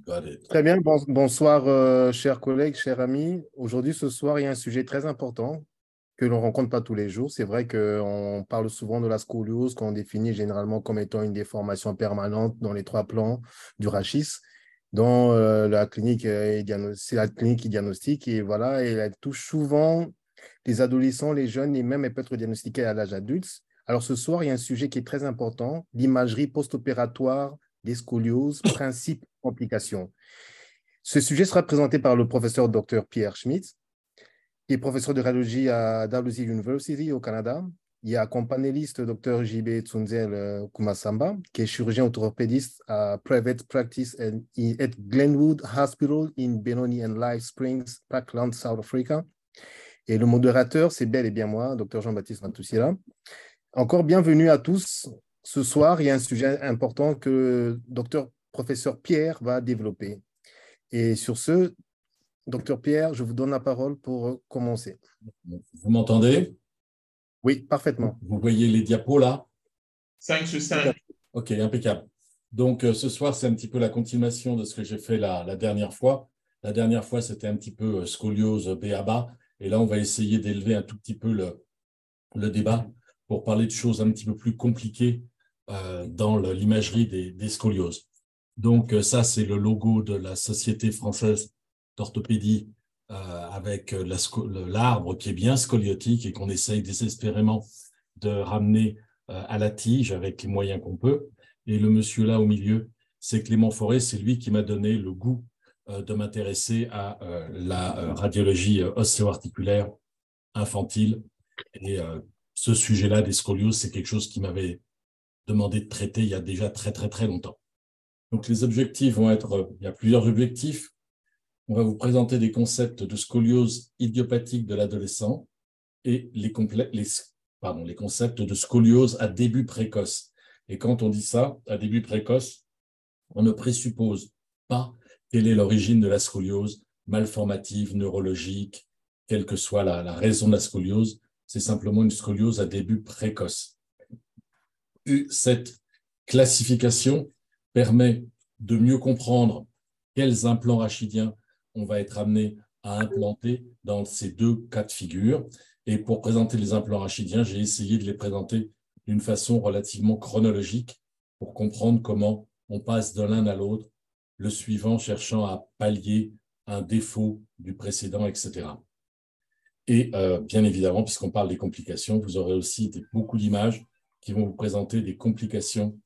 Got it. Très bien, bonsoir, chers collègues, chers amis. Aujourd'hui, ce soir, il y a un sujet très important que l'on ne rencontre pas tous les jours. C'est vrai qu'on parle souvent de la scoliose, qu'on définit généralement comme étant une déformation permanente dans les trois plans du rachis, dont la clinique, c'est la clinique qui diagnostique. Et voilà, et elle touche souvent les adolescents, les jeunes, et même elle peut être diagnostiquée à l'âge adulte. Alors ce soir, il y a un sujet qui est très important, l'imagerie post-opératoire des scolioses, principes, complications. Ce sujet sera présenté par le professeur Dr Pierre Schmidt, qui est professeur de radiologie à Dalhousie University au Canada. Il y a comme panéliste Dr J.B. Tsunzel Kumasamba, qui est chirurgien orthopédiste à Private Practice at Glenwood Hospital in Benoni and Live Springs, Parkland, South Africa. Et le modérateur, c'est bel et bien moi, Dr Jean-Baptiste Matussila. Encore bienvenue à tous. Ce soir, il y a un sujet important que Dr professeur Pierre va développer. Et sur ce, Docteur Pierre, je vous donne la parole pour commencer. Vous m'entendez? Oui, parfaitement. Vous voyez les diapos là? 5 sur Tout à 5. fait. Ok, impeccable. Donc, ce soir, c'est un petit peu la continuation de ce que j'ai fait la dernière fois. La dernière fois, c'était un petit peu scoliose, B.A.B.A. Et là, on va essayer d'élever un tout petit peu le débat pour parler de choses un petit peu plus compliquées dans l'imagerie des scolioses. Donc, ça, c'est le logo de la Société française d'orthopédie avec l'arbre qui est bien scoliotique et qu'on essaye désespérément de ramener à la tige avec les moyens qu'on peut. Et le monsieur là au milieu, c'est Clément Forêt, c'est lui qui m'a donné le goût de m'intéresser à la radiologie ostéo-articulaire infantile. Et ce sujet-là des scolioses, c'est quelque chose qui m'avait demandé de traiter il y a déjà très, très, très longtemps. Donc, les objectifs vont être, il y a plusieurs objectifs. On va vous présenter des concepts de scoliose idiopathique de l'adolescent et les concepts de scoliose à début précoce. Et quand on dit ça, à début précoce, on ne présuppose pas quelle est l'origine de la scoliose, malformative, neurologique, quelle que soit la raison de la scoliose. C'est simplement une scoliose à début précoce. Cette classification permet de mieux comprendre quels implants rachidiens on va être amené à implanter dans ces deux cas de figure. Et pour présenter les implants rachidiens, j'ai essayé de les présenter d'une façon relativement chronologique pour comprendre comment on passe de l'un à l'autre, le suivant cherchant à pallier un défaut du précédent, etc. Et bien évidemment, puisqu'on parle des complications, vous aurez aussi beaucoup d'images qui vont vous présenter des complications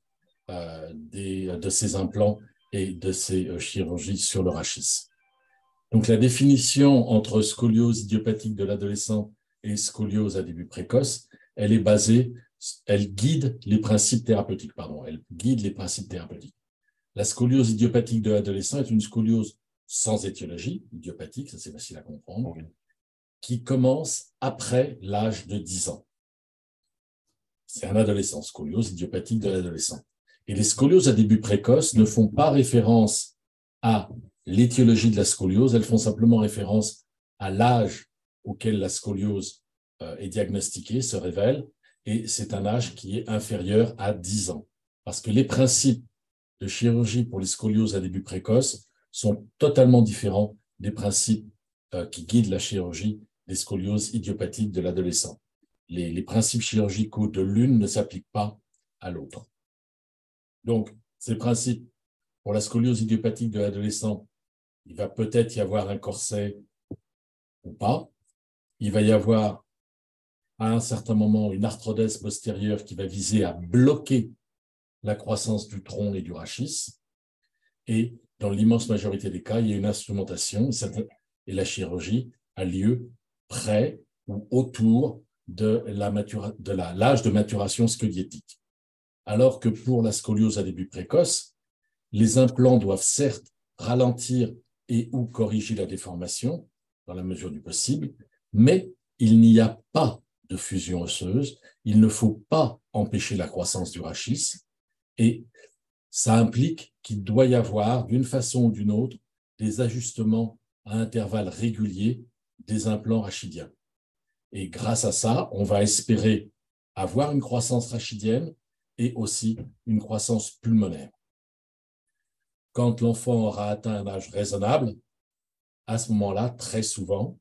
de ces implants et de ces chirurgies sur le rachis. Donc, la définition entre scoliose idiopathique de l'adolescent et scoliose à début précoce, elle est basée, elle guide les principes thérapeutiques, elle guide les principes thérapeutiques. La scoliose idiopathique de l'adolescent est une scoliose sans étiologie, idiopathique, ça c'est facile à comprendre, qui commence après l'âge de 10 ans. C'est un adolescent, scoliose idiopathique de l'adolescent. Et les scolioses à début précoce ne font pas référence à l'étiologie de la scoliose, elles font simplement référence à l'âge auquel la scoliose est diagnostiquée, se révèle, et c'est un âge qui est inférieur à 10 ans. Parce que les principes de chirurgie pour les scolioses à début précoce sont totalement différents des principes qui guident la chirurgie des scolioses idiopathiques de l'adolescent. Les principes chirurgicaux de l'une ne s'appliquent pas à l'autre. Donc, ces principes, pour la scoliose idiopathique de l'adolescent, il va peut-être y avoir un corset ou pas. Il va y avoir, à un certain moment, une arthrodèse postérieure qui va viser à bloquer la croissance du tronc et du rachis. Et dans l'immense majorité des cas, il y a une instrumentation et la chirurgie a lieu près ou autour de l'âge de maturation squelettique. Alors que pour la scoliose à début précoce, les implants doivent certes ralentir et ou corriger la déformation dans la mesure du possible, mais il n'y a pas de fusion osseuse, il ne faut pas empêcher la croissance du rachis et ça implique qu'il doit y avoir, d'une façon ou d'une autre, des ajustements à intervalles réguliers des implants rachidiens. Et grâce à ça, on va espérer avoir une croissance rachidienne et aussi une croissance pulmonaire. quand l'enfant aura atteint un âge raisonnable, à ce moment-là, très souvent,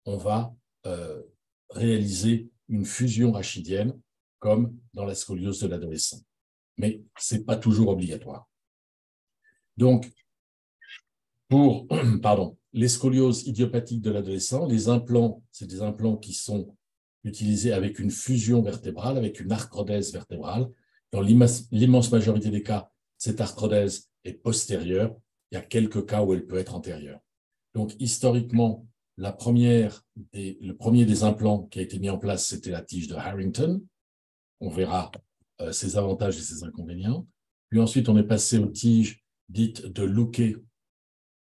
on va réaliser une fusion rachidienne comme dans la scoliose de l'adolescent. Mais ce n'est pas toujours obligatoire. Donc, pour les scolioses idiopathiques de l'adolescent, les implants, c'est des implants qui sont utilisés avec une fusion vertébrale, avec une arthrodèse vertébrale. Dans l'immense majorité des cas, cette arthrodèse est postérieure. Il y a quelques cas où elle peut être antérieure. Donc, historiquement, le premier des implants qui a été mis en place, c'était la tige de Harrington. On verra ses avantages et ses inconvénients. Puis ensuite, on est passé aux tiges dites de Luque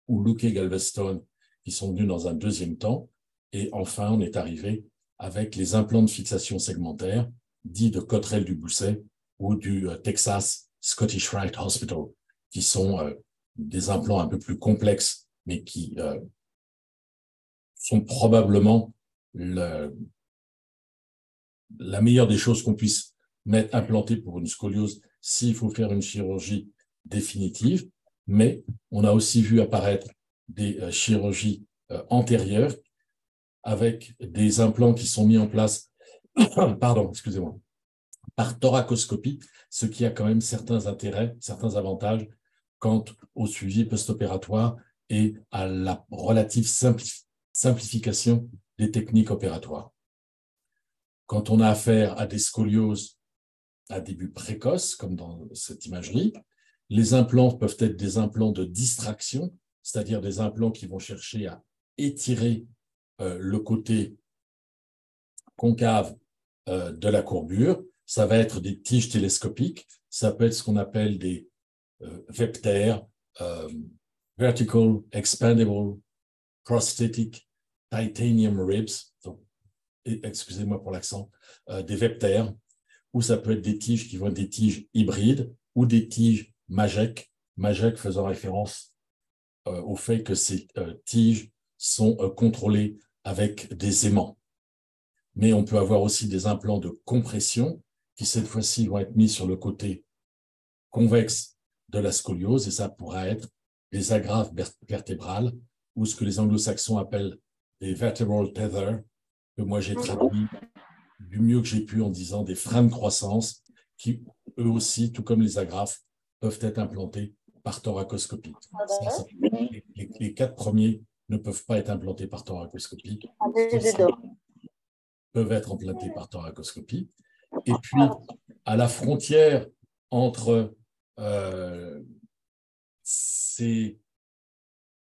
ou Luque-Galveston, qui sont venues dans un deuxième temps. Et enfin, on est arrivé avec les implants de fixation segmentaire, dits de Cottrell du Bousset ou du Texas Scottish Rite Hospital, qui sont des implants un peu plus complexes, mais qui sont probablement la meilleure des choses qu'on puisse mettre implanter pour une scoliose s'il faut faire une chirurgie définitive. Mais on a aussi vu apparaître des chirurgies antérieures avec des implants qui sont mis en place par thoracoscopie, ce qui a quand même certains intérêts, certains avantages quant au suivi post-opératoire et à la relative simplification des techniques opératoires. Quand on a affaire à des scolioses à début précoce, comme dans cette imagerie, les implants peuvent être des implants de distraction, c'est-à-dire des implants qui vont chercher à étirer le côté concave de la courbure. Ça va être des tiges télescopiques, ça peut être ce qu'on appelle des veptères, Vertical Expandable Prosthetic Titanium Ribs, excusez-moi pour l'accent, des veptères, ou ça peut être des tiges qui vont être des tiges hybrides ou des tiges Majek faisant référence au fait que ces tiges sont contrôlées avec des aimants. Mais on peut avoir aussi des implants de compression qui, cette fois-ci, vont être mis sur le côté convexe de la scoliose, et ça pourra être des agrafes vertébrales ou ce que les anglo-saxons appellent des vertebral tether, que moi j'ai traduit du mieux que j'ai pu en disant des freins de croissance qui, eux aussi, tout comme les agrafes, peuvent être implantés par thoracoscopie. Les 4 premiers ne peuvent pas être implantés par thoracoscopie, peuvent être implantés par thoracoscopie. Et puis, à la frontière entre ces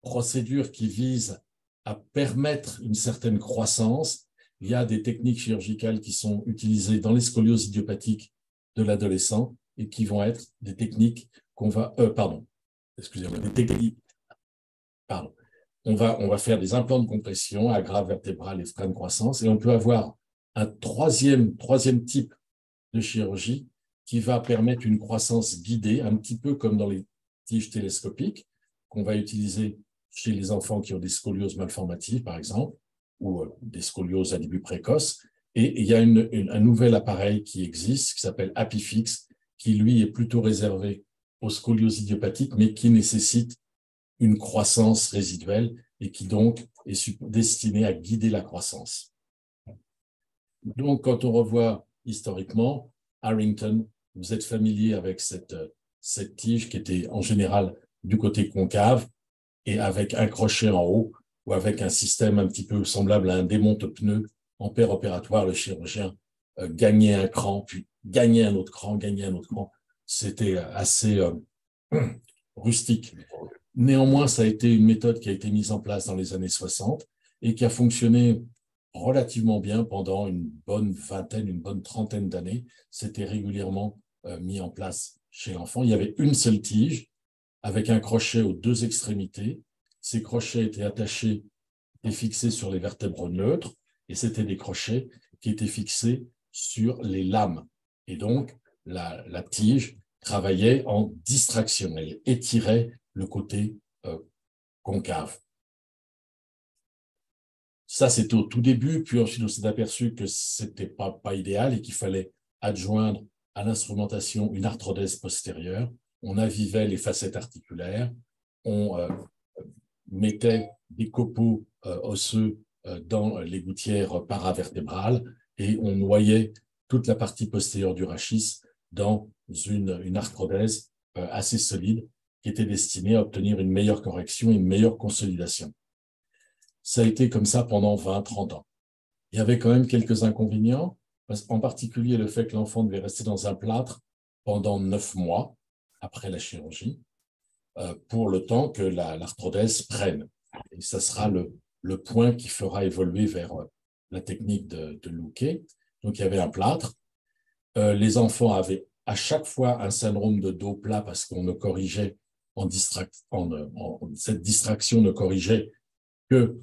procédures qui visent à permettre une certaine croissance, il y a des techniques chirurgicales qui sont utilisées dans les scolioses idiopathiques de l'adolescent et qui vont être des techniques qu'on va... On va faire des implants de compression, agrafes vertébrales et freins de croissance, et on peut avoir un troisième type de chirurgie qui va permettre une croissance guidée, un petit peu comme dans les tiges télescopiques, qu'on va utiliser chez les enfants qui ont des scolioses malformatives, par exemple, ou des scolioses à début précoce. Et il y a un nouvel appareil qui existe, qui s'appelle Apifix, qui, lui, est plutôt réservé aux scolioses idiopathiques, mais qui nécessite une croissance résiduelle et qui, donc, est destiné à guider la croissance. Donc, quand on revoit historiquement, Harrington, vous êtes familier avec cette tige qui était en général du côté concave et avec un crochet en haut ou avec un système un petit peu semblable à un démonte-pneu. En opératoire, le chirurgien gagnait un cran, puis gagnait un autre cran, gagnait un autre cran. C'était assez rustique. Néanmoins, ça a été une méthode qui a été mise en place dans les années 60 et qui a fonctionné relativement bien pendant une bonne vingtaine, une bonne trentaine d'années. C'était régulièrement mis en place chez l'enfant. Il y avait une seule tige avec un crochet aux 2 extrémités. Ces crochets étaient attachés et fixés sur les vertèbres neutres, et c'était des crochets qui étaient fixés sur les lames. Et donc, la tige travaillait en distraction. Elle étirait le côté concave. Ça, c'était au tout début, puis ensuite on s'est aperçu que c'était pas idéal et qu'il fallait adjoindre à l'instrumentation une arthrodèse postérieure. on avivait les facettes articulaires, on mettait des copeaux osseux dans les gouttières paravertébrales et on noyait toute la partie postérieure du rachis dans une arthrodèse assez solide qui était destinée à obtenir une meilleure correction et une meilleure consolidation. Ça a été comme ça pendant 20-30 ans. Il y avait quand même quelques inconvénients, en particulier le fait que l'enfant devait rester dans un plâtre pendant 9 mois après la chirurgie, pour le temps que l'arthrodèse prenne. Et ça sera le point qui fera évoluer vers la technique de Luque. Donc, il y avait un plâtre. Les enfants avaient à chaque fois un syndrome de dos plat parce qu'on ne corrigeait cette distraction ne corrigeait que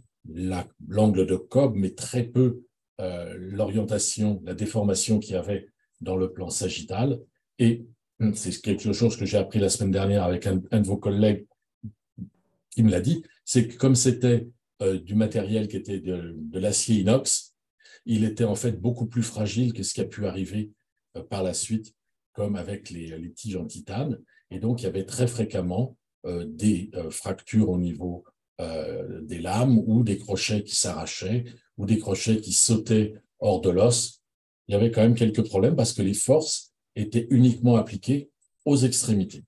l'angle de Cobb, mais très peu l'orientation, la déformation qu'il y avait dans le plan sagittal. Et c'est quelque chose que j'ai appris la semaine dernière avec un de vos collègues qui me l'a dit, c'est que comme c'était du matériel qui était de l'acier inox, il était en fait beaucoup plus fragile que ce qui a pu arriver par la suite, comme avec les tiges en titane. Et donc, il y avait très fréquemment des fractures au niveau des lames ou des crochets qui s'arrachaient ou des crochets qui sautaient hors de l'os. Il y avait quand même quelques problèmes parce que les forces étaient uniquement appliquées aux extrémités.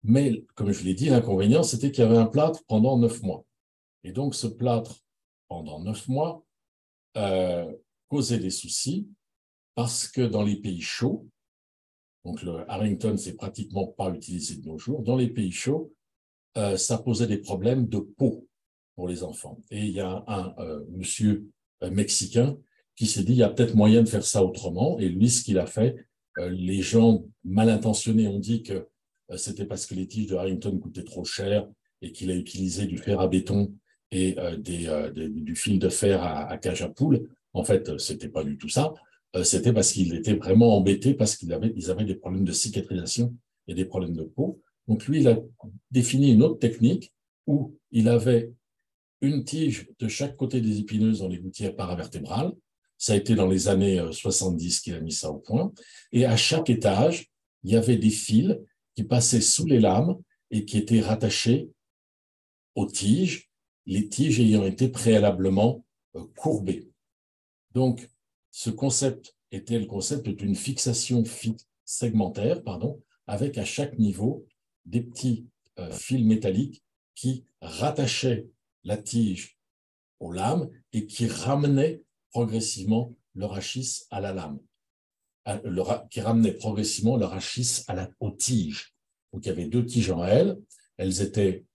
Mais, comme je l'ai dit, l'inconvénient, c'était qu'il y avait un plâtre pendant 9 mois. Et donc, ce plâtre, pendant 9 mois, causait des soucis parce que dans les pays chauds, donc le Harrington, c'est pratiquement pas utilisé de nos jours, dans les pays chauds, ça posait des problèmes de peau pour les enfants. Et il y a un monsieur mexicain qui s'est dit, il y a peut-être moyen de faire ça autrement. Et lui, ce qu'il a fait, les gens mal intentionnés ont dit que c'était parce que les tiges de Harrington coûtaient trop cher et qu'il a utilisé du fer à béton et du fil de fer à cage à poule. En fait, c'était pas du tout ça. C'était parce qu'il était vraiment embêté parce qu'ils avaient des problèmes de cicatrisation et des problèmes de peau. Donc lui, il a défini une autre technique où il avait une tige de chaque côté des épineuses dans les gouttières paravertébrales. Ça a été dans les années 70 qu'il a mis ça au point. Et à chaque étage, il y avait des fils qui passaient sous les lames et qui étaient rattachés aux tiges, les tiges ayant été préalablement courbées. Donc, ce concept était le concept d'une fixation segmentaire, avec à chaque niveau des petits fils métalliques qui rattachaient la tige aux lames et qui ramenaient progressivement le rachis à la lame, qui ramenaient progressivement le rachis aux tiges. Donc, il y avait 2 tiges en L, elles étaient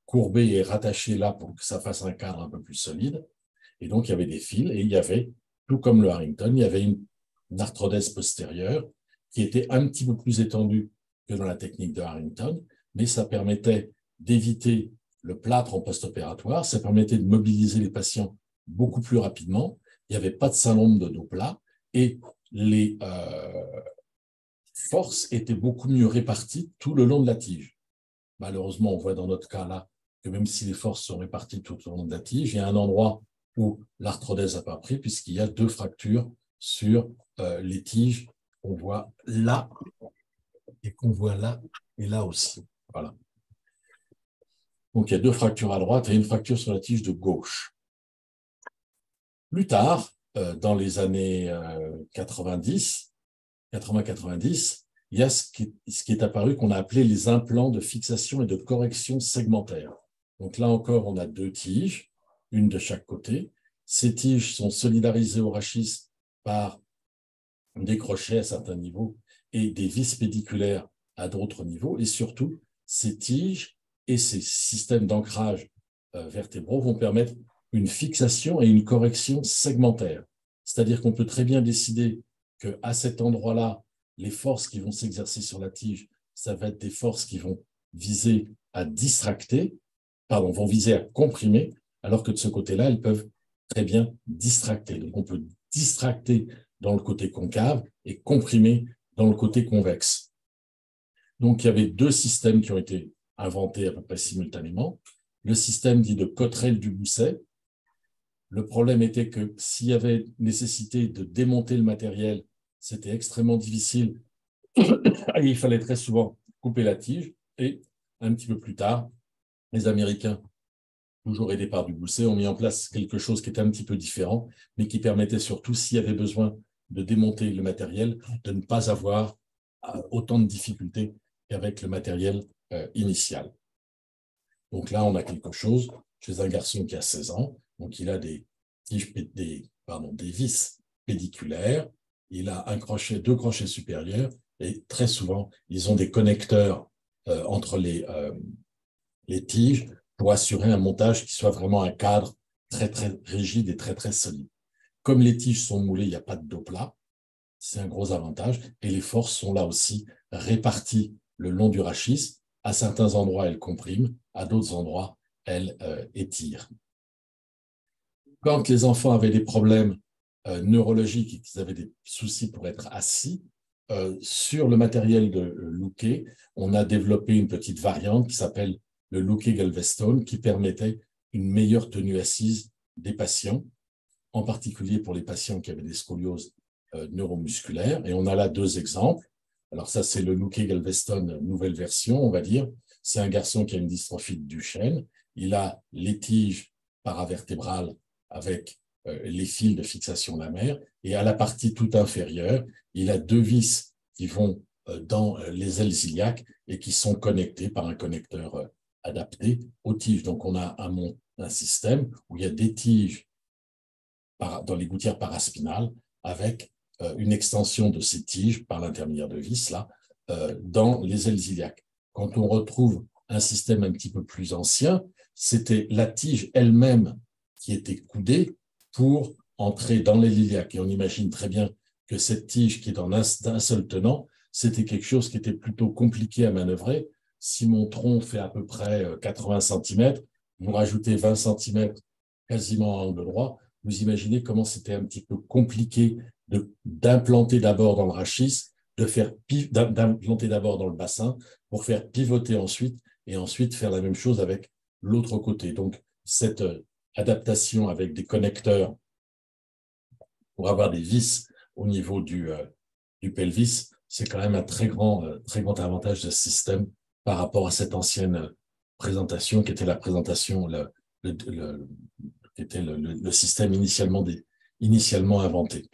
courbées et rattachées là pour que ça fasse un cadre un peu plus solide. Et donc, il y avait des fils et il y avait, tout comme le Harrington, il y avait une arthrodèse postérieure qui était un petit peu plus étendue que dans la technique de Harrington, mais ça permettait d'éviter le plâtre en post-opératoire, ça permettait de mobiliser les patients beaucoup plus rapidement, il n'y avait pas de syndrome de dos plat et les forces étaient beaucoup mieux réparties tout le long de la tige. Malheureusement, on voit dans notre cas là que même si les forces sont réparties tout au long de la tige, il y a un endroit où l'arthrodèse n'a pas pris puisqu'il y a 2 fractures sur les tiges qu'on voit là et qu'on voit là et là aussi. Voilà. Donc, il y a 2 fractures à droite et une fracture sur la tige de gauche. Plus tard, dans les années 80-90, il y a ce qui est apparu qu'on a appelé les implants de fixation et de correction segmentaire. Donc là encore, on a 2 tiges, une de chaque côté. Ces tiges sont solidarisées au rachis par des crochets à certains niveaux et des vis pédiculaires à d'autres niveaux. Et surtout, ces tiges et ces systèmes d'ancrage vertébraux vont permettre une fixation et une correction segmentaire. C'est-à-dire qu'on peut très bien décider qu'à cet endroit-là, les forces qui vont s'exercer sur la tige, ça va être des forces qui vont viser à vont viser à comprimer, alors que de ce côté-là, elles peuvent très bien distracter. Donc, on peut distracter dans le côté concave et comprimer dans le côté convexe. Donc, il y avait 2 systèmes qui ont été inventés à peu près simultanément. Le système dit de Cottrell-Dubousset. Le problème était que s'il y avait nécessité de démonter le matériel, c'était extrêmement difficile. Il fallait très souvent couper la tige. Et un petit peu plus tard, les Américains, toujours aidés par Dubuisset, ont mis en place quelque chose qui était un petit peu différent, mais qui permettait surtout, s'il y avait besoin de démonter le matériel, de ne pas avoir autant de difficultés qu'avec le matériel initial. Donc là, on a quelque chose chez un garçon qui a 16 ans, donc il a des vis pédiculaires, il a deux crochets supérieurs, et très souvent, ils ont des connecteurs entre les tiges pour assurer un montage qui soit vraiment un cadre très, très rigide et très, très solide. Comme les tiges sont moulées, il n'y a pas de dos plat, c'est un gros avantage, et les forces sont là aussi réparties le long du rachis. À certains endroits, elles compriment, à d'autres endroits, elles étirent. Quand les enfants avaient des problèmes neurologiques et qu'ils avaient des soucis pour être assis, sur le matériel de Luque, on a développé une petite variante qui s'appelle le Luque Galveston, qui permettait une meilleure tenue assise des patients, en particulier pour les patients qui avaient des scolioses neuromusculaires. Et on a là deux exemples. Alors ça, c'est le Luque Galveston nouvelle version, on va dire. C'est un garçon qui a une dystrophie de Duchenne. Il a les tiges paravertébrales avec les fils de fixation lamaire. Et à la partie toute inférieure, il a deux vis qui vont dans les ailes iliaques et qui sont connectées par un connecteur adapté aux tiges. Donc, on a un système où il y a des tiges dans les gouttières paraspinales avec une extension de ces tiges par l'intermédiaire de vis là, dans les ailes iliaques. Quand on retrouve un système un petit peu plus ancien, c'était la tige elle-même qui était coudée pour entrer dans l'aile iliaque. Et on imagine très bien que cette tige qui est dans un seul tenant, c'était quelque chose qui était plutôt compliqué à manœuvrer. Si mon tronc fait à peu près 80 cm, vous rajoutez 20 cm quasiment à angle droit, vous imaginez comment c'était un petit peu compliqué d'implanter d'abord dans le rachis, d'implanter d'abord dans le bassin pour faire pivoter ensuite et ensuite faire la même chose avec l'autre côté. Donc, cette adaptation avec des connecteurs pour avoir des vis au niveau du pelvis, c'est quand même un très grand avantage de ce système par rapport à cette ancienne présentation qui était la présentation, qui était le système initialement inventé.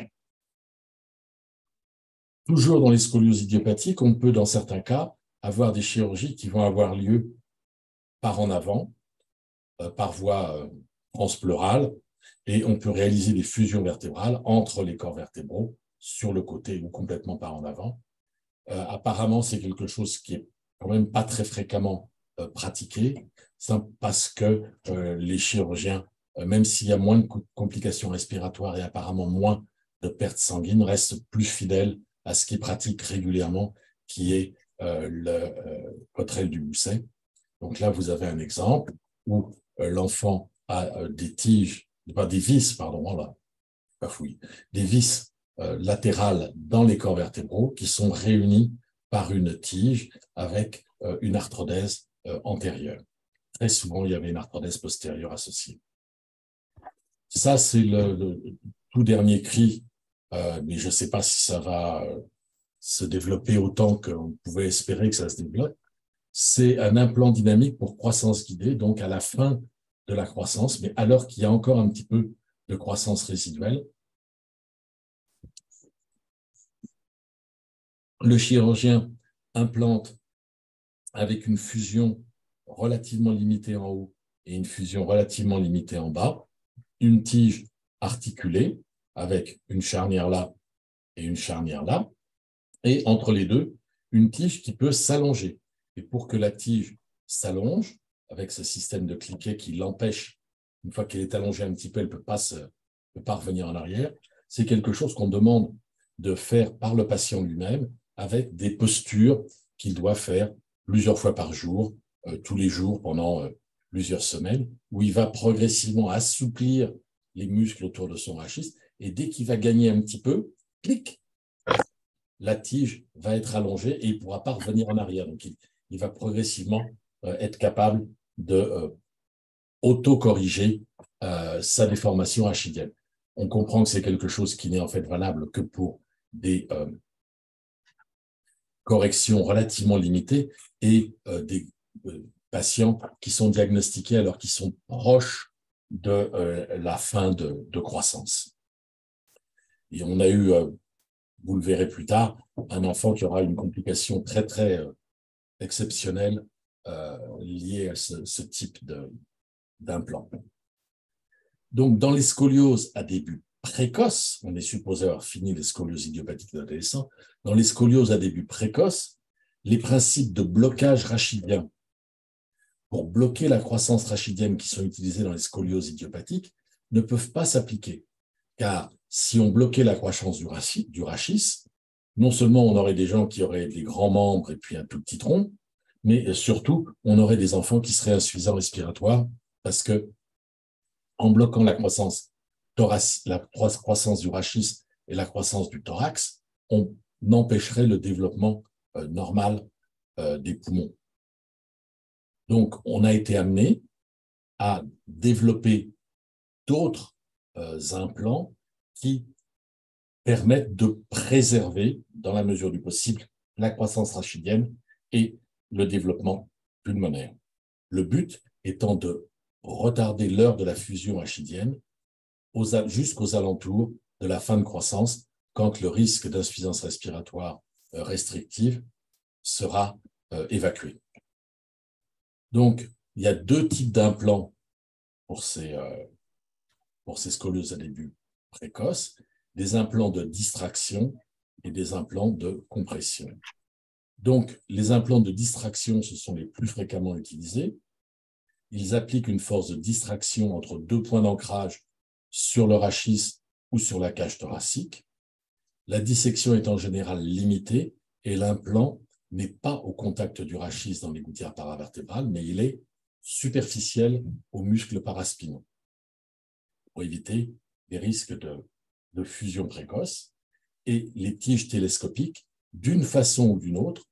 Toujours dans les scolioses idiopathiques, on peut, dans certains cas, avoir des chirurgies qui vont avoir lieu par en avant, par voie transpleurale, et on peut réaliser des fusions vertébrales entre les corps vertébraux sur le côté ou complètement par en avant. Apparemment, c'est quelque chose qui est quand même pas très fréquemment pratiqué, parce que les chirurgiens, même s'il y a moins de complications respiratoires et apparemment moins de pertes sanguines, restent plus fidèles à ce qu'ils pratiquent régulièrement, qui est le Cottrell du Bousset. Donc là, vous avez un exemple où l'enfant a des vis, pardon, voilà, bafouille, des vis latérales dans les corps vertébraux qui sont réunies par une tige avec une arthrodèse antérieure. Très souvent, il y avait une arthrodèse postérieure associée. Ça, c'est le tout dernier cri, mais je ne sais pas si ça va se développer autant qu'on pouvait espérer que ça se développe. C'est un implant dynamique pour croissance guidée, donc à la fin de la croissance, mais alors qu'il y a encore un petit peu de croissance résiduelle. Le chirurgien implante avec une fusion relativement limitée en haut et une fusion relativement limitée en bas, une tige articulée avec une charnière là et une charnière là, et entre les deux, une tige qui peut s'allonger. Et pour que la tige s'allonge, avec ce système de cliquet qui l'empêche, une fois qu'elle est allongée un petit peu, elle ne peut pas revenir en arrière, c'est quelque chose qu'on demande de faire par le patient lui-même avec des postures qu'il doit faire plusieurs fois par jour, tous les jours pendant plusieurs semaines, où il va progressivement assouplir les muscles autour de son rachis, et dès qu'il va gagner un petit peu, clic, la tige va être allongée et il ne pourra pas revenir en arrière. Donc, il va progressivement être capable de auto-corriger sa déformation rachidienne. On comprend que c'est quelque chose qui n'est en fait valable que pour des correction relativement limitée et des patients qui sont diagnostiqués alors qu'ils sont proches de la fin de croissance. Et on a eu, vous le verrez plus tard, un enfant qui aura une complication très, très exceptionnelle liée à ce type d'implant. Donc, dans les scolioses à début précoce, on est supposé avoir fini les scolioses idiopathiques de l'adolescent, dans les scolioses à début précoce, les principes de blocage rachidien pour bloquer la croissance rachidienne qui sont utilisés dans les scolioses idiopathiques ne peuvent pas s'appliquer. Car si on bloquait la croissance du rachis, non seulement on aurait des gens qui auraient des grands membres et puis un tout petit tronc, mais surtout, on aurait des enfants qui seraient insuffisants respiratoires parce que en bloquant la croissance du rachis et la croissance du thorax, on empêcherait le développement normal des poumons. Donc, on a été amené à développer d'autres implants qui permettent de préserver, dans la mesure du possible, la croissance rachidienne et le développement pulmonaire. Le but étant de retarder l'heure de la fusion rachidienne jusqu'aux alentours de la fin de croissance, quand le risque d'insuffisance respiratoire restrictive sera évacué. Donc, il y a deux types d'implants pour ces scolioses à début précoce, des implants de distraction et des implants de compression. Donc, les implants de distraction, ce sont les plus fréquemment utilisés. Ils appliquent une force de distraction entre deux points d'ancrage sur le rachis ou sur la cage thoracique. La dissection est en général limitée et l'implant n'est pas au contact du rachis dans les gouttières paravertébrales, mais il est superficiel aux muscles paraspinaux pour éviter les risques de fusion précoce. Et les tiges télescopiques, d'une façon ou d'une autre,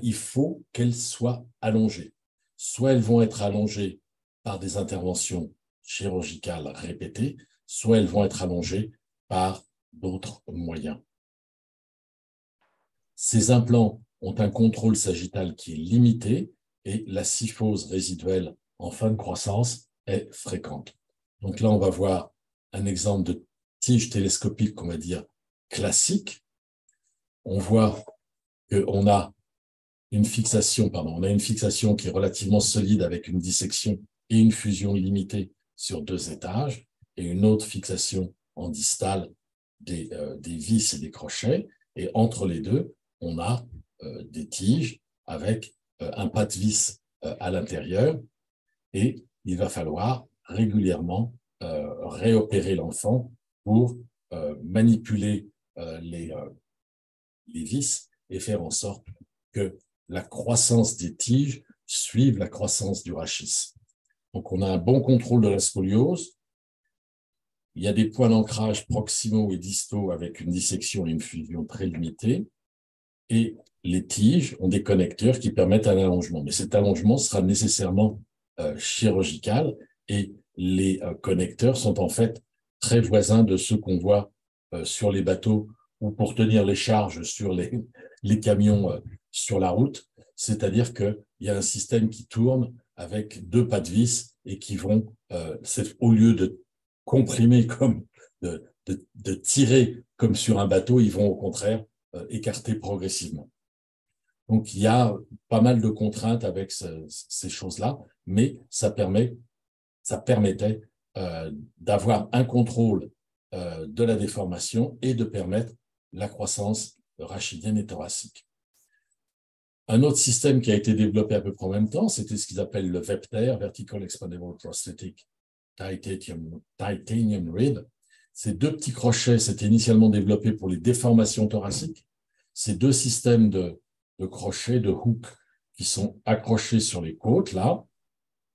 il faut qu'elles soient allongées. Soit elles vont être allongées par des interventions chirurgicales répétées, soit elles vont être allongées par d'autres moyens. Ces implants ont un contrôle sagittal qui est limité et la syphose résiduelle en fin de croissance est fréquente. Donc là, on va voir un exemple de tige télescopique qu'on va dire classique. On voit qu'on a une fixation qui est relativement solide avec une dissection et une fusion limitée sur 2 étages et une autre fixation en distale des vis et des crochets. Et entre les deux, on a des tiges avec un pas de vis à l'intérieur et il va falloir régulièrement réopérer l'enfant pour manipuler les vis et faire en sorte que la croissance des tiges suive la croissance du rachis. Donc, on a un bon contrôle de la scoliose. Il y a des points d'ancrage proximaux et distaux avec une dissection et une fusion très limitée. Et les tiges ont des connecteurs qui permettent un allongement. Mais cet allongement sera nécessairement chirurgical et les connecteurs sont en fait très voisins de ceux qu'on voit sur les bateaux ou pour tenir les charges sur les camions sur la route. C'est-à-dire qu'il y a un système qui tourne avec 2 pas de vis et qui vont, au lieu de comprimer comme de tirer comme sur un bateau, ils vont au contraire écarter progressivement. Donc, il y a pas mal de contraintes avec ces choses-là, mais ça permettait d'avoir un contrôle de la déformation et de permettre la croissance rachidienne et thoracique. Un autre système qui a été développé à peu près en même temps, c'était ce qu'ils appellent le VEPTER, Vertical Expandable Prosthetic Titanium Rib. Ces 2 petits crochets, c'était initialement développé pour les déformations thoraciques. Ces 2 systèmes de crochets, de hooks, qui sont accrochés sur les côtes, là,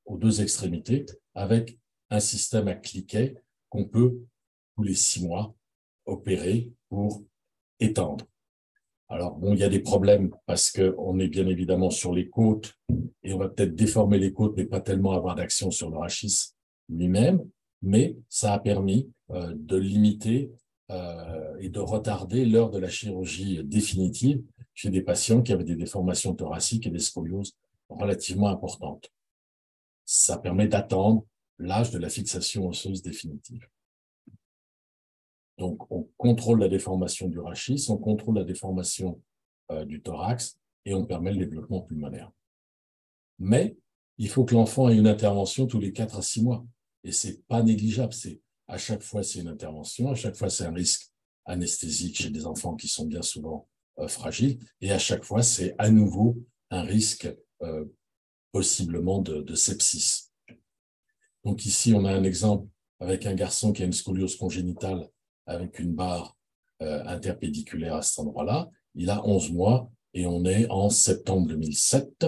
aux 2 extrémités, avec un système à cliquet qu'on peut, tous les 6 mois, opérer pour étendre. Alors, bon, il y a des problèmes parce qu'on est bien évidemment sur les côtes et on va peut-être déformer les côtes, mais pas tellement avoir d'action sur le rachis lui-même, mais ça a permis de limiter et de retarder l'heure de la chirurgie définitive chez des patients qui avaient des déformations thoraciques et des scolioses relativement importantes. Ça permet d'attendre l'âge de la fixation osseuse définitive. Donc, on contrôle la déformation du rachis, on contrôle la déformation du thorax et on permet le développement pulmonaire. Mais il faut que l'enfant ait une intervention tous les 4 à 6 mois. Et ce n'est pas négligeable. À chaque fois, c'est une intervention. À chaque fois, c'est un risque anesthésique chez des enfants qui sont bien souvent fragiles. Et à chaque fois, c'est à nouveau un risque possiblement de sepsis. Donc ici, on a un exemple avec un garçon qui a une scoliose congénitale avec une barre interpédiculaire à cet endroit-là. Il a 11 mois et on est en septembre 2007.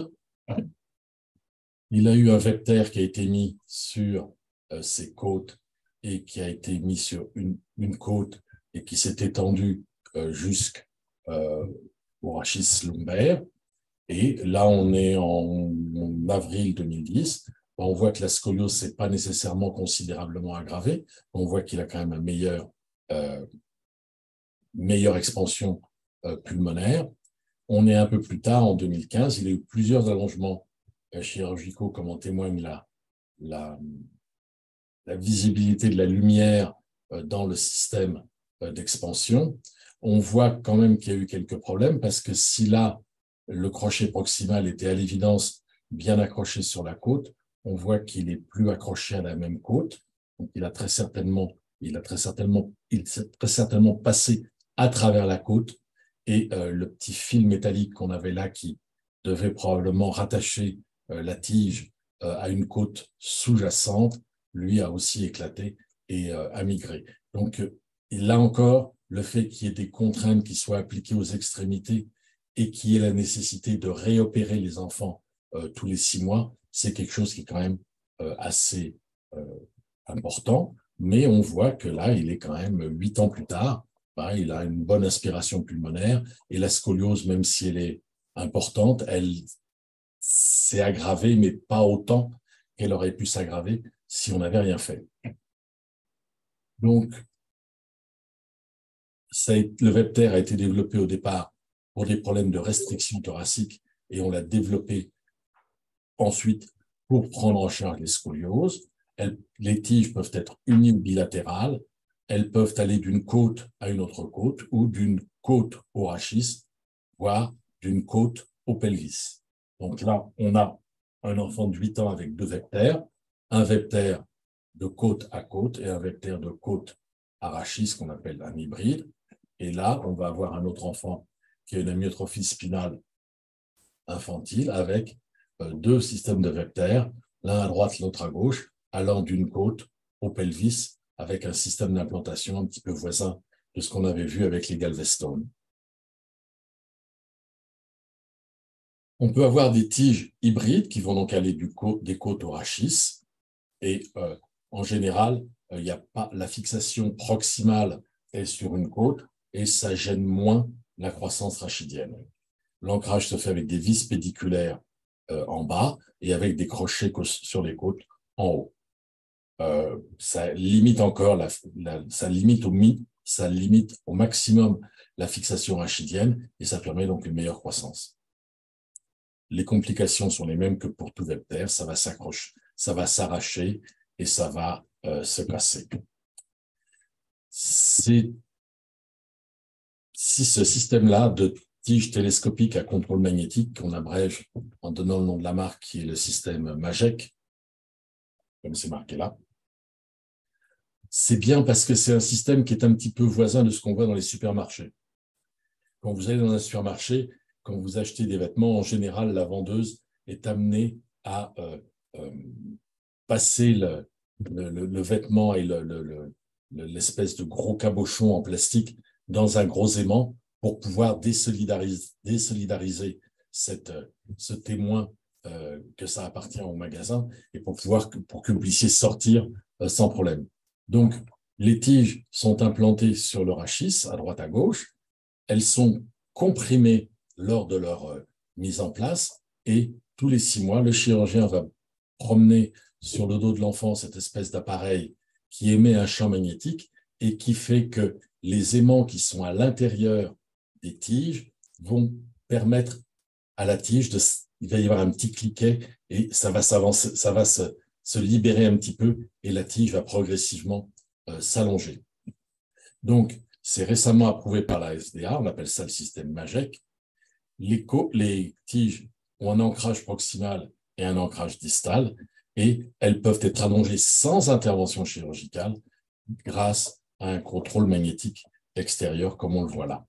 Il a eu un vecteur qui a été mis sur ses côtes et qui a été mis sur une côte et qui s'est étendu jusqu'au rachis lombaire. Et là, on est en avril 2010. On voit que la scoliose s'est pas nécessairement considérablement aggravée. On voit qu'il a quand même une meilleure expansion pulmonaire. On est un peu plus tard, en 2015. Il a eu plusieurs allongements chirurgicaux, comme en témoigne la visibilité de la lumière dans le système d'expansion. On voit quand même qu'il y a eu quelques problèmes parce que si là, le crochet proximal était à l'évidence bien accroché sur la côte, on voit qu'il est plus accroché à la même côte. Donc, il s'est très certainement passé à travers la côte et le petit fil métallique qu'on avait là qui devait probablement rattacher la tige à une côte sous-jacente, lui a aussi éclaté et a migré. Donc, là encore, le fait qu'il y ait des contraintes qui soient appliquées aux extrémités et qu'il y ait la nécessité de réopérer les enfants tous les 6 mois, c'est quelque chose qui est quand même assez important. Mais on voit que là, il est quand même 8 ans plus tard. Hein, il a une bonne aspiration pulmonaire et la scoliose, même si elle est importante, elle s'est aggravée, mais pas autant qu'elle aurait pu s'aggraver si on n'avait rien fait. Donc, le veptère a été développé au départ pour des problèmes de restriction thoracique et on l'a développé ensuite pour prendre en charge les scolioses. Les tiges peuvent être unies ou bilatérales. Elles peuvent aller d'une côte à une autre côte ou d'une côte au rachis, voire d'une côte au pelvis. Donc là, on a un enfant de 8 ans avec 2 vectères, un vecteur de côte à côte et un vecteur de côte à rachis qu'on appelle un hybride. Et là, on va avoir un autre enfant qui a une amyotrophie spinale infantile avec 2 systèmes de vecteurs, l'un à droite, l'autre à gauche, allant d'une côte au pelvis avec un système d'implantation un petit peu voisin de ce qu'on avait vu avec les Galveston. On peut avoir des tiges hybrides qui vont donc aller des côtes au rachis et en général, il n'y a pas la fixation proximale est sur une côte et ça gêne moins la croissance rachidienne. L'ancrage se fait avec des vis pédiculaires en bas et avec des crochets sur les côtes en haut. Ça limite encore ça limite au maximum la fixation rachidienne et ça permet donc une meilleure croissance. Les complications sont les mêmes que pour tout vecteur, ça va s'accrocher, ça va s'arracher et ça va se casser. Si ce système-là de tige télescopique à contrôle magnétique, qu'on abrège en donnant le nom de la marque, qui est le système MAGEC, comme c'est marqué là, c'est bien parce que c'est un système qui est un petit peu voisin de ce qu'on voit dans les supermarchés. Quand vous allez dans un supermarché, quand vous achetez des vêtements, en général, la vendeuse est amenée à passer le vêtement et l'espèce de gros cabochon en plastique dans un gros aimant pour pouvoir désolidariser ce témoin que ça appartient au magasin et pour que vous puissiez sortir sans problème. Donc, les tiges sont implantées sur le rachis, à droite à gauche. Elles sont comprimées lors de leur mise en place et tous les 6 mois, le chirurgien va promener sur le dos de l'enfant cette espèce d'appareil qui émet un champ magnétique et qui fait que les aimants qui sont à l'intérieur des tiges vont permettre à la tige il va y avoir un petit cliquet et ça va s'avancer, ça va se libérer un petit peu et la tige va progressivement s'allonger. Donc, c'est récemment approuvé par la FDA, on appelle ça le système MAGEC. Les tiges ont un ancrage proximal et un ancrage distal et elles peuvent être allongées sans intervention chirurgicale grâce à un contrôle magnétique extérieur comme on le voit là.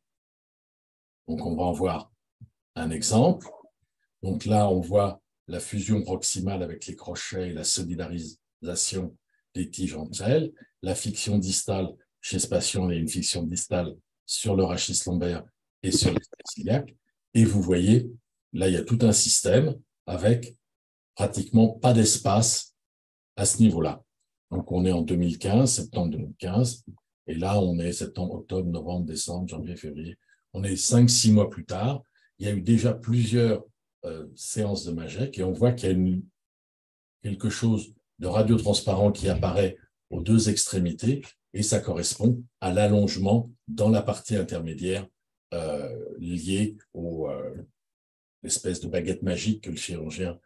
Donc, on va en voir un exemple. Donc là, on voit la fusion proximale avec les crochets et la solidarisation des tiges entre elles. La fiction distale, chez ce patient, il y a une fiction distale sur le rachis lombaire et sur l'espace iliaque. Et vous voyez, là, il y a tout un système avec pratiquement pas d'espace à ce niveau-là. Donc, on est en 2015, septembre 2015. Et là, on est septembre, octobre, novembre, décembre, janvier, février. On est 5-6 mois plus tard. Il y a eu déjà plusieurs séances de MAGEC et on voit qu'il y a quelque chose de radiotransparent qui apparaît aux deux extrémités et ça correspond à l'allongement dans la partie intermédiaire liée aux espèces de baguette magique que le chirurgien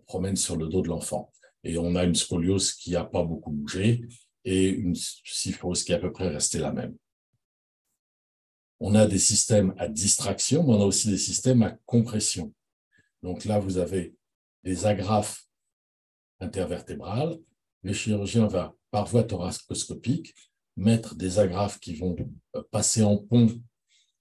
promène sur le dos de l'enfant. Et on a une scoliose qui n'a pas beaucoup bougé et une kyphose qui est à peu près restée la même. On a des systèmes à distraction, mais on a aussi des systèmes à compression. Donc là, vous avez des agrafes intervertébrales. Le chirurgien va, par voie thoracoscopique, mettre des agrafes qui vont passer en pont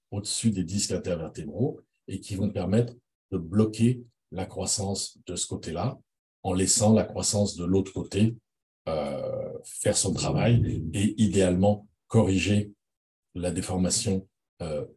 au-dessus des disques intervertébraux et qui vont permettre de bloquer la croissance de ce côté-là en laissant la croissance de l'autre côté faire son travail et idéalement corriger la déformation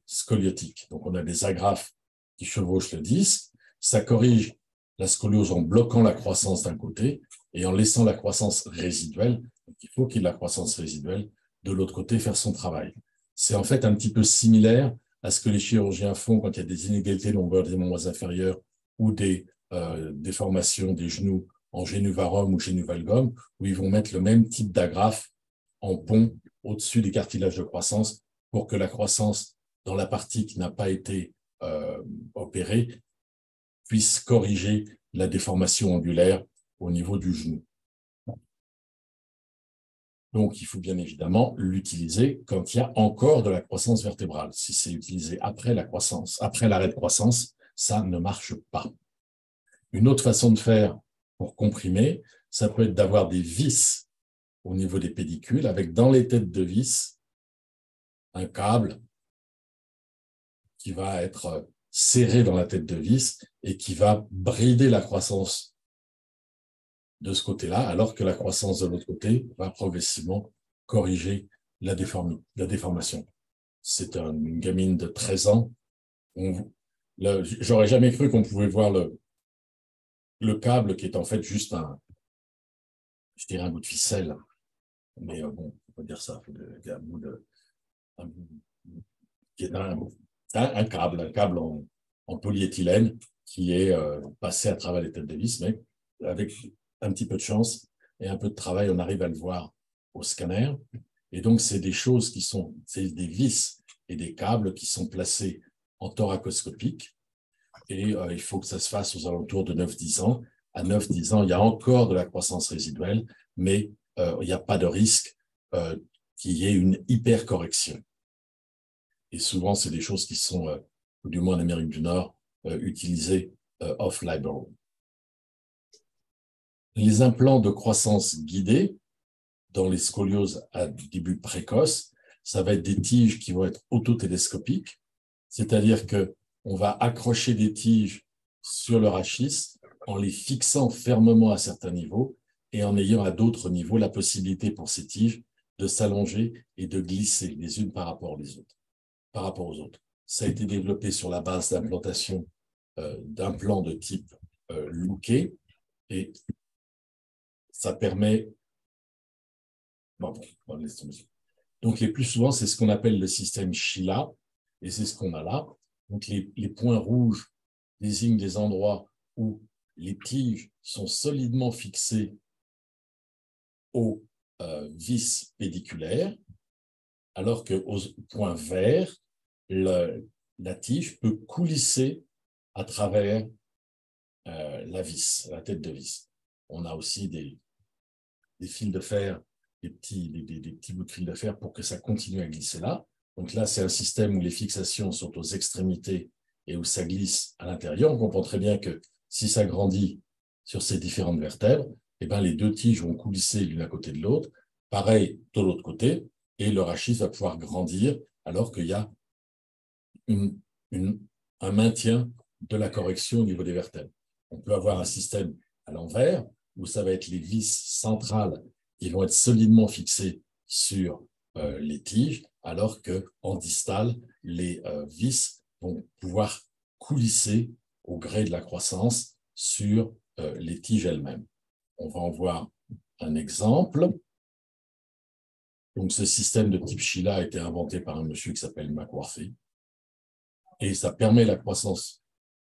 scoliotique. Donc, on a des agrafes qui chevauchent le disque. Ça corrige la scoliose en bloquant la croissance d'un côté et en laissant la croissance résiduelle. Donc, il faut qu'il y ait la croissance résiduelle de l'autre côté faire son travail. C'est en fait un petit peu similaire à ce que les chirurgiens font quand il y a des inégalités de longueur des membres inférieurs ou des déformations des genoux en génuvarum ou génuvalgum, où ils vont mettre le même type d'agrafe en pont au-dessus des cartilages de croissance pour que la croissance dans la partie qui n'a pas été opérée puisse corriger la déformation angulaire au niveau du genou. Donc, il faut bien évidemment l'utiliser quand il y a encore de la croissance vertébrale. Si c'est utilisé après la croissance, après l'arrêt de croissance, ça ne marche pas. Une autre façon de faire pour comprimer, ça peut être d'avoir des vis au niveau des pédicules, avec dans les têtes de vis un câble qui va être serré dans la tête de vis et qui va brider la croissance de ce côté-là, alors que la croissance de l'autre côté va progressivement corriger la déformation. C'est une gamine de 13 ans. J'aurais jamais cru qu'on pouvait voir le câble qui est en fait juste je dirais un bout de ficelle. Mais bon, on peut dire ça, qui est un câble en polyéthylène qui est passé à travers les têtes de vis, mais avec un petit peu de chance et un peu de travail, on arrive à le voir au scanner. Et donc, c'est des choses c'est des vis et des câbles qui sont placés en thoracoscopique. Et il faut que ça se fasse aux alentours de 9-10 ans. À 9-10 ans, il y a encore de la croissance résiduelle, mais il n'y a pas de risque qu'il y ait une hypercorrection. Et souvent, c'est des choses qui sont, du moins en Amérique du Nord, utilisées off-label. Les implants de croissance guidée dans les scolioses à début précoce, ça va être des tiges qui vont être autotélescopiques, c'est-à-dire qu'on va accrocher des tiges sur le rachis en les fixant fermement à certains niveaux et en ayant à d'autres niveaux la possibilité pour ces tiges de s'allonger et de glisser les unes par rapport aux autres. Ça a été développé sur la base d'implantation d'implants de type Luque et ça permet... Bon, on laisse tomber. Donc, les plus souvent, c'est ce qu'on appelle le système Sheila, et c'est ce qu'on a là. Donc, les points rouges désignent des endroits où les tiges sont solidement fixées aux vis pédiculaires, alors qu'au point vert, la tige peut coulisser à travers la vis, la tête de vis. On a aussi des fils de fer, des petits bouts de fil de fer pour que ça continue à glisser là. Donc là, c'est un système où les fixations sont aux extrémités et où ça glisse à l'intérieur. On comprend très bien que si ça grandit sur ces différentes vertèbres, eh ben, les deux tiges vont coulisser l'une à côté de l'autre. Pareil de l'autre côté, et le rachis va pouvoir grandir alors qu'il y a un maintien de la correction au niveau des vertèbres. On peut avoir un système à l'envers où ça va être les vis centrales qui vont être solidement fixées sur les tiges, alors qu'en distal, les vis vont pouvoir coulisser au gré de la croissance sur les tiges elles-mêmes. On va en voir un exemple. Donc, ce système de type Sheila a été inventé par un monsieur qui s'appelle McWarthy, et ça permet la croissance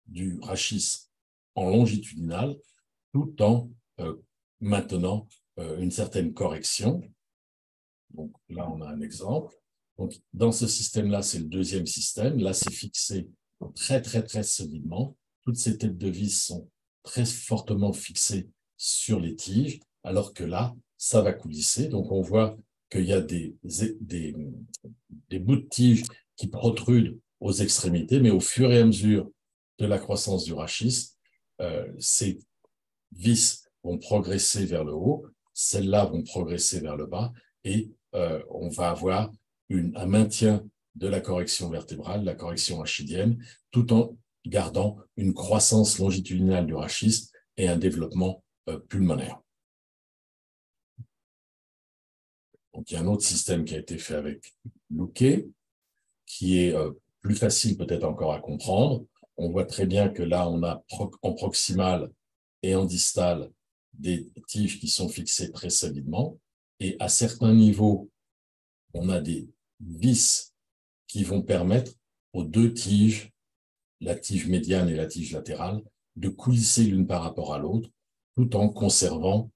du rachis en longitudinal tout en maintenant une certaine correction. Donc là, on a un exemple. Donc, dans ce système-là, c'est le deuxième système. Là, c'est fixé très, très, très solidement. Toutes ces têtes de vis sont très fortement fixées sur les tiges, alors que là, ça va coulisser. Donc, on voit qu'il y a des bouts de tiges qui protrudent aux extrémités, mais au fur et à mesure de la croissance du rachis, ces vis vont progresser vers le haut, celles-là vont progresser vers le bas, et on va avoir un maintien de la correction vertébrale, la correction rachidienne, tout en gardant une croissance longitudinale du rachis et un développement pulmonaire. Donc, il y a un autre système qui a été fait avec Luque, qui est plus facile peut-être encore à comprendre. On voit très bien que là, on a en proximal et en distal des tiges qui sont fixées très solidement. Et à certains niveaux, on a des vis qui vont permettre aux deux tiges, la tige médiane et la tige latérale, de coulisser l'une par rapport à l'autre, tout en conservant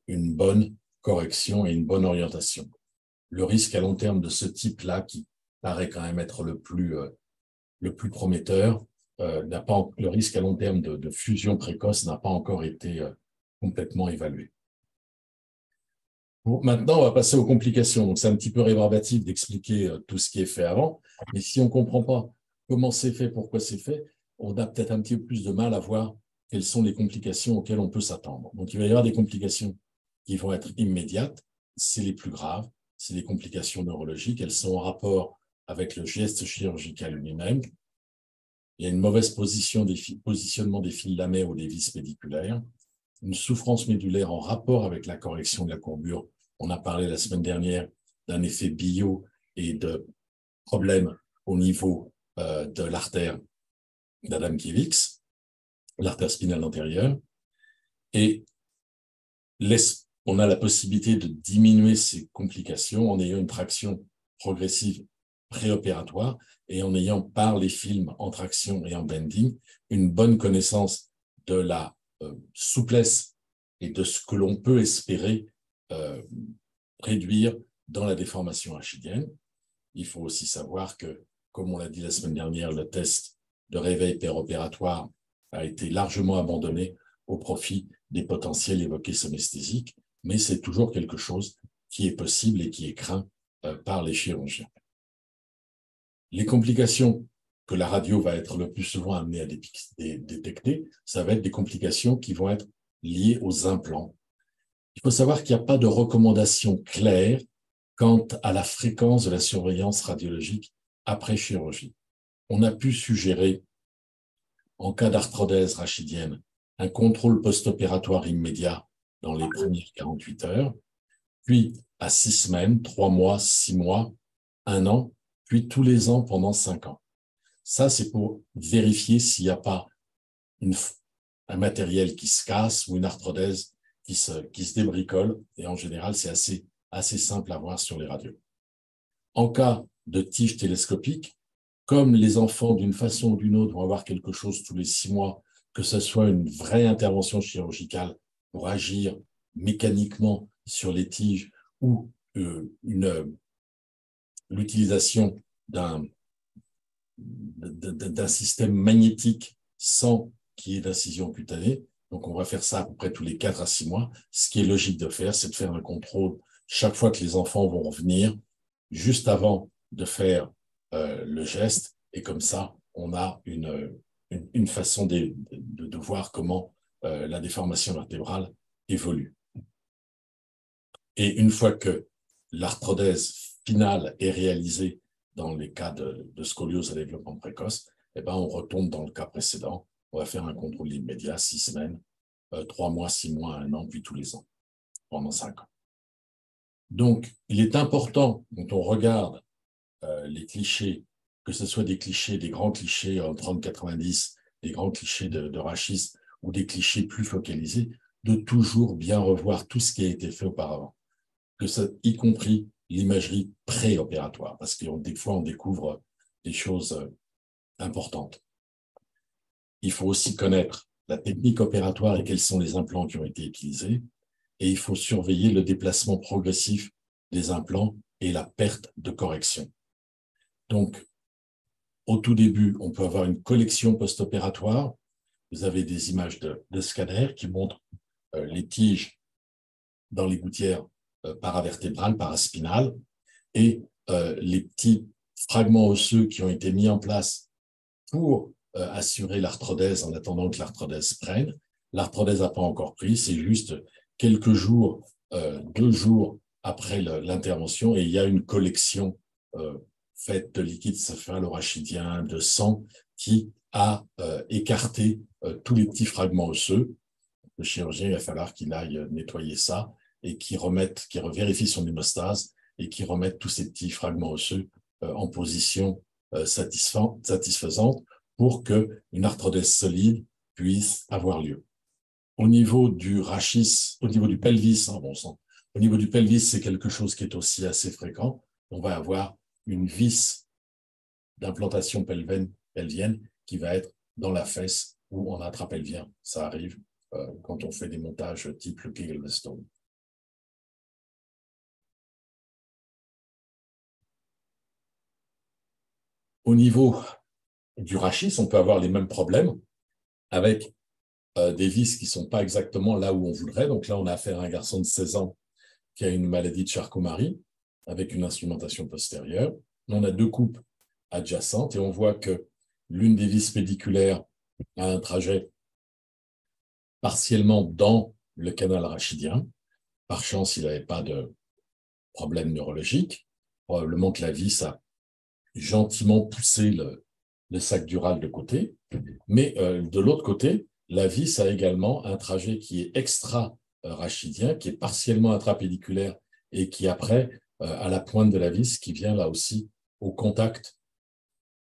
une bonne correction et une bonne orientation. Le risque à long terme de ce type-là, qui paraît quand même être le plus prometteur, le risque à long terme de fusion précoce n'a pas encore été complètement évalué. Bon, maintenant, on va passer aux complications. Donc, c'est un petit peu rébarbatif d'expliquer tout ce qui est fait avant, mais si on ne comprend pas comment c'est fait, pourquoi c'est fait, on a peut-être un petit peu plus de mal à voir quelles sont les complications auxquelles on peut s'attendre. Donc, il va y avoir des complications qui vont être immédiates, c'est les plus graves, c'est les complications neurologiques, elles sont en rapport avec le geste chirurgical lui-même. Il y a une mauvaise positionnement des fils lamaires ou des vis pédiculaires, une souffrance médulaire en rapport avec la correction de la courbure. On a parlé la semaine dernière d'un effet bio et de problèmes au niveau de l'artère d'Adam-Kiewicz, l'artère spinale antérieure. Et on a la possibilité de diminuer ces complications en ayant une traction progressive préopératoire et en ayant, par les films en traction et en bending, une bonne connaissance de la souplesse et de ce que l'on peut espérer réduire dans la déformation rachidienne. Il faut aussi savoir que, comme on l'a dit la semaine dernière, le test de réveil péropératoire a été largement abandonné au profit des potentiels évoqués somesthésiques, mais c'est toujours quelque chose qui est possible et qui est craint par les chirurgiens. Les complications que la radio va être le plus souvent amenée à détecter, ça va être des complications qui vont être liées aux implants. Il faut savoir qu'il n'y a pas de recommandation claire quant à la fréquence de la surveillance radiologique après chirurgie. On a pu suggérer, en cas d'arthrodèse rachidienne, un contrôle post-opératoire immédiat dans les premières 48 heures, puis à 6 semaines, 3 mois, 6 mois, 1 an, puis tous les ans pendant 5 ans. Ça, c'est pour vérifier s'il n'y a pas un matériel qui se casse ou une arthrodèse qui se débricole. Et en général, c'est assez simple à voir sur les radios. En cas de tige télescopique, comme les enfants, d'une façon ou d'une autre, vont avoir quelque chose tous les 6 mois, que ce soit une vraie intervention chirurgicale pour agir mécaniquement sur les tiges ou l'utilisation d'un d'un système magnétique sans qu'il y ait d'incision cutanée. Donc, on va faire ça à peu près tous les 4 à 6 mois. Ce qui est logique de faire, c'est de faire un contrôle chaque fois que les enfants vont revenir, juste avant de faire le geste. Et comme ça, on a une façon de voir comment la déformation vertébrale évolue. Et une fois que l'arthrodèse finale est réalisée dans les cas de scoliose à développement précoce, eh ben, on retombe dans le cas précédent. On va faire un contrôle immédiat, 6 semaines, 3 mois, 6 mois, 1 an, puis tous les ans, pendant 5 ans. Donc, il est important, quand on regarde les clichés, que ce soit des clichés, des grands clichés en 30-90, des grands clichés de rachis ou des clichés plus focalisés, de toujours bien revoir tout ce qui a été fait auparavant, que ça, y compris l'imagerie préopératoire, parce que des fois, on découvre des choses importantes. Il faut aussi connaître la technique opératoire et quels sont les implants qui ont été utilisés, et il faut surveiller le déplacement progressif des implants et la perte de correction. Donc, au tout début, on peut avoir une collection post-opératoire. Vous avez des images de scanner qui montrent les tiges dans les gouttières paravertébrales, paraspinales, et les petits fragments osseux qui ont été mis en place pour assurer l'arthrodèse en attendant que l'arthrodèse prenne. L'arthrodèse n'a pas encore pris, c'est juste quelques jours, 2 jours après l'intervention, et il y a une collection faite de liquide céphalorachidien, de sang, qui a écarté tous les petits fragments osseux. Le chirurgien, il va falloir qu'il aille nettoyer ça et qu'il vérifie son hémostase et qu'il remette tous ces petits fragments osseux en position satisfaisante pour qu'une arthrodèse solide puisse avoir lieu. Au niveau du rachis, au niveau du pelvis, bon sang, au niveau du pelvis, c'est quelque chose qui est aussi assez fréquent. On va avoir une vis d'implantation pelvienne qui va être dans la fesse ou en intrapelvien. Ça arrive quand on fait des montages type le Kegel-Weston. Au niveau du rachis, on peut avoir les mêmes problèmes avec des vis qui ne sont pas exactement là où on voudrait. Donc là, on a affaire à un garçon de 16 ans qui a une maladie de Charcot-Marie avec une instrumentation postérieure. On a 2 coupes adjacentes et on voit que l'une des vis pédiculaires a un trajet partiellement dans le canal rachidien. Par chance, il n'avait pas de problème neurologique. Probablement que la vis a gentiment poussé le sac dural de côté. Mais de l'autre côté, la vis a également un trajet qui est extra-rachidien, qui est partiellement intrapédiculaire et qui après à la pointe de la vis qui vient là aussi au contact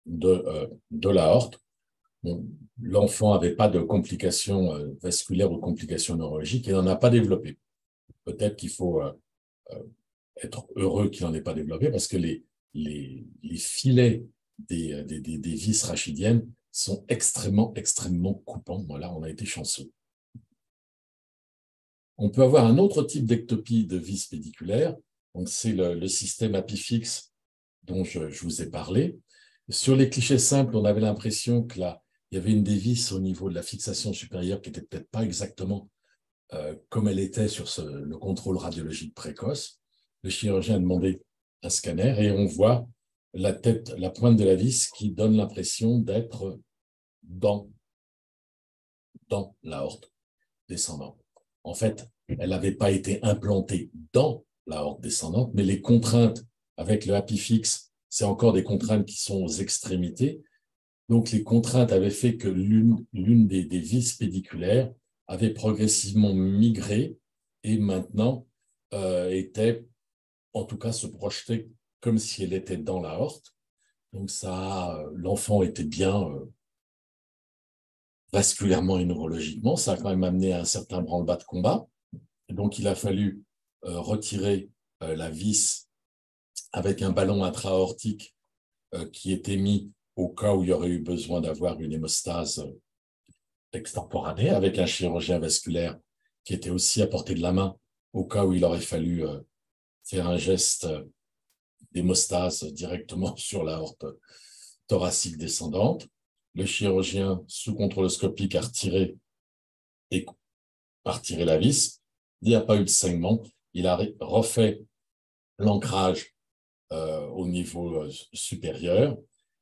de l'aorte. Bon, l'enfant n'avait pas de complications vasculaires ou complications neurologiques et n'en a pas développé. Peut-être qu'il faut être heureux qu'il n'en ait pas développé parce que les filets des vis rachidiennes sont extrêmement coupants. Voilà, on a été chanceux. On peut avoir un autre type d'ectopie de vis pédiculaire. Donc, c'est le système apifix dont je vous ai parlé. Sur les clichés simples, on avait l'impression que là, il y avait une des vis au niveau de la fixation supérieure qui n'était peut-être pas exactement comme elle était sur le contrôle radiologique précoce. Le chirurgien a demandé un scanner et on voit la pointe de la vis qui donne l'impression d'être dans l'aorte descendante. En fait, elle n'avait pas été implantée dans l'aorte descendante, mais les contraintes avec le apifix, c'est encore des contraintes qui sont aux extrémités. Donc, les contraintes avaient fait que l'une des vis pédiculaires avait progressivement migré et maintenant était, en tout cas, se projetait comme si elle était dans l'aorte. Donc, l'enfant était bien vasculairement et neurologiquement. Ça a quand même amené à un certain branle-bas de combat. Et donc, il a fallu retirer la vis avec un ballon intra-aortique qui était mis au cas où il y aurait eu besoin d'avoir une hémostase extemporanée avec un chirurgien vasculaire qui était aussi à portée de la main au cas où il aurait fallu faire un geste d'hémostase directement sur l'aorte thoracique descendante. Le chirurgien, sous contrôloscopique, a retiré la vis. Il n'y a pas eu de saignement. Il a refait l'ancrage au niveau supérieur.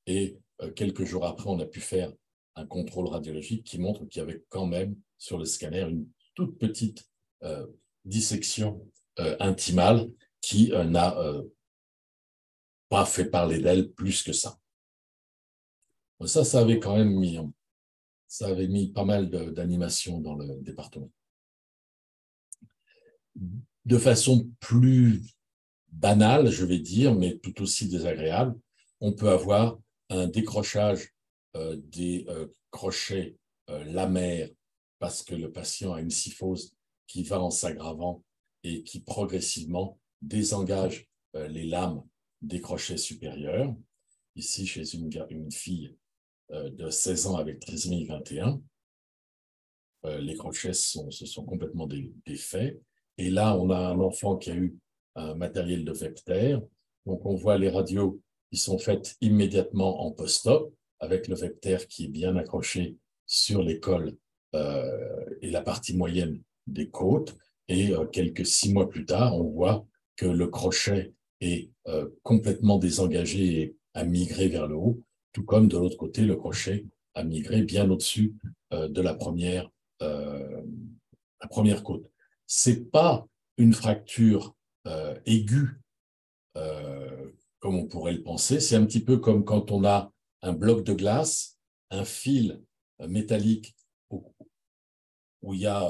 Et quelques jours après, on a pu faire un contrôle radiologique qui montre qu'il y avait quand même sur le scanner une toute petite dissection intimale qui n'a pas fait parler d'elle plus que ça. Ça avait quand même mis pas mal d'animation dans le département. De façon plus banale, je vais dire, mais tout aussi désagréable, on peut avoir un décrochage des crochets lamaires parce que le patient a une syphose qui va en s'aggravant et qui progressivement désengage les lames des crochets supérieurs. Ici, chez une fille de 16 ans avec trisomie 21, les crochets se sont complètement défaits. Et là, on a un enfant qui a eu un matériel de Vepter. Donc, on voit les radios qui sont faites immédiatement en post-op, avec le Vepter qui est bien accroché sur les cols et la partie moyenne des côtes. Et quelques 6 mois plus tard, on voit que le crochet est complètement désengagé et a migré vers le haut, tout comme de l'autre côté, le crochet a migré bien au-dessus de la première côte. C'est pas une fracture aiguë comme on pourrait le penser. C'est un petit peu comme quand on a un bloc de glace, un fil métallique où il y a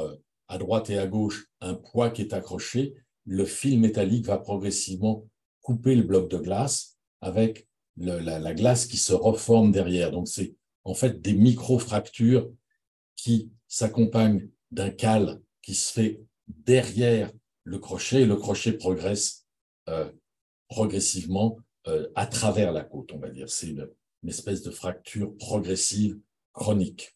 à droite et à gauche un poids qui est accroché. Le fil métallique va progressivement couper le bloc de glace avec la glace qui se reforme derrière. Donc, c'est en fait des micro-fractures qui s'accompagnent d'un cal qui se fait derrière le crochet, et le crochet progresse progressivement à travers la côte, on va dire. C'est une espèce de fracture progressive chronique.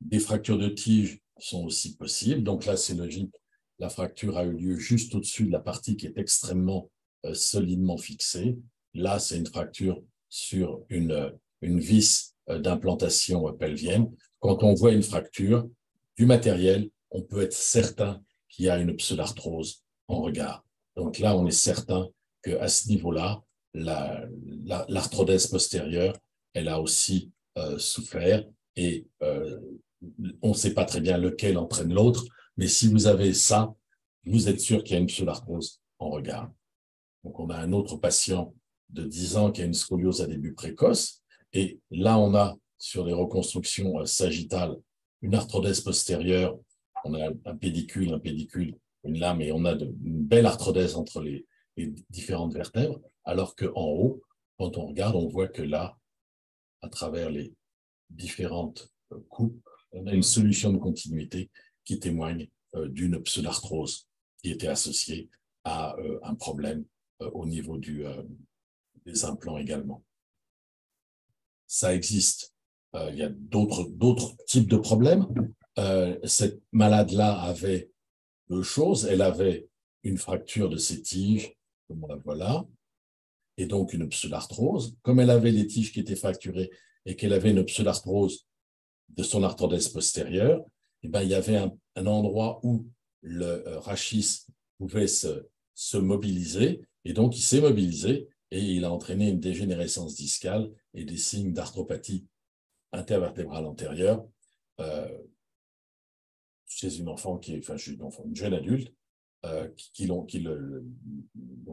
Des fractures de tige sont aussi possibles. Donc là, c'est logique. La fracture a eu lieu juste au-dessus de la partie qui est extrêmement solidement fixée. Là, c'est une fracture sur une vis d'implantation pelvienne. Quand on voit une fracture du matériel, on peut être certain qu'il y a une pseudarthrose en regard. Donc là, on est certain qu'à ce niveau-là, l'arthrodèse postérieure, elle a aussi souffert et on ne sait pas très bien lequel entraîne l'autre, mais si vous avez ça, vous êtes sûr qu'il y a une pseudarthrose en regard. Donc, on a un autre patient de 10 ans qui a une scoliose à début précoce, et là, on a sur les reconstructions sagittales une arthrodèse postérieure, on a un pédicule, une lame, et on a une belle arthrodèse entre les différentes vertèbres, alors qu'en haut, quand on regarde, on voit que là, à travers les différentes coupes, on a une solution de continuité qui témoigne d'une pseudarthrose qui était associée à un problème au niveau des implants également. Ça existe. Il y a d'autres types de problèmes. Cette malade-là avait deux choses. Elle avait une fracture de ses tiges, comme on la voit là, et donc une pseudarthrose. Comme elle avait les tiges qui étaient fracturées et qu'elle avait une pseudarthrose de son arthrodèse postérieure, eh ben, il y avait un endroit où le rachis pouvait se mobiliser, et donc il s'est mobilisé et il a entraîné une dégénérescence discale et des signes d'arthropathie intervertébrale antérieure chez une enfant une jeune adulte qui l'ont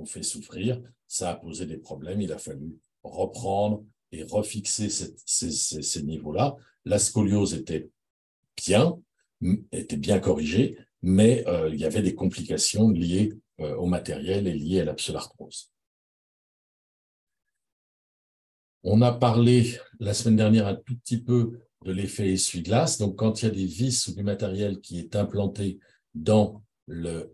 fait souffrir. Ça a posé des problèmes. Il a fallu reprendre et refixer ces niveaux-là. La scoliose était bien corrigée, mais il y avait des complications liées au matériel et liées à la pseudarthrose. On a parlé la semaine dernière un tout petit peu de l'effet essuie-glace. Donc, quand il y a des vis ou du matériel qui est implanté dans le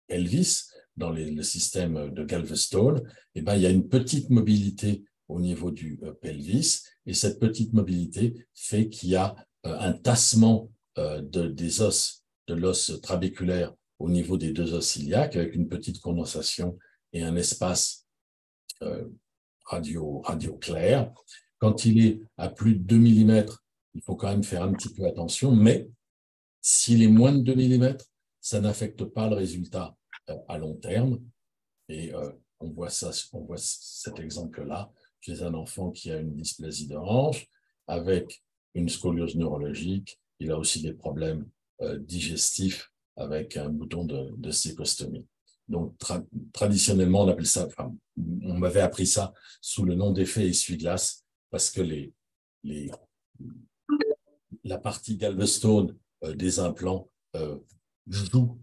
pelvis, dans le système de Galveston, eh ben, il y a une petite mobilité au niveau du pelvis, et cette petite mobilité fait qu'il y a un tassement des os, de l'os trabéculaire au niveau des deux os iliaques, avec une petite condensation et un espace radio clair. Quand il est à plus de 2 mm, il faut quand même faire un petit peu attention, mais s'il est moins de 2 mm, ça n'affecte pas le résultat à long terme. Et on voit cet exemple-là chez un enfant qui a une dysplasie de hanche avec une scoliose neurologique. Il a aussi des problèmes digestifs avec un bouton de cécostomie. Donc, traditionnellement, on appelle ça, enfin, on m'avait appris ça sous le nom d'effet essuie-glace parce que la partie Galveston des implants joue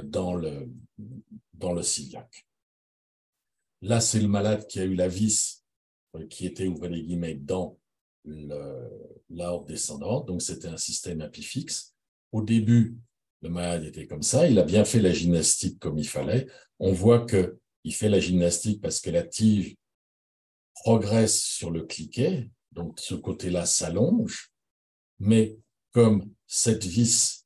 dans le ciliaque. Là, c'est le malade qui a eu la vis qui était, ouvrez les guillemets, dans l'aorte descendante. Donc, c'était un système apifixe. Au début, le malade était comme ça. Il a bien fait la gymnastique comme il fallait. On voit qu'il fait la gymnastique parce que la tige progresse sur le cliquet. Donc, ce côté-là s'allonge. Mais comme cette vis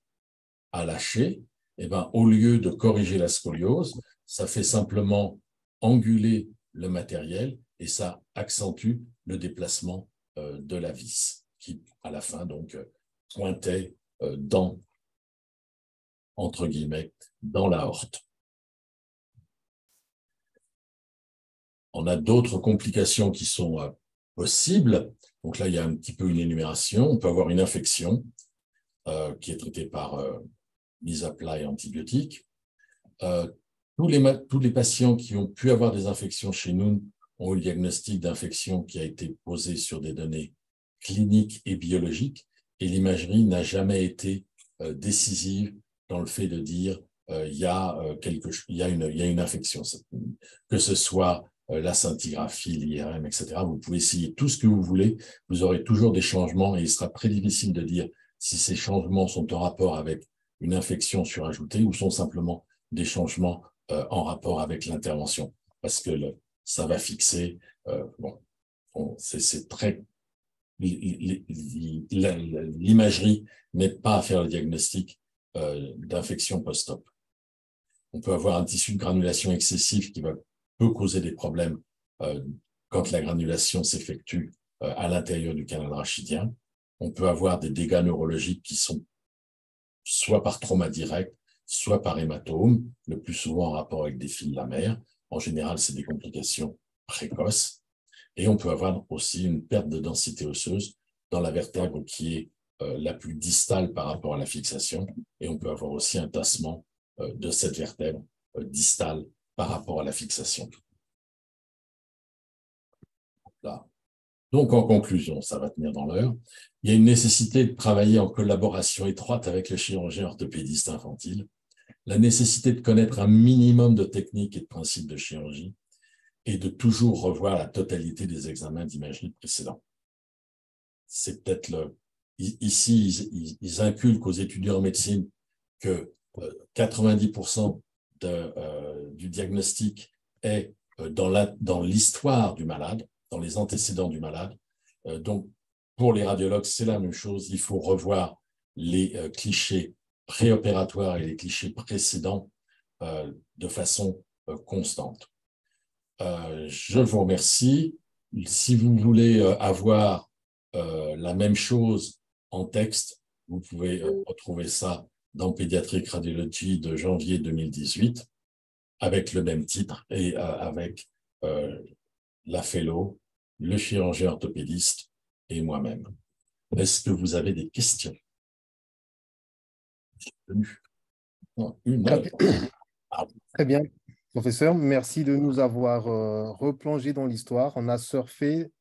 a lâché, eh ben, au lieu de corriger la scoliose, ça fait simplement anguler le matériel et ça accentue le déplacement de la vis qui, à la fin, donc, pointait entre guillemets, dans l'aorte. On a d'autres complications qui sont possibles. Donc là, il y a un petit peu une énumération. On peut avoir une infection qui est traitée par mise à plat et antibiotiques. Tous les patients qui ont pu avoir des infections chez nous ont eu le diagnostic d'infection qui a été posé sur des données cliniques et biologiques, et l'imagerie n'a jamais été décisive dans le fait de dire il y a une infection, que ce soit la scintigraphie, l'IRM, etc. Vous pouvez essayer tout ce que vous voulez, vous aurez toujours des changements et il sera très difficile de dire si ces changements sont en rapport avec une infection surajoutée ou sont simplement des changements en rapport avec l'intervention, parce que ça va fixer, c'est très... L'imagerie n'aide pas à faire le diagnostic d'infection post-op. On peut avoir un tissu de granulation excessif qui peut causer des problèmes quand la granulation s'effectue à l'intérieur du canal rachidien. On peut avoir des dégâts neurologiques qui sont soit par trauma direct, soit par hématome, le plus souvent en rapport avec des fils lamaires. En général, c'est des complications précoces. Et on peut avoir aussi une perte de densité osseuse dans la vertèbre qui est la plus distale par rapport à la fixation. Et on peut avoir aussi un tassement de cette vertèbre distale par rapport à la fixation. Là. Donc, en conclusion, ça va tenir dans l'heure, il y a une nécessité de travailler en collaboration étroite avec le chirurgien orthopédiste infantile, la nécessité de connaître un minimum de techniques et de principes de chirurgie, et de toujours revoir la totalité des examens d'imagerie précédents. C'est peut-être ici, ils inculquent aux étudiants en médecine que 90% du diagnostic est dans l'histoire du malade, dans les antécédents du malade. Donc, pour les radiologues, c'est la même chose. Il faut revoir les clichés préopératoires et les clichés précédents de façon constante. Je vous remercie. Si vous voulez avoir la même chose en texte, vous pouvez retrouver ça dans Pédiatrique Radiologie de janvier 2018 avec le même titre et avec la fellow, le chirurgien orthopédiste et moi-même. Est-ce que vous avez des questions? Une heure. Très bien. Professeur, merci de nous avoir replongé dans l'histoire. On a surfé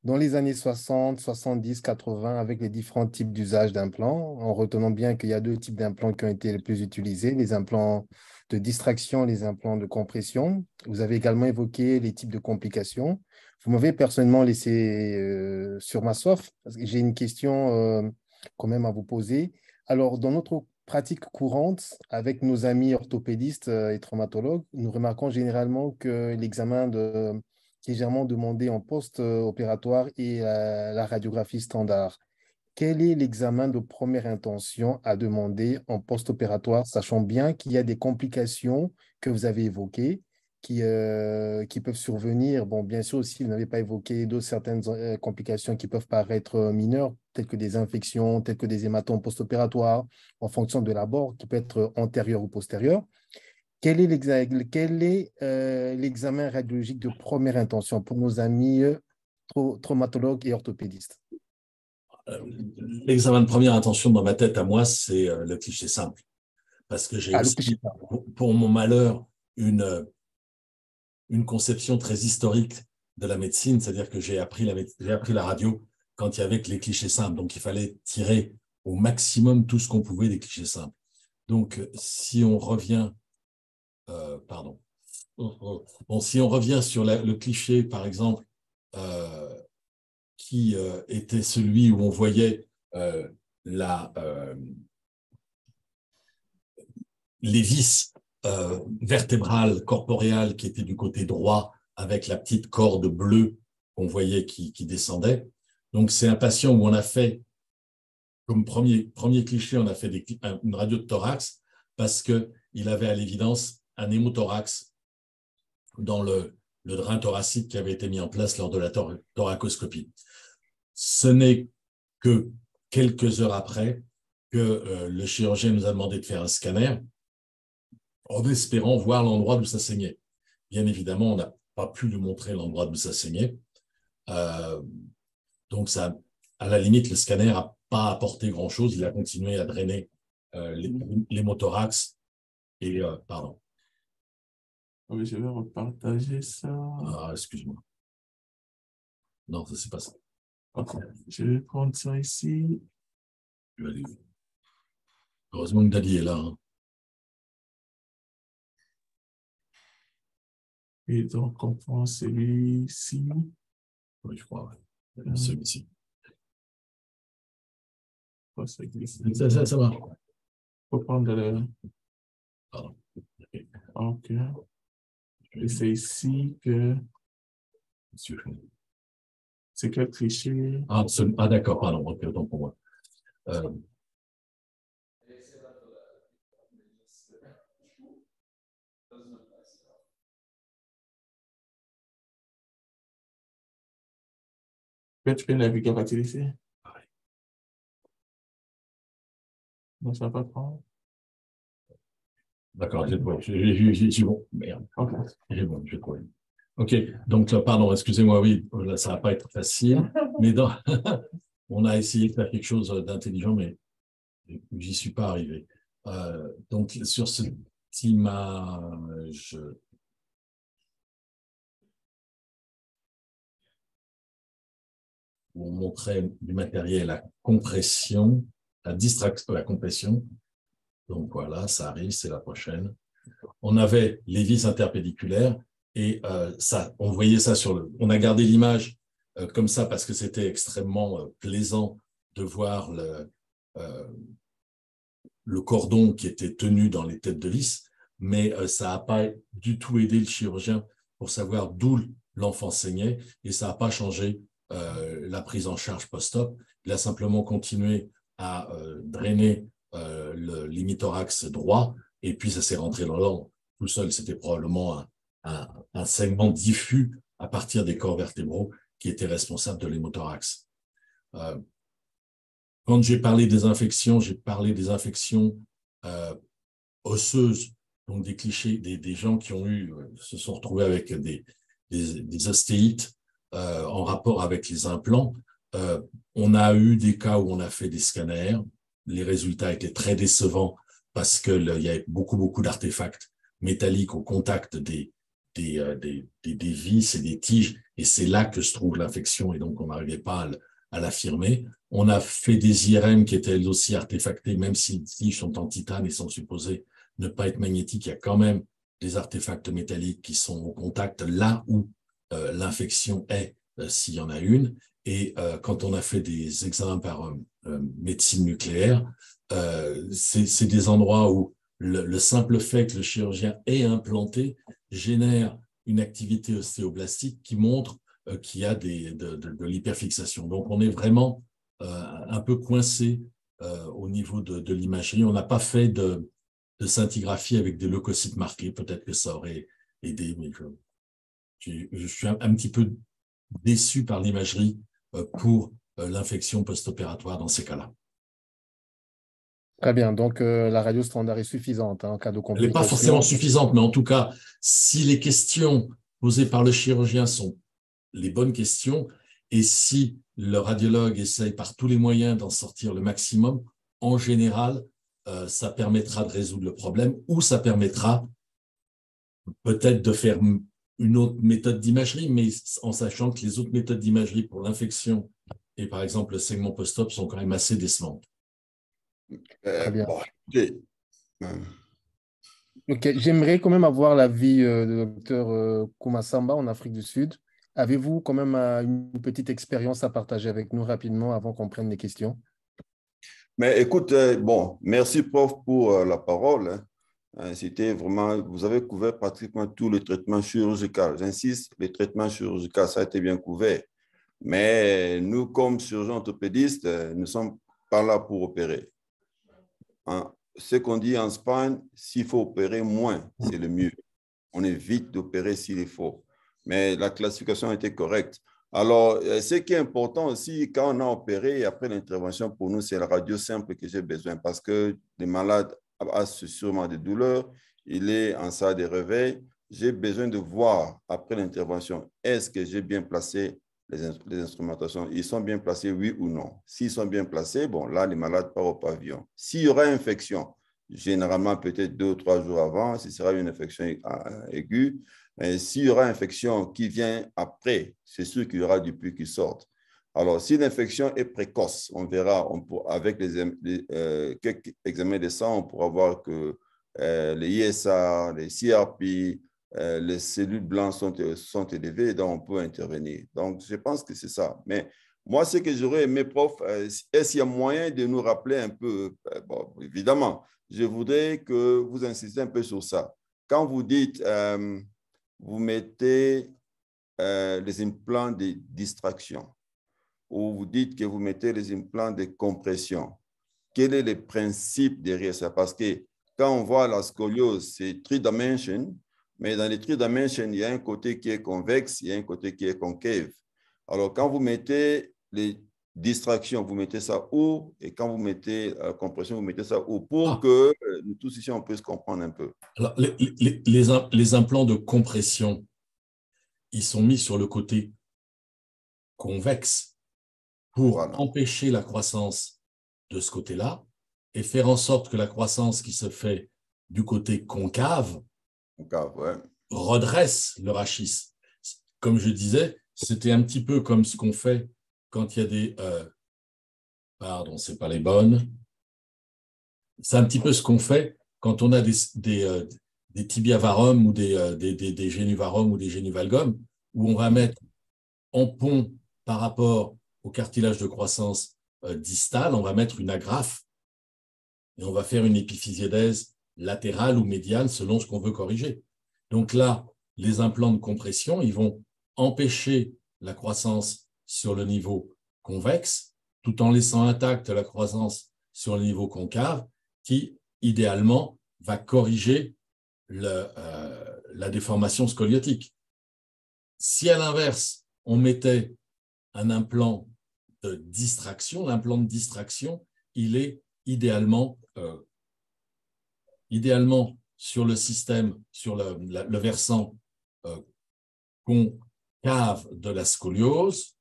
dans les années 60, 70, 80 avec les différents types d'usage d'implants, en retenant bien qu'il y a deux types d'implants qui ont été les plus utilisés, les implants de distraction et les implants de compression. Vous avez également évoqué les types de complications. Vous m'avez personnellement laissé sur ma soif, parce que j'ai une question quand même à vous poser. Alors, dans notre pratique courante avec nos amis orthopédistes et traumatologues, nous remarquons généralement que l'examen qui est généralement demandé en post-opératoire est la radiographie standard. Quel est l'examen de première intention à demander en post-opératoire, sachant bien qu'il y a des complications que vous avez évoquées, qui peuvent survenir. Bon, bien sûr, aussi, vous n'avez pas évoqué d'autres certaines complications qui peuvent paraître mineures, telles que des infections, telles que des hématomes post-opératoires, en fonction de l'abord, qui peut être antérieur ou postérieur. Quel est l'examen radiologique de première intention pour nos amis traumatologues et orthopédistes? L'examen de première intention dans ma tête à moi, c'est le cliché simple. Parce que j'ai Ah, le cliché. aussi, pour mon malheur, une conception très historique de la médecine, c'est-à-dire que j'ai appris la radio quand il y avait que les clichés simples. Donc, il fallait tirer au maximum tout ce qu'on pouvait des clichés simples. Donc, si on revient, pardon, bon, si on revient sur le cliché, par exemple, qui était celui où on voyait la les vis vertébrales, corporeales qui étaient du côté droit avec la petite corde bleue qu'on voyait qui descendait. Donc, c'est un patient où on a fait, comme premier cliché, on a fait une radio de thorax parce qu'il avait à l'évidence un hémothorax dans le drain thoracique qui avait été mis en place lors de la thoracoscopie. Ce n'est que quelques heures après que le chirurgien nous a demandé de faire un scanner en espérant voir l'endroit d'où ça saignait. Bien évidemment, on n'a pas pu lui montrer l'endroit d'où ça saignait. Donc, ça, à la limite, le scanner n'a pas apporté grand-chose. Il a continué à drainer l'hémothorax. Et, pardon. Oui, je vais repartager ça. Ah, excuse-moi. Non, ça, c'est pas ça. Ok, je vais prendre ça ici. Heureusement que Dadi est là. Hein. Et donc, on prend celui-ci. Oui, je crois. Ouais. Celui-ci. Ça va. Il faut prendre le... Pardon. Ok. Et c'est ici que... C'est quel cliché? Ah, d'accord, pardon. Ok, autant pour moi. Tu peux naviguer à partir d'ici? Non, ça va pas prendre. D'accord, j'ai bon. Merde. Ok. J'ai bon, j'ai trouvé. OK, donc là, pardon, excusez-moi, oui, là, ça va pas être facile, mais on a essayé de faire quelque chose d'intelligent, mais j'y suis pas arrivé. Donc, sur cette image, où on montrait du matériel à compression, à distraction, la compression. Donc voilà, ça arrive, c'est la prochaine. On avait les vis interpédiculaires et ça, on voyait ça on a gardé l'image comme ça parce que c'était extrêmement plaisant de voir le cordon qui était tenu dans les têtes de vis, mais ça n'a pas du tout aidé le chirurgien pour savoir d'où l'enfant saignait et ça n'a pas changé la prise en charge post-op. Il a simplement continué à drainer l'hémothorax droit et puis ça s'est rentré dans l'ordre tout seul. C'était probablement un segment diffus à partir des corps vertébraux qui était responsable de l'hémothorax. Quand j'ai parlé des infections, j'ai parlé des infections osseuses, donc des clichés, des gens qui ont se sont retrouvés avec des ostéites en rapport avec les implants. On a eu des cas où on a fait des scanners. Les résultats étaient très décevants parce qu'il y avait beaucoup d'artefacts métalliques au contact des vis et des tiges, et c'est là que se trouve l'infection, et donc on n'arrivait pas à l'affirmer. On a fait des IRM qui étaient aussi artefactés, même si les tiges sont en titane et sont supposées ne pas être magnétiques, il y a quand même des artefacts métalliques qui sont au contact là où l'infection est, s'il y en a une. Et quand on a fait des examens par médecine nucléaire, c'est des endroits où le simple fait que le chirurgien ait implanté génère une activité ostéoblastique qui montre qu'il y a de l'hyperfixation. Donc, on est vraiment un peu coincé au niveau de l'imagerie. On n'a pas fait de scintigraphie avec des leucocytes marqués. Peut-être que ça aurait aider, mais je suis un petit peu déçu par l'imagerie pour l'infection post-opératoire dans ces cas-là. Très bien. Donc, la radio standard est suffisante en cas de Elle n'est pas forcément complications. suffisante, mais en tout cas, si les questions posées par le chirurgien sont les bonnes questions, et si le radiologue essaye par tous les moyens d'en sortir le maximum, en général, ça permettra de résoudre le problème, ou ça permettra peut-être de faire une autre méthode d'imagerie, mais en sachant que les autres méthodes d'imagerie pour l'infection et par exemple le segment post-op sont quand même assez décevantes. Très bien. Bon, écoutez, Ok, j'aimerais quand même avoir l'avis de docteur Kumasamba en Afrique du Sud. Avez-vous quand même une petite expérience à partager avec nous rapidement avant qu'on prenne les questions? mais écoute, bon, merci prof pour la parole. Hein. C'était vraiment, vous avez couvert pratiquement tout le traitement chirurgical. J'insiste, le traitement chirurgical, ça a été bien couvert. Mais nous, comme chirurgiens orthopédistes, nous ne sommes pas là pour opérer. Hein. Ce qu'on dit en Espagne, s'il faut opérer moins, c'est le mieux. On évite d'opérer s'il faut. Mais la classification était correcte. Alors, ce qui est important aussi, quand on a opéré, après l'intervention, pour nous, c'est la radio simple que j'ai besoin parce que les malades ont sûrement des douleurs, il est en salle de réveil. J'ai besoin de voir, après l'intervention, est-ce que j'ai bien placé les instrumentations? Ils sont bien placés, oui ou non? S'ils sont bien placés, bon, là, les malades partent au pavillon. S'il y aura infection, généralement peut-être 2 ou 3 jours avant, ce sera une infection aiguë. S'il y aura infection qui vient après, c'est sûr qu'il y aura du pus qui sort. Alors, si l'infection est précoce, on verra, avec quelques examens de sang, on pourra voir que les ISA, les CRP, les cellules blanches sont élevées, donc on peut intervenir. Donc, je pense que c'est ça. Mais moi, ce que j'aurais aimé, prof, est-ce qu'il y a moyen de nous rappeler un peu, bon, évidemment, je voudrais que vous insistiez un peu sur ça. Quand vous dites, vous mettez les implants de distraction ou vous dites que vous mettez les implants de compression, quel est le principe derrière ça? Parce que quand on voit la scoliose, c'est three-dimension, mais dans les three-dimension, il y a un côté qui est convexe, il y a un côté qui est concave. Alors, quand vous mettez les distractions, vous mettez ça où? Et quand vous mettez la compression, vous mettez ça où? Pour que nous tous ici, on puisse comprendre un peu. Alors, les implants de compression, ils sont mis sur le côté convexe pour empêcher la croissance de ce côté-là et faire en sorte que la croissance qui se fait du côté concave redresse le rachis. Comme je disais, c'était un petit peu comme ce qu'on fait quand il y a des... pardon, c'est pas les bonnes. C'est un petit peu ce qu'on fait quand on a des tibiavarum ou des génuvarum ou des génuvalgum, où on va mettre en pont par rapport au cartilage de croissance distal, on va mettre une agrafe et on va faire une épiphysiédèse latérale ou médiane selon ce qu'on veut corriger. Donc là, les implants de compression, ils vont empêcher la croissance sur le niveau convexe, tout en laissant intacte la croissance sur le niveau concave, qui, idéalement, va corriger la déformation scoliotique. Si, à l'inverse, on mettait un implant de distraction, l'implant de distraction, il est idéalement sur le système, sur le versant concave de la scoliose.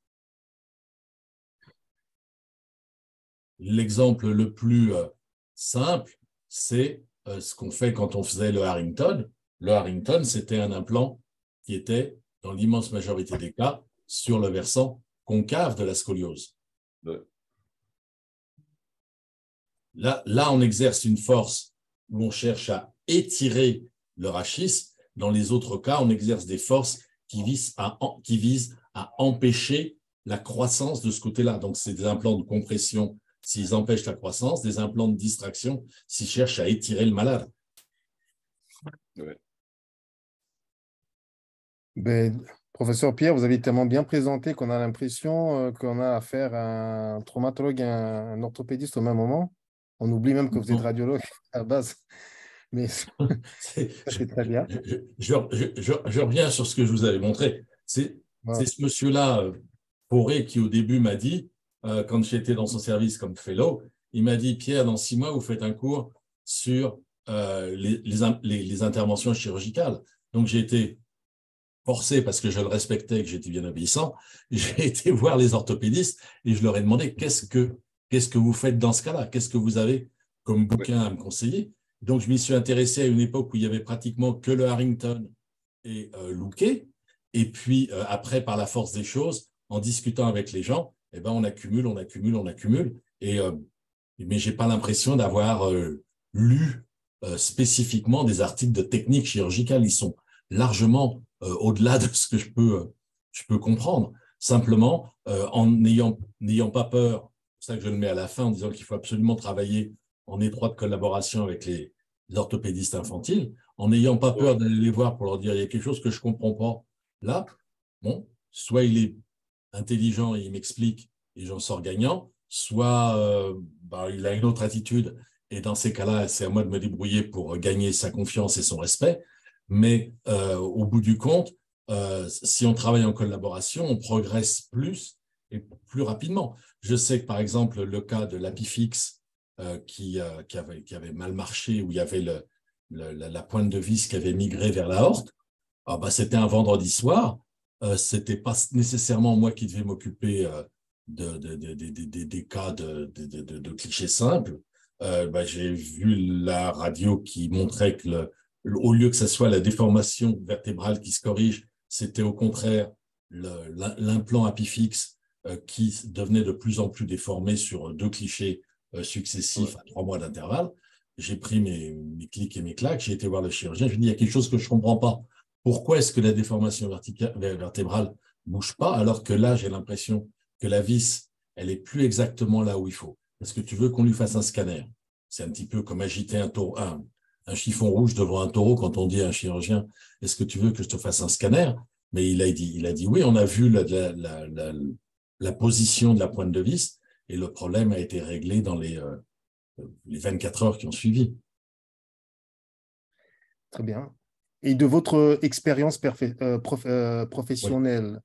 L'exemple le plus simple, c'est ce qu'on fait quand on faisait le Harrington. Le Harrington, c'était un implant qui était, dans l'immense majorité des cas, sur le versant concave de la scoliose. Là, on exerce une force où on cherche à étirer le rachis. Dans les autres cas, on exerce des forces qui visent à empêcher la croissance de ce côté-là. Donc, c'est des implants de compression s'ils empêchent la croissance, des implants de distraction s'ils cherchent à étirer le malade. Oui. Ben, professeur Pierre, vous avez tellement bien présenté qu'on a l'impression qu'on a affaire à un traumatologue et un orthopédiste au même moment. On oublie même que vous êtes radiologue à la base. Mais C'est- c'est très bien. je reviens sur ce que je vous avais montré. Voilà. C'est ce monsieur-là, Poré, qui au début m'a dit, quand j'étais dans son service comme fellow, il m'a dit, Pierre, dans 6 mois, vous faites un cours sur les interventions chirurgicales. Donc, j'ai été forcé, parce que je le respectais et que j'étais bien obéissant, j'ai été voir les orthopédistes et je leur ai demandé qu'est-ce que vous faites dans ce cas-là? Qu'est-ce que vous avez comme bouquin à me conseiller? Donc, je m'y suis intéressé à une époque où il y avait pratiquement que le Harrington et Luque. Et puis, après, par la force des choses, en discutant avec les gens, eh ben, on accumule, on accumule, on accumule. Mais je n'ai pas l'impression d'avoir lu spécifiquement des articles de technique chirurgicale. Ils sont largement au-delà de ce que je peux comprendre. Simplement, en n'ayant pas peur, c'est ça que je le mets à la fin en disant qu'il faut absolument travailler en étroite collaboration avec les orthopédistes infantiles, en n'ayant pas peur d'aller les voir pour leur dire il y a quelque chose que je ne comprends pas. Là, bon, soit il est intelligent et il m'explique et j'en sors gagnant, soit il a une autre attitude et dans ces cas-là, c'est à moi de me débrouiller pour gagner sa confiance et son respect. Mais au bout du compte, si on travaille en collaboration, on progresse plus et plus rapidement. Je sais que, par exemple, le cas de l'Apifix qui avait mal marché, où il y avait la pointe de vis qui avait migré vers l'aorte, c'était un vendredi soir. Ce n'était pas nécessairement moi qui devais m'occuper des cas de clichés simples. J'ai vu la radio qui montrait que au lieu que ce soit la déformation vertébrale qui se corrige, c'était au contraire l'implant apifix qui devenait de plus en plus déformé sur 2 clichés successifs à 3 mois d'intervalle. J'ai pris mes clics et mes claques, j'ai été voir le chirurgien, je lui ai dit, il y a quelque chose que je ne comprends pas. Pourquoi est-ce que la déformation vertébrale ne bouge pas alors que là, j'ai l'impression que la vis, elle est plus exactement là où il faut? Est-ce que tu veux qu'on lui fasse un scanner? C'est un petit peu comme agiter un chiffon rouge devant un taureau quand on dit à un chirurgien, est-ce que tu veux que je te fasse un scanner? Mais il a dit oui, on a vu la position de la pointe de vis et le problème a été réglé dans les 24 heures qui ont suivi. Très bien. Et de votre expérience professionnelle,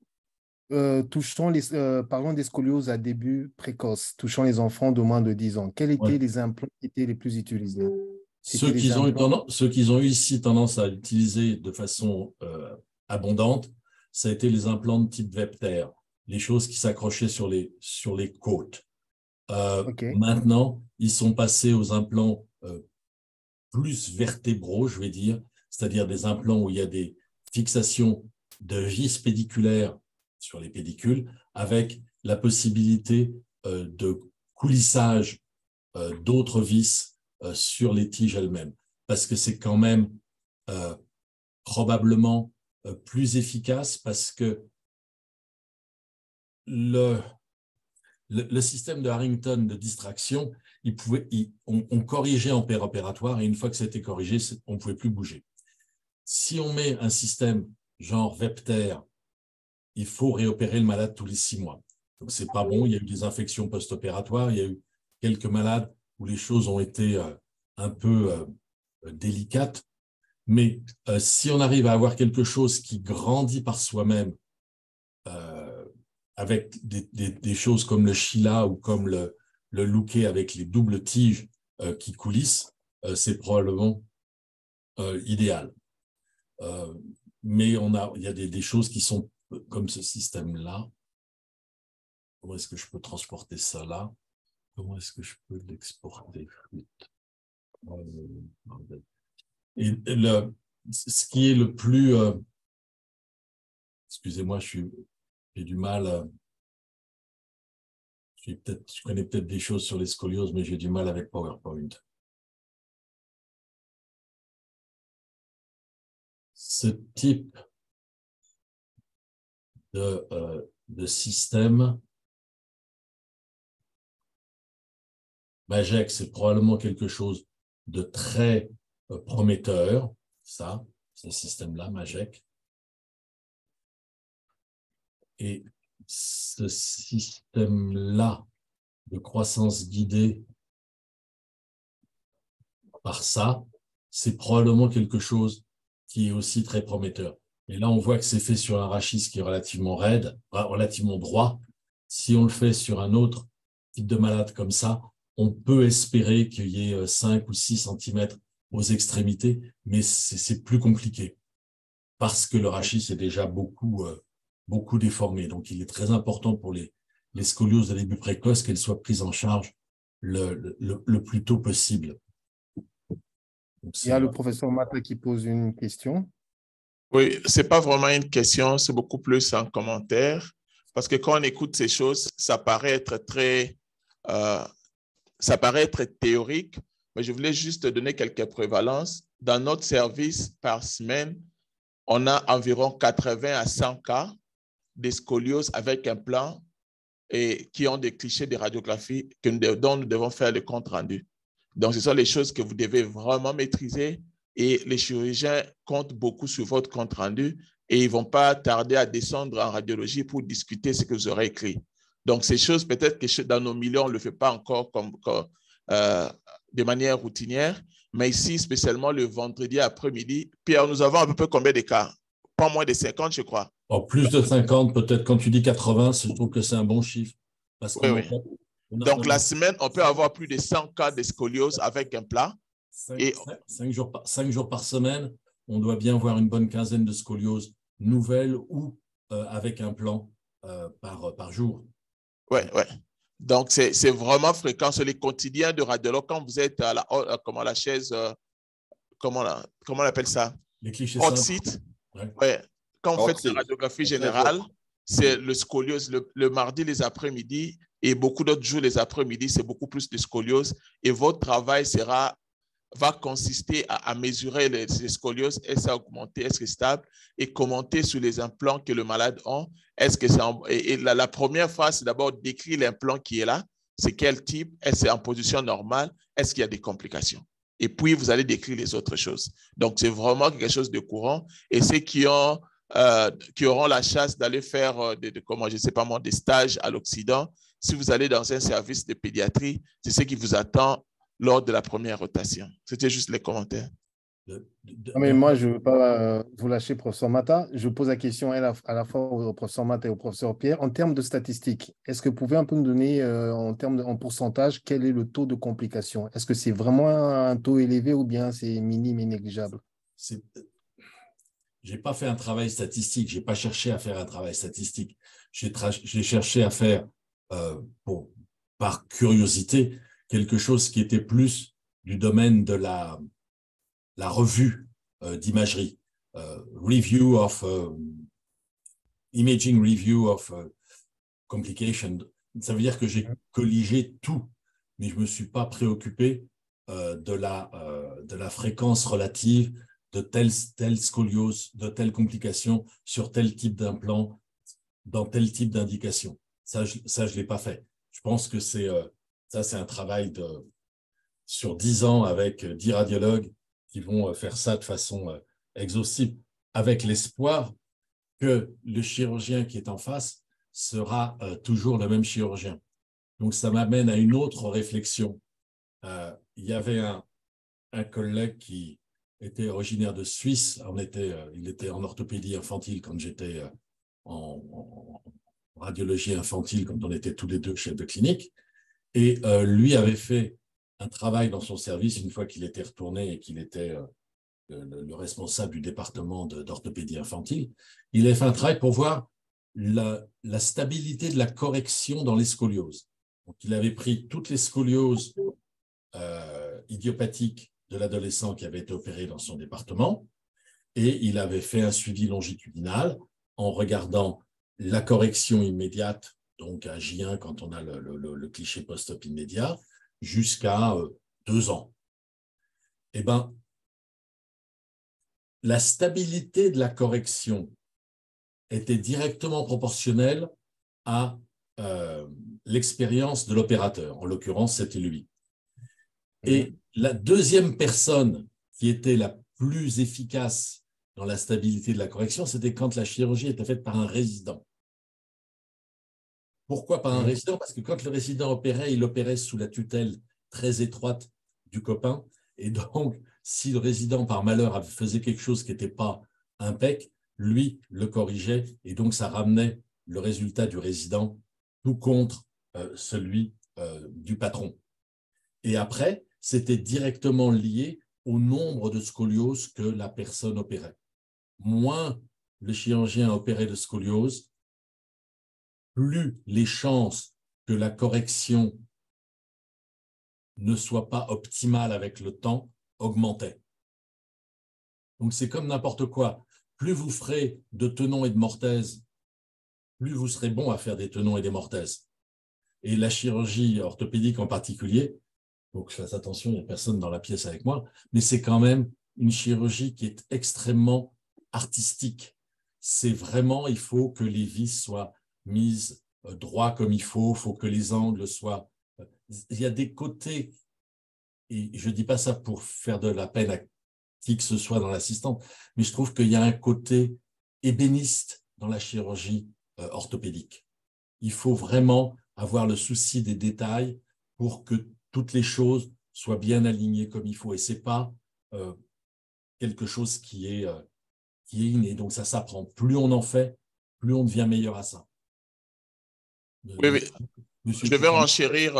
parlons des scolioses à début précoce, touchant les enfants de moins de 10 ans, quels étaient les implants qui étaient les plus utilisés? Ceux qu'ils ont eu ici tendance à utiliser de façon abondante, ça a été les implants de type Vepter, les choses qui s'accrochaient sur les côtes. Maintenant, ils sont passés aux implants plus vertébraux, je vais dire, c'est-à-dire des implants où il y a des fixations de vis pédiculaires sur les pédicules, avec la possibilité de coulissage d'autres vis sur les tiges elles-mêmes, parce que c'est quand même probablement plus efficace, parce que le système de Harrington de distraction, on corrigeait en péropératoire et une fois que c'était corrigé, on ne pouvait plus bouger. Si on met un système genre Vepter, il faut réopérer le malade tous les 6 mois. Donc, ce n'est pas bon. Il y a eu des infections post-opératoires. Il y a eu quelques malades où les choses ont été un peu délicates. Mais si on arrive à avoir quelque chose qui grandit par soi-même, avec des choses comme le Sheila ou comme le Luque avec les doubles tiges qui coulissent, c'est probablement idéal. Mais il y a des choses qui sont comme ce système-là. Comment est-ce que je peux transporter ça là? Comment est-ce que je peux l'exporter? Et ce qui est le plus... excusez-moi, j'ai du mal... je connais peut-être des choses sur les scolioses, mais j'ai du mal avec PowerPoint. Ce type de système, Majek, c'est probablement quelque chose de très prometteur, ce système-là, Majek. Et ce système-là de croissance guidée par ça, c'est probablement quelque chose qui est aussi très prometteur. Et là, on voit que c'est fait sur un rachis qui est relativement raide, relativement droit. Si on le fait sur un autre type de malade comme ça, on peut espérer qu'il y ait 5 ou 6 centimètres aux extrémités, mais c'est plus compliqué parce que le rachis est déjà beaucoup déformé. Donc, il est très important pour les scolioses de début précoce qu'elles soient prises en charge le plus tôt possible. Donc, Il y a le professeur Mata qui pose une question. Oui, ce n'est pas vraiment une question, c'est beaucoup plus un commentaire. Parce que quand on écoute ces choses, ça paraît être théorique, mais je voulais juste donner quelques prévalences. Dans notre service, par semaine, on a environ 80 à 100 cas de scoliose avec un plan et qui ont des clichés de radiographie dont nous devons faire le compte rendu. Donc, ce sont les choses que vous devez vraiment maîtriser et les chirurgiens comptent beaucoup sur votre compte rendu et ils ne vont pas tarder à descendre en radiologie pour discuter ce que vous aurez écrit. Donc, ces choses, peut-être que dans nos milieux, on ne le fait pas encore de manière routinière, mais ici, spécialement le vendredi après-midi, Pierre, nous avons à peu près combien de cas? Pas moins de 50, je crois. Oh, plus de 50, peut-être. Quand tu dis 80, je trouve que c'est un bon chiffre. Parce oui, oui. Donc, la semaine, on peut avoir plus de 100 cas de scoliose avec un plat. 5 jours par semaine, on doit bien voir une bonne quinzaine de scolioses nouvelles ou avec un plan par jour. Oui, oui. Donc, c'est vraiment fréquent. C'est les quotidiens de radiologue. Quand vous êtes à la chaise, comment on appelle ça? Les clichés hot simples. seat. Ouais. Ouais. Quand vous faites seat. la radiographie générale, c'est le scoliose le mardi, les après-midi, et beaucoup d'autres jours, les après-midi, c'est beaucoup plus de scoliose. Et votre travail va consister à mesurer les scolioses, est-ce augmenté, est-ce que stable, et commenter sur les implants que le malade a. Est-ce que la première phase, c'est d'abord décrire l'implant qui est là, c'est quel type, est-ce que c'est en position normale, est-ce qu'il y a des complications. Et puis, vous allez décrire les autres choses. Donc, c'est vraiment quelque chose de courant. Et ceux qui auront la chance d'aller faire des stages à l'Occident, si vous allez dans un service de pédiatrie, c'est ce qui vous attend lors de la première rotation. C'était juste les commentaires. Non, mais moi, je ne veux pas vous lâcher, professeur Mata. Je pose la question à la fois au professeur Mata et au professeur Pierre. En termes de statistiques, est-ce que vous pouvez un peu nous donner en pourcentage quel est le taux de complication? Est-ce que c'est vraiment un taux élevé ou bien c'est minime et négligeable? Je n'ai pas fait un travail statistique, je n'ai pas cherché à faire un travail statistique. J'ai cherché à faire, par curiosité, quelque chose qui était plus du domaine de la revue d'imagerie, imaging review of complication. Ça veut dire que j'ai colligé tout, mais je ne me suis pas préoccupé de la fréquence relative de telle scoliose, de telle complication sur tel type d'implant, dans tel type d'indication. Ça, je ne l'ai pas fait. Je pense que c'est un travail sur 10 ans avec 10 radiologues qui vont faire ça de façon exhaustive, avec l'espoir que le chirurgien qui est en face sera toujours le même chirurgien. Donc, ça m'amène à une autre réflexion. Il y avait un collègue qui était originaire de Suisse. Il était en orthopédie infantile quand j'étais en radiologie infantile, quand on était tous les deux chefs de clinique. Et lui avait fait un travail dans son service une fois qu'il était retourné et qu'il était le responsable du département d'orthopédie infantile. Il a fait un travail pour voir la stabilité de la correction dans les scolioses. Donc, il avait pris toutes les scolioses idiopathiques de l'adolescent qui avait été opéré dans son département et il avait fait un suivi longitudinal en regardant la correction immédiate, donc à J1 quand on a le cliché post-op immédiat, jusqu'à 2 ans. Eh bien, la stabilité de la correction était directement proportionnelle à l'expérience de l'opérateur. En l'occurrence, c'était lui. Et la deuxième personne qui était la plus efficace dans la stabilité de la correction, c'était quand la chirurgie était faite par un résident. Pourquoi par un résident? Parce que quand le résident opérait, il opérait sous la tutelle très étroite du copain. Et donc, Si le résident, par malheur, faisait quelque chose qui n'était pas impec, lui le corrigeait et donc ça ramenait le résultat du résident tout contre celui du patron. Et après, c'était directement lié au nombre de scolioses que la personne opérait. Moins le chirurgien opérait de scoliose, plus les chances que la correction ne soit pas optimale avec le temps augmentaient. Donc c'est comme n'importe quoi. Plus vous ferez de tenons et de mortaises, plus vous serez bon à faire des tenons et des mortaises. Et la chirurgie orthopédique en particulier, il faut que je fasse attention, il n'y a personne dans la pièce avec moi, mais c'est quand même une chirurgie qui est extrêmement artistique. C'est vraiment, il faut que les vis soient mises droit comme il faut que les angles soient... Il y a des côtés, et je ne dis pas ça pour faire de la peine à qui que ce soit dans l'assistante, mais je trouve qu'il y a un côté ébéniste dans la chirurgie orthopédique. Il faut vraiment avoir le souci des détails pour que toutes les choses soient bien alignées comme il faut. Et ce n'est pas quelque chose qui est inné. Donc, ça s'apprend. Plus on en fait, plus on devient meilleur à ça. Oui, oui. Je vais renchérir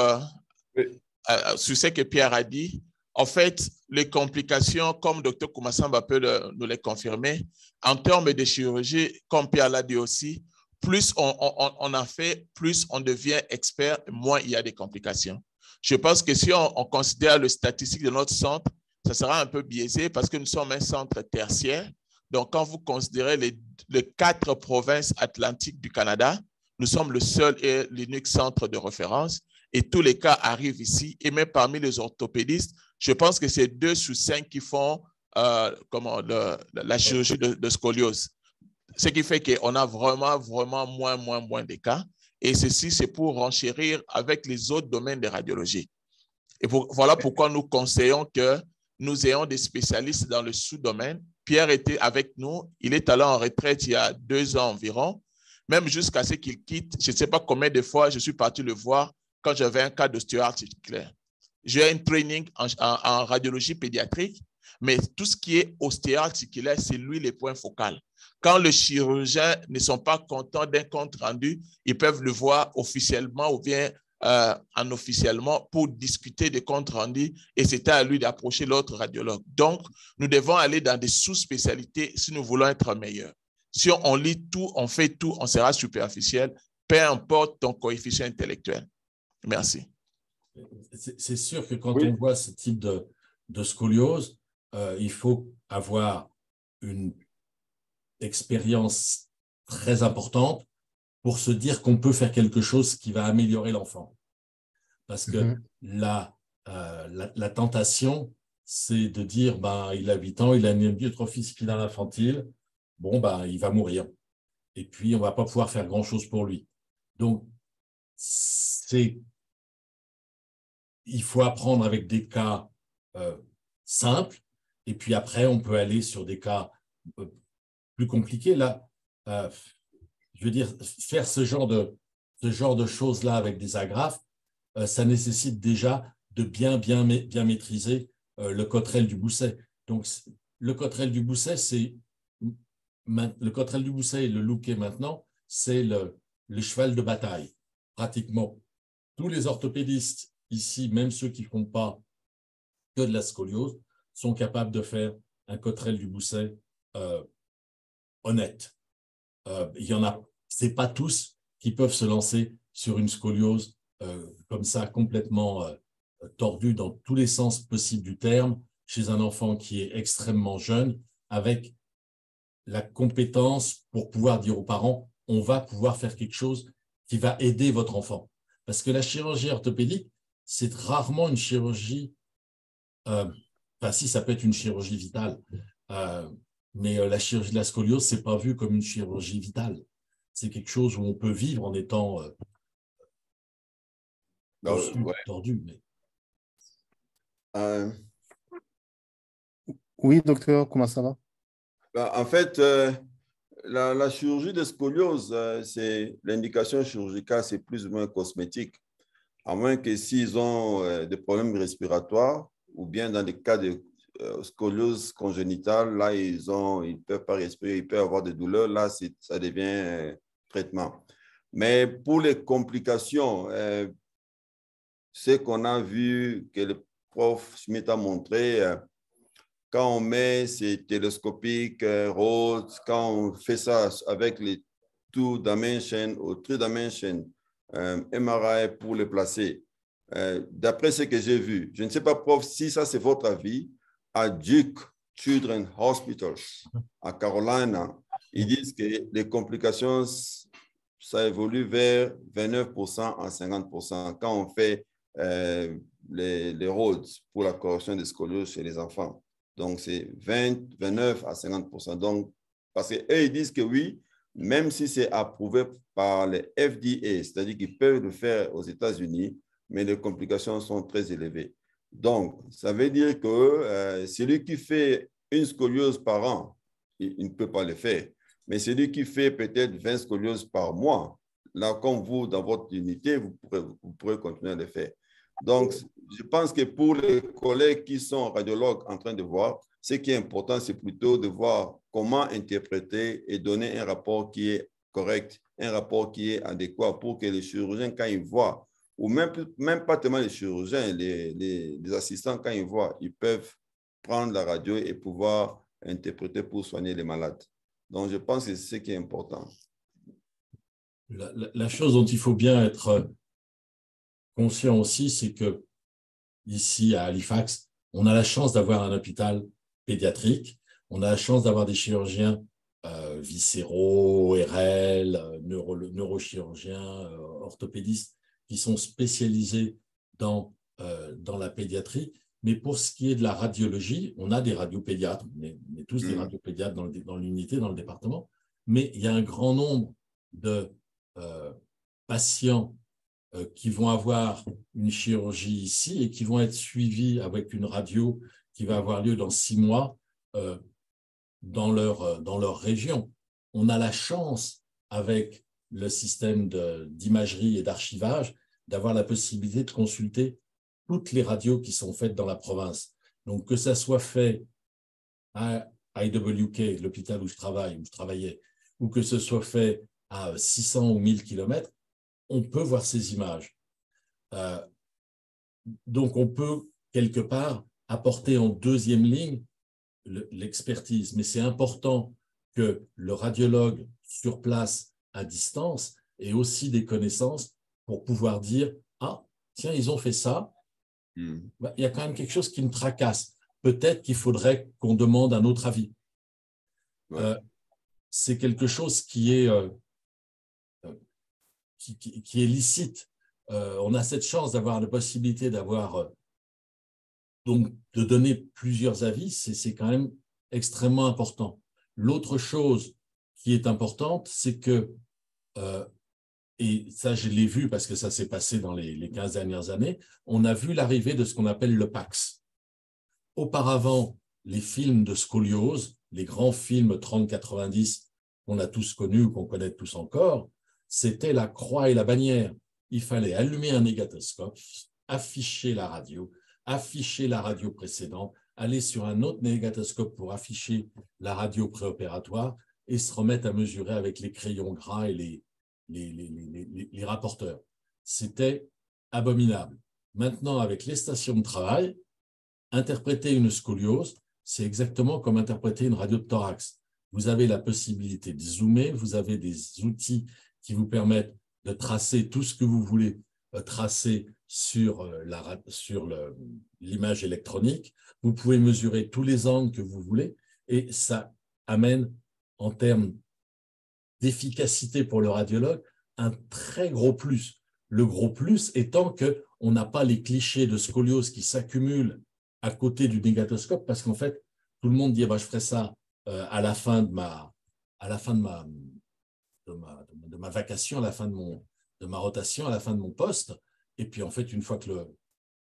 sur ce que Pierre a dit. En fait, les complications, comme Dr Koumassamba peut nous les confirmer, en termes de chirurgie, comme Pierre l'a dit aussi, plus on en fait, plus on devient expert, moins il y a des complications. Je pense que si on considère le statistique de notre centre, ça sera un peu biaisé parce que nous sommes un centre tertiaire. Donc, quand vous considérez les 4 provinces atlantiques du Canada, nous sommes le seul et l'unique centre de référence et tous les cas arrivent ici. Et même parmi les orthopédistes, je pense que c'est 2 sur 5 qui font la chirurgie de scoliose. Ce qui fait qu'on a vraiment moins de cas. Et ceci, c'est pour renchérir avec les autres domaines de radiologie. Et voilà pourquoi nous conseillons que nous ayons des spécialistes dans le sous-domaine. Pierre était avec nous. Il est allé en retraite il y a 2 ans environ. Même jusqu'à ce qu'il quitte, je ne sais pas combien de fois je suis parti le voir quand j'avais un cas d'ostéo-articulaire. J'ai un training en radiologie pédiatrique, mais tout ce qui est ostéo-articulaire, c'est lui les points focaux. Quand les chirurgiens ne sont pas contents d'un compte rendu, ils peuvent le voir officiellement ou bien unofficiellement pour discuter des comptes rendus et c'était à lui d'approcher l'autre radiologue. Donc, nous devons aller dans des sous-spécialités si nous voulons être meilleurs. Si on lit tout, on fait tout, on sera superficiel, peu importe ton coefficient intellectuel. Merci. C'est sûr que quand on voit ce type de scoliose, il faut avoir une expérience très importante pour se dire qu'on peut faire quelque chose qui va améliorer l'enfant. Parce que la tentation, c'est de dire, il a 8 ans, il a une amyotrophie spinale infantile, il va mourir. Et puis, on ne va pas pouvoir faire grand-chose pour lui. Donc, il faut apprendre avec des cas simples, et puis après, on peut aller sur des cas plus compliqués. Là, je veux dire, faire ce genre de choses-là avec des agrafes, ça nécessite déjà de bien maîtriser le Cottrell du Bousset. Donc, le Cottrell du Bousset, le Cottrell du Bousset et le Louquet maintenant, c'est le cheval de bataille. Pratiquement tous les orthopédistes ici, même ceux qui ne font pas que de la scoliose, sont capables de faire un Cottrell du Bousset honnête. Il y en a, ce n'est pas tous qui peuvent se lancer sur une scoliose comme ça, complètement tordue dans tous les sens possibles du terme, chez un enfant qui est extrêmement jeune, avec la compétence pour pouvoir dire aux parents, on va pouvoir faire quelque chose qui va aider votre enfant. Parce que la chirurgie orthopédique, c'est rarement une chirurgie, si ça peut être une chirurgie vitale, mais la chirurgie de la scoliose, ce n'est pas vu comme une chirurgie vitale. C'est quelque chose où on peut vivre en étant tordu. Mais... Oui, docteur, comment ça va? En fait, la chirurgie de scoliose, c'est l'indication chirurgicale, c'est plus ou moins cosmétique. À moins que s'ils ont des problèmes respiratoires ou bien dans des cas de scoliose congénitale, là, ils ne peuvent pas respirer, ils peuvent avoir des douleurs, là, ça devient traitement. Mais pour les complications, ce qu'on a vu, que le prof Schmidt a montré, quand on met ces télescopiques, Rhodes, quand on fait ça avec les two-dimension ou three-dimension, MRI pour les placer, d'après ce que j'ai vu, je ne sais pas, prof, si ça c'est votre avis, à Duke Children's Hospital, à Carolina, ils disent que les complications, ça évolue vers 29% à 50% quand on fait les Rhodes pour la correction des scolioses chez les enfants. Donc, c'est 29 à 50%. Donc, parce qu'eux, ils disent que oui, même si c'est approuvé par les FDA, c'est-à-dire qu'ils peuvent le faire aux États-Unis, mais les complications sont très élevées. Donc, ça veut dire que celui qui fait une scoliose par an, il ne peut pas le faire. Mais celui qui fait peut-être 20 scolioses par mois, là, comme vous, dans votre unité, vous pourrez continuer à le faire. Donc, je pense que pour les collègues qui sont radiologues en train de voir, ce qui est important, c'est plutôt de voir comment interpréter et donner un rapport qui est correct, un rapport qui est adéquat pour que les chirurgiens, quand ils voient, ou même pas tellement les chirurgiens, les assistants, quand ils voient, ils peuvent prendre la radio et pouvoir interpréter pour soigner les malades. Donc, je pense que c'est ce qui est important. La chose dont il faut bien être conscient aussi, c'est que ici à Halifax, on a la chance d'avoir un hôpital pédiatrique, on a la chance d'avoir des chirurgiens viscéraux, ORL, neurochirurgiens, orthopédistes qui sont spécialisés dans la pédiatrie. Mais pour ce qui est de la radiologie, on a des radiopédiatres, on est tous des radiopédiatres dans l'unité, dans le département, mais il y a un grand nombre de patients qui vont avoir une chirurgie ici et qui vont être suivis avec une radio qui va avoir lieu dans 6 mois dans leur région. On a la chance, avec le système d'imagerie et d'archivage, d'avoir la possibilité de consulter toutes les radios qui sont faites dans la province. Donc, que ça soit fait à IWK, l'hôpital où je travaillais, ou que ce soit fait à 600 ou 1000 kilomètres, on peut voir ces images. Donc, on peut, quelque part, apporter en deuxième ligne l'expertise. Mais c'est important que le radiologue sur place, à distance, ait aussi des connaissances pour pouvoir dire « Ah, tiens, ils ont fait ça. Bah, il y a quand même quelque chose qui me tracasse. Peut-être qu'il faudrait qu'on demande un autre avis. » C'est quelque chose qui est licite. On a cette chance d'avoir la possibilité donc de donner plusieurs avis, c'est quand même extrêmement important. L'autre chose qui est importante, c'est que, et ça je l'ai vu parce que ça s'est passé dans les 15 dernières années, on a vu l'arrivée de ce qu'on appelle le PACS. Auparavant, les films de scoliose, les grands films 30-90 qu'on a tous connus ou qu'on connaît tous encore, c'était la croix et la bannière. Il fallait allumer un négatoscope, afficher la radio précédente, aller sur un autre négatoscope pour afficher la radio préopératoire et se remettre à mesurer avec les crayons gras et les rapporteurs. C'était abominable. Maintenant, avec les stations de travail, interpréter une scoliose, c'est exactement comme interpréter une radio de thorax. Vous avez la possibilité de zoomer, vous avez des outils qui vous permettent de tracer tout ce que vous voulez tracer sur l'image électronique. Vous pouvez mesurer tous les angles que vous voulez et ça amène, en termes d'efficacité pour le radiologue, un très gros plus. Le gros plus étant qu'on n'a pas les clichés de scoliose qui s'accumulent à côté du négatoscope parce qu'en fait, tout le monde dit bah, je ferai ça à la fin de ma vacation, à la fin de ma rotation, à la fin de mon poste. Et puis, en fait, une fois que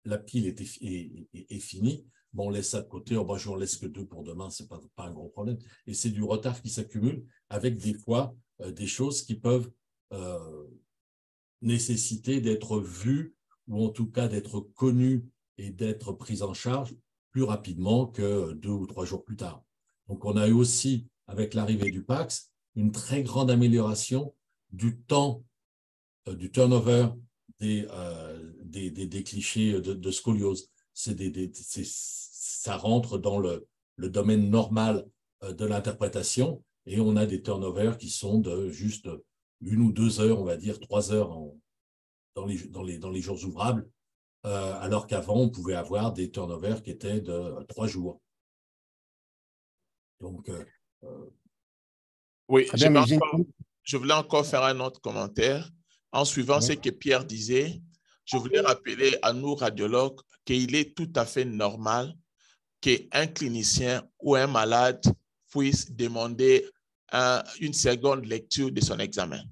la pile est finie, bon, on laisse ça de côté. Oh, bah, je n'en laisse que 2 pour demain, ce n'est pas un gros problème. Et c'est du retard qui s'accumule avec des fois des choses qui peuvent nécessiter d'être vues ou en tout cas d'être connues et d'être prises en charge plus rapidement que 2 ou 3 jours plus tard. Donc, on a eu aussi, avec l'arrivée du PAX, une très grande amélioration du temps, du turnover des clichés de scoliose. Ça rentre dans le domaine normal de l'interprétation et on a des turnovers qui sont de juste 1 ou 2 heures, on va dire 3 heures dans les jours ouvrables, alors qu'avant, on pouvait avoir des turnovers qui étaient de 3 jours. Donc, oui, Très bien, je voulais encore faire un autre commentaire. En suivant ce que Pierre disait, je voulais rappeler à nous radiologues qu'il est tout à fait normal qu'un clinicien ou un malade puisse demander une seconde lecture de son examen.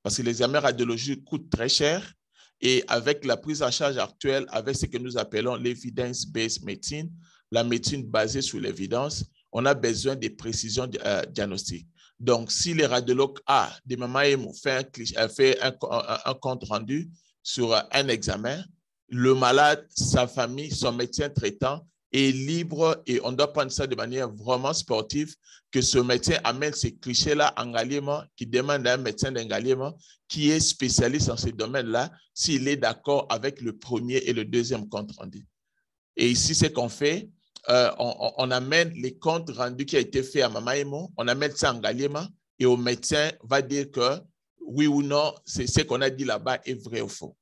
Parce que l'examen radiologique coûte très cher et avec la prise en charge actuelle, avec ce que nous appelons l'evidence-based medicine, la médecine basée sur l'évidence, on a besoin de précisions diagnostiques. Donc, si les radiologues de Mamaemo fait un compte rendu sur un examen, le malade, sa famille, son médecin traitant est libre et on doit prendre ça de manière vraiment sportive, que ce médecin amène ces clichés-là en Ngaliema, qui demande à un médecin d'Ngaliema qui est spécialiste en ce domaine-là, s'il est d'accord avec le premier et le deuxième compte rendu. Et ici, c'est qu'on fait, on amène les comptes rendus qui a été fait à Mamaemo, on amène ça en Ngaliema et au médecin va dire que oui ou non, c'est ce qu'on a dit là-bas est vrai ou faux.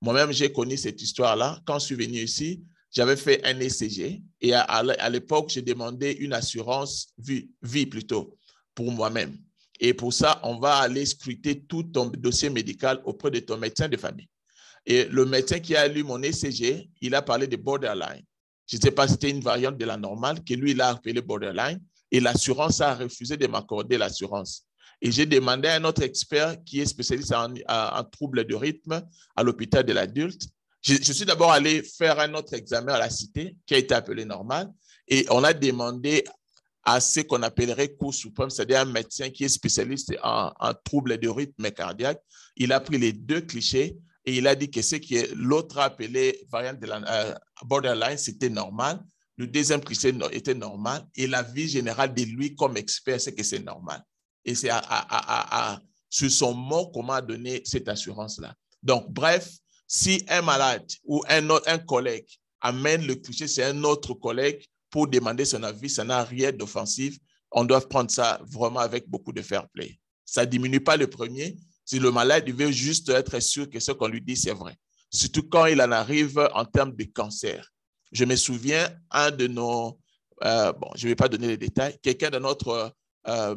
Moi-même, j'ai connu cette histoire-là. Quand je suis venu ici, j'avais fait un ECG et à l'époque, j'ai demandé une assurance vie plutôt pour moi-même. Et pour ça, on va aller scruter tout ton dossier médical auprès de ton médecin de famille. Et le médecin qui a lu mon ECG, il a parlé de borderline. Je ne sais pas si c'était une variante de la normale, que lui, il a appelé borderline. Et l'assurance a refusé de m'accorder l'assurance. Et j'ai demandé à un autre expert qui est spécialiste en troubles de rythme à l'hôpital de l'adulte. Je suis d'abord allé faire un autre examen à la cité qui a été appelé normal. Et on a demandé à ce qu'on appellerait cour suprême, c'est-à-dire un médecin qui est spécialiste en troubles de rythme cardiaque. Il a pris les 2 clichés et il a dit que ce qui est l'autre appelé variante de la borderline, c'était normal. Le deuxième cliché était normal. Et la vie générale de lui comme expert, c'est que c'est normal. Et c'est sur son mot qu'on m'a donné cette assurance-là. Donc, bref, si un malade ou un collègue amène le cliché, c'est un autre collègue pour demander son avis, ça n'a rien d'offensif. On doit prendre ça vraiment avec beaucoup de fair play. Ça ne diminue pas le premier. Si le malade veut juste être sûr que ce qu'on lui dit, c'est vrai. Surtout quand il en arrive en termes de cancer. Je me souviens, un de nos, je ne vais pas donner les détails, quelqu'un de notre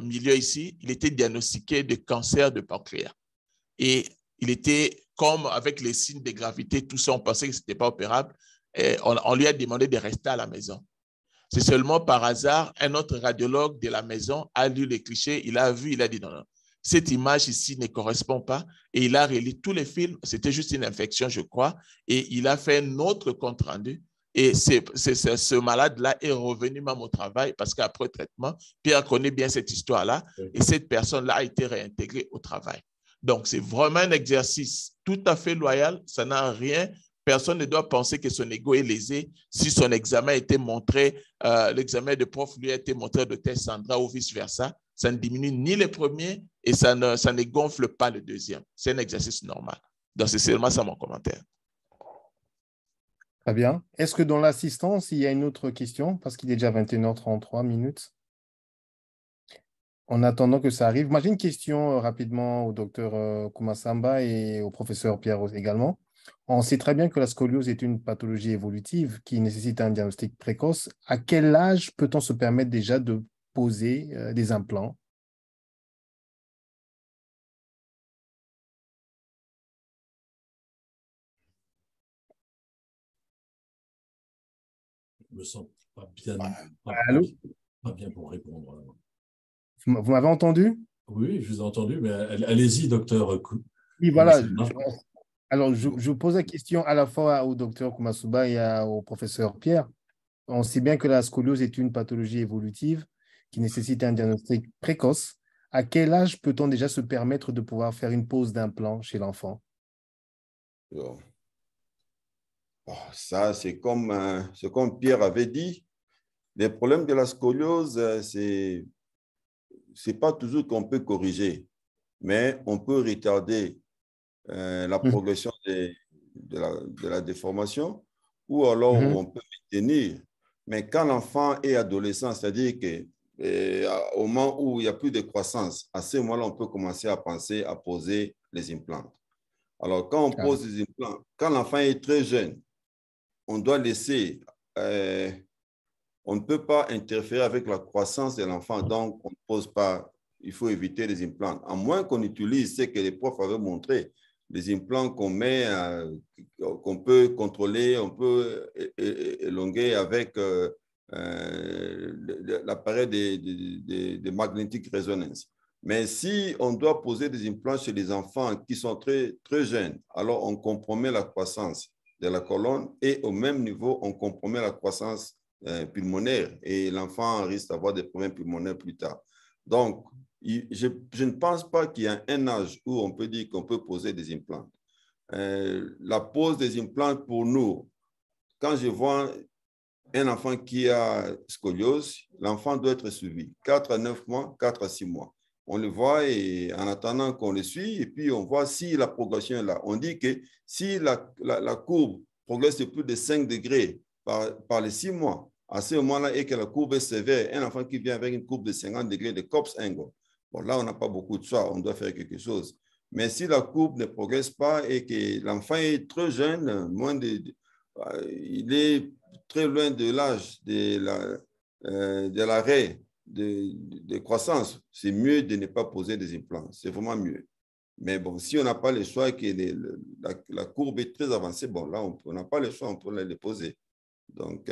milieu ici, il était diagnostiqué de cancer de pancréas. Et il était comme avec les signes de gravité, tout ça, on pensait que ce n'était pas opérable. Et on lui a demandé de rester à la maison. C'est seulement par hasard, un autre radiologue de la maison a lu les clichés, il a vu, il a dit non, non, cette image ici ne correspond pas. Et il a relis tous les films, c'était juste une infection, je crois, et il a fait un autre compte rendu. Et ce malade-là est revenu même au travail parce qu'après le traitement, Pierre connaît bien cette histoire-là, et cette personne-là a été réintégrée au travail. Donc, c'est vraiment un exercice tout à fait loyal, ça n'a rien. Personne ne doit penser que son ego est lésé si son examen a été montré, l'examen de prof lui a été montré de test Sandra ou vice-versa. Ça ne diminue ni le premier et ça ne gonfle pas le deuxième. C'est un exercice normal. Donc, c'est seulement ça mon commentaire. Très bien. Est-ce que dans l'assistance, il y a une autre question? Parce qu'il est déjà 21h33 minutes. En attendant que ça arrive, moi j'ai une question rapidement au docteur Kumasamba et au professeur Pierre également. On sait très bien que la scoliose est une pathologie évolutive qui nécessite un diagnostic précoce. À quel âge peut-on se permettre déjà de poser des implants? je me sens pas bien, Allô? pas bien pour répondre. Vous m'avez entendu? Oui, je vous ai entendu, mais allez-y, docteur. Oui, voilà. Alors, je pose la question à la fois au docteur Kumasuba et au professeur Pierre. On sait bien que la scoliose est une pathologie évolutive qui nécessite un diagnostic précoce. À quel âge peut-on déjà se permettre de pouvoir faire une pose d'implant chez l'enfant? Ça, c'est comme Pierre avait dit. Les problèmes de la scoliose, c'est pas toujours qu'on peut corriger, mais on peut retarder la progression de la déformation, ou alors on peut maintenir. Mais quand l'enfant est adolescent, c'est-à-dire qu'au moment où il n'y a plus de croissance, à ce moment-là, on peut commencer à penser à poser les implants. Alors, quand on pose les implants, quand l'enfant est très jeune, on doit laisser, on ne peut pas interférer avec la croissance de l'enfant, donc on ne pose pas, il faut éviter les implants. À moins qu'on utilise ce que les profs avaient montré, les implants qu'on met, qu'on peut contrôler, on peut élonguer avec l'appareil de magnetic resonance. Mais si on doit poser des implants chez les enfants qui sont très, très jeunes, alors on compromet la croissance de la colonne et au même niveau, on compromet la croissance pulmonaire et l'enfant risque d'avoir des problèmes pulmonaires plus tard. Donc, je ne pense pas qu'il y a un âge où on peut dire qu'on peut poser des implants. La pose des implants pour nous, quand je vois un enfant qui a scoliose, l'enfant doit être suivi 4 à 9 mois, 4 à 6 mois. On le voit et en attendant qu'on le suit, et puis on voit si la progression est là. On dit que si la courbe progresse de plus de 5 degrés par les 6 mois, à ce moment-là, et que la courbe est sévère, un enfant qui vient avec une courbe de 50 degrés de Kopp's angle, bon, là, on n'a pas beaucoup de choix, on doit faire quelque chose. Mais si la courbe ne progresse pas et que l'enfant est très jeune, il est très loin de l'âge de l'arrêt de croissance, c'est mieux de ne pas poser des implants. C'est vraiment mieux. Mais bon, si on n'a pas le choix et que la courbe est très avancée, bon, là, on n'a pas le choix, on peut les poser. Donc,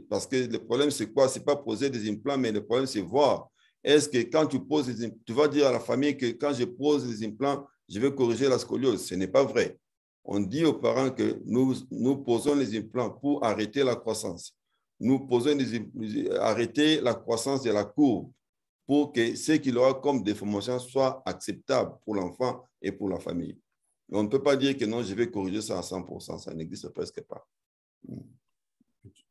parce que le problème, c'est quoi? Ce n'est pas poser des implants, mais le problème, c'est voir. Est-ce que quand tu poses des implants, tu vas dire à la famille que quand je pose des implants, je vais corriger la scoliose? Ce n'est pas vrai. On dit aux parents que nous posons les implants pour arrêter la croissance. Nous posons arrêter la croissance de la courbe pour que ce qu'il aura comme déformation soit acceptable pour l'enfant et pour la famille. On ne peut pas dire que non, je vais corriger ça à 100%, ça n'existe presque pas.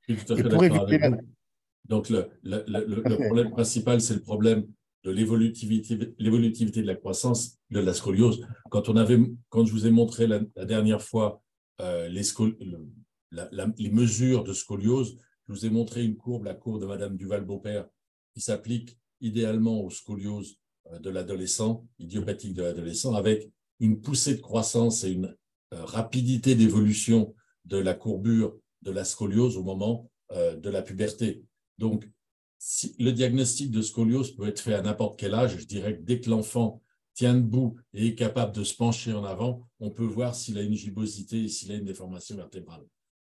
Je suis tout à fait d'accord avec vous. Donc, le problème principal, c'est le problème de l'évolutivité de la croissance, de la scoliose. Quand je vous ai montré la dernière fois les mesures de scoliose, je vous ai montré une courbe, la courbe de Madame Duval-Beaupère, qui s'applique idéalement aux scolioses de l'adolescent, idiopathique de l'adolescent, avec une poussée de croissance et une rapidité d'évolution de la courbure de la scoliose au moment de la puberté. Donc, le diagnostic de scoliose peut être fait à n'importe quel âge. Je dirais que dès que l'enfant tient debout et est capable de se pencher en avant, on peut voir s'il a une gibbosité et s'il a une déformation vertébrale.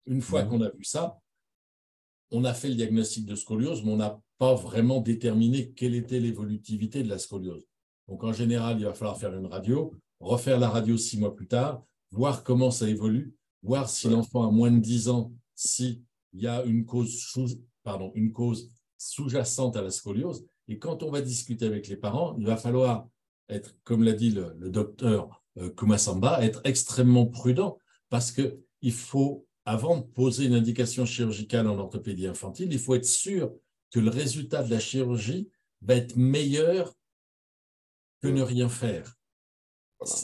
Une fois qu'on a vu ça, on a fait le diagnostic de scoliose, mais on n'a pas vraiment déterminé quelle était l'évolutivité de la scoliose. Donc, en général, il va falloir faire une radio, refaire la radio 6 mois plus tard, voir comment ça évolue, voir si l'enfant a moins de 10 ans, s'il y a une cause sous-jacente à la scoliose. Et quand on va discuter avec les parents, il va falloir être, comme l'a dit le docteur Kumasamba, être extrêmement prudent parce qu'il faut, avant de poser une indication chirurgicale en orthopédie infantile, il faut être sûr que le résultat de la chirurgie va être meilleur que ne rien faire.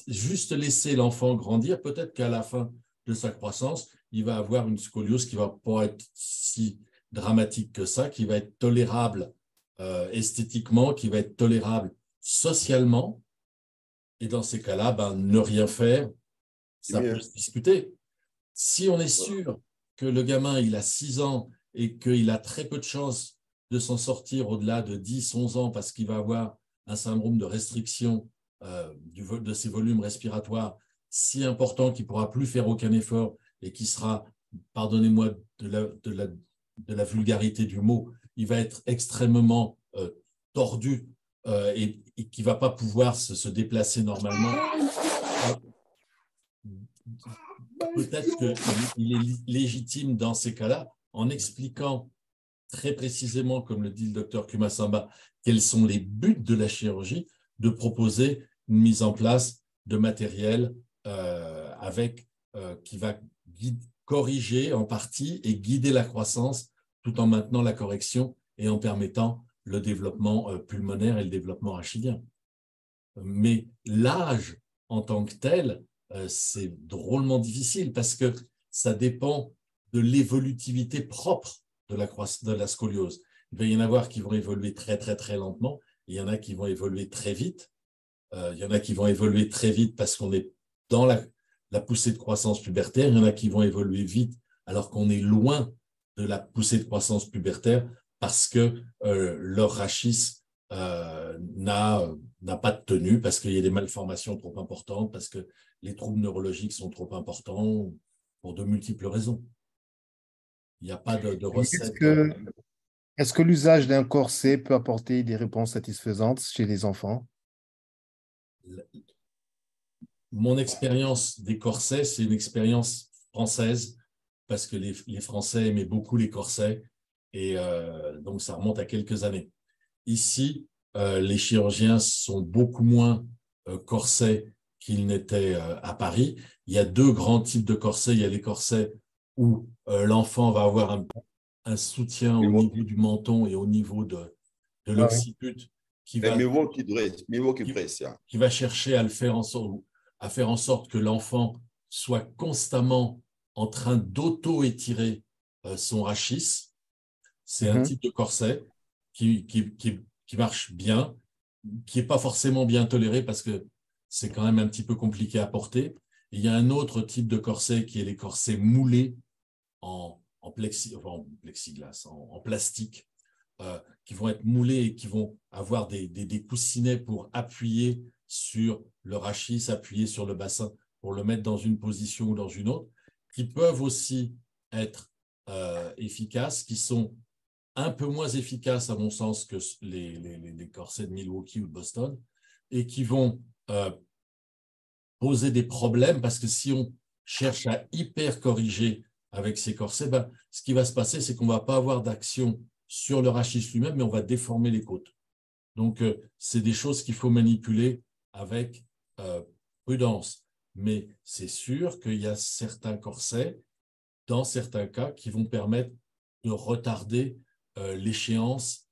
Juste laisser l'enfant grandir, peut-être qu'à la fin de sa croissance, il va avoir une scoliose qui ne va pas être si dramatique que ça, qui va être tolérable esthétiquement, qui va être tolérable socialement. Et dans ces cas-là, ne rien faire, ça peut se discuter. Si on est sûr que le gamin, il a 6 ans et qu'il a très peu de chances de s'en sortir au-delà de 10, 11 ans parce qu'il va avoir un syndrome de restriction de ses volumes respiratoires si important qu'il ne pourra plus faire aucun effort et qui sera, pardonnez-moi de la vulgarité du mot, il va être extrêmement tordu et qui ne va pas pouvoir se déplacer normalement. Peut-être qu'il est légitime dans ces cas-là, en expliquant très précisément, comme le dit le docteur Kumasamba, quels sont les buts de la chirurgie, de proposer une mise en place de matériel qui va corriger en partie et guider la croissance tout en maintenant la correction et en permettant le développement pulmonaire et le développement rachidien. Mais l'âge en tant que tel, c'est drôlement difficile parce que ça dépend de l'évolutivité propre de la scoliose. Il va y en avoir qui vont évoluer très, très, très lentement. Il y en a qui vont évoluer très vite. Il y en a qui vont évoluer très vite parce qu'on est dans la poussée de croissance pubertaire. Il y en a qui vont évoluer vite alors qu'on est loin de la poussée de croissance pubertaire parce que leur rachis n'a pas de tenue, parce qu'il y a des malformations trop importantes, parce que les troubles neurologiques sont trop importants, pour de multiples raisons. Il n'y a pas de recette. Est-ce que l'usage d'un corset peut apporter des réponses satisfaisantes chez les enfants? Mon expérience des corsets, c'est une expérience française, parce que les Français aimaient beaucoup les corsets, et donc ça remonte à quelques années. Ici, les chirurgiens sont beaucoup moins corsets qu'ils n'étaient à Paris. Il y a deux grands types de corsets. Il y a les corsets où l'enfant va avoir un soutien au niveau du menton et au niveau de l'occiput qui va chercher à faire en sorte que l'enfant soit constamment en train d'auto-étirer son rachis. C'est un type de corset qui marche bien, qui n'est pas forcément bien toléré parce que c'est quand même un petit peu compliqué à porter. Et il y a un autre type de corset qui est les corsets moulés en plexiglas, en plastique, qui vont être moulés et qui vont avoir des coussinets pour appuyer sur le rachis, appuyer sur le bassin pour le mettre dans une position ou dans une autre, qui peuvent aussi être efficaces, qui sont un peu moins efficaces à mon sens que les corsets de Milwaukee ou de Boston, et qui vont poser des problèmes parce que si on cherche à hyper corriger avec ces corsets, ce qui va se passer, c'est qu'on ne va pas avoir d'action sur le rachis lui-même, mais on va déformer les côtes. Donc, c'est des choses qu'il faut manipuler avec prudence. Mais c'est sûr qu'il y a certains corsets, dans certains cas, qui vont permettre de retarder l'échéance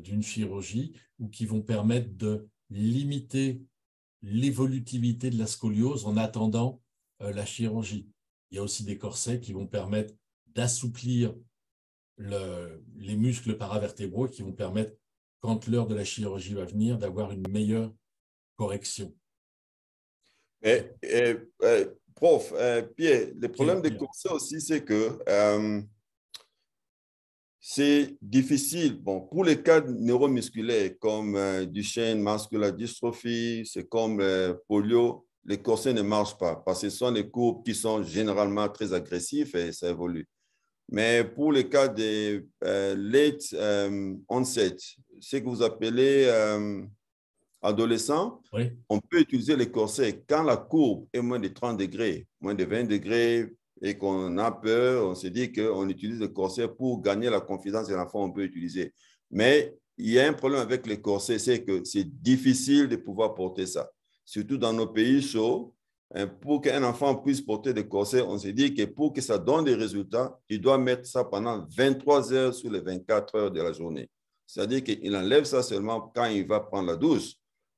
d'une chirurgie ou qui vont permettre de limiter l'évolutivité de la scoliose en attendant la chirurgie. Il y a aussi des corsets qui vont permettre d'assouplir les muscles paravertébraux qui vont permettre, quand l'heure de la chirurgie va venir, d'avoir une meilleure correction. Prof, Pierre, le problème des corsets aussi, c'est que c'est difficile. Bon, pour les cas neuromusculaires comme Duchenne, muscular dystrophie, c'est comme polio, les corsets ne marchent pas parce que ce sont des courbes qui sont généralement très agressifs et ça évolue. Mais pour les cas de late onset, ce que vous appelez adolescent, oui, on peut utiliser les corsets quand la courbe est moins de 30 degrés, moins de 20 degrés, et qu'on a peur, on se dit qu'on utilise le corset pour gagner la confiance de l'enfant, on peut utiliser. Mais il y a un problème avec les corsets, c'est que c'est difficile de pouvoir porter ça. Surtout dans nos pays chauds, pour qu'un enfant puisse porter des corsets, on se dit que pour que ça donne des résultats, il doit mettre ça pendant 23 heures sur les 24 heures de la journée. C'est-à-dire qu'il enlève ça seulement quand il va prendre la douche.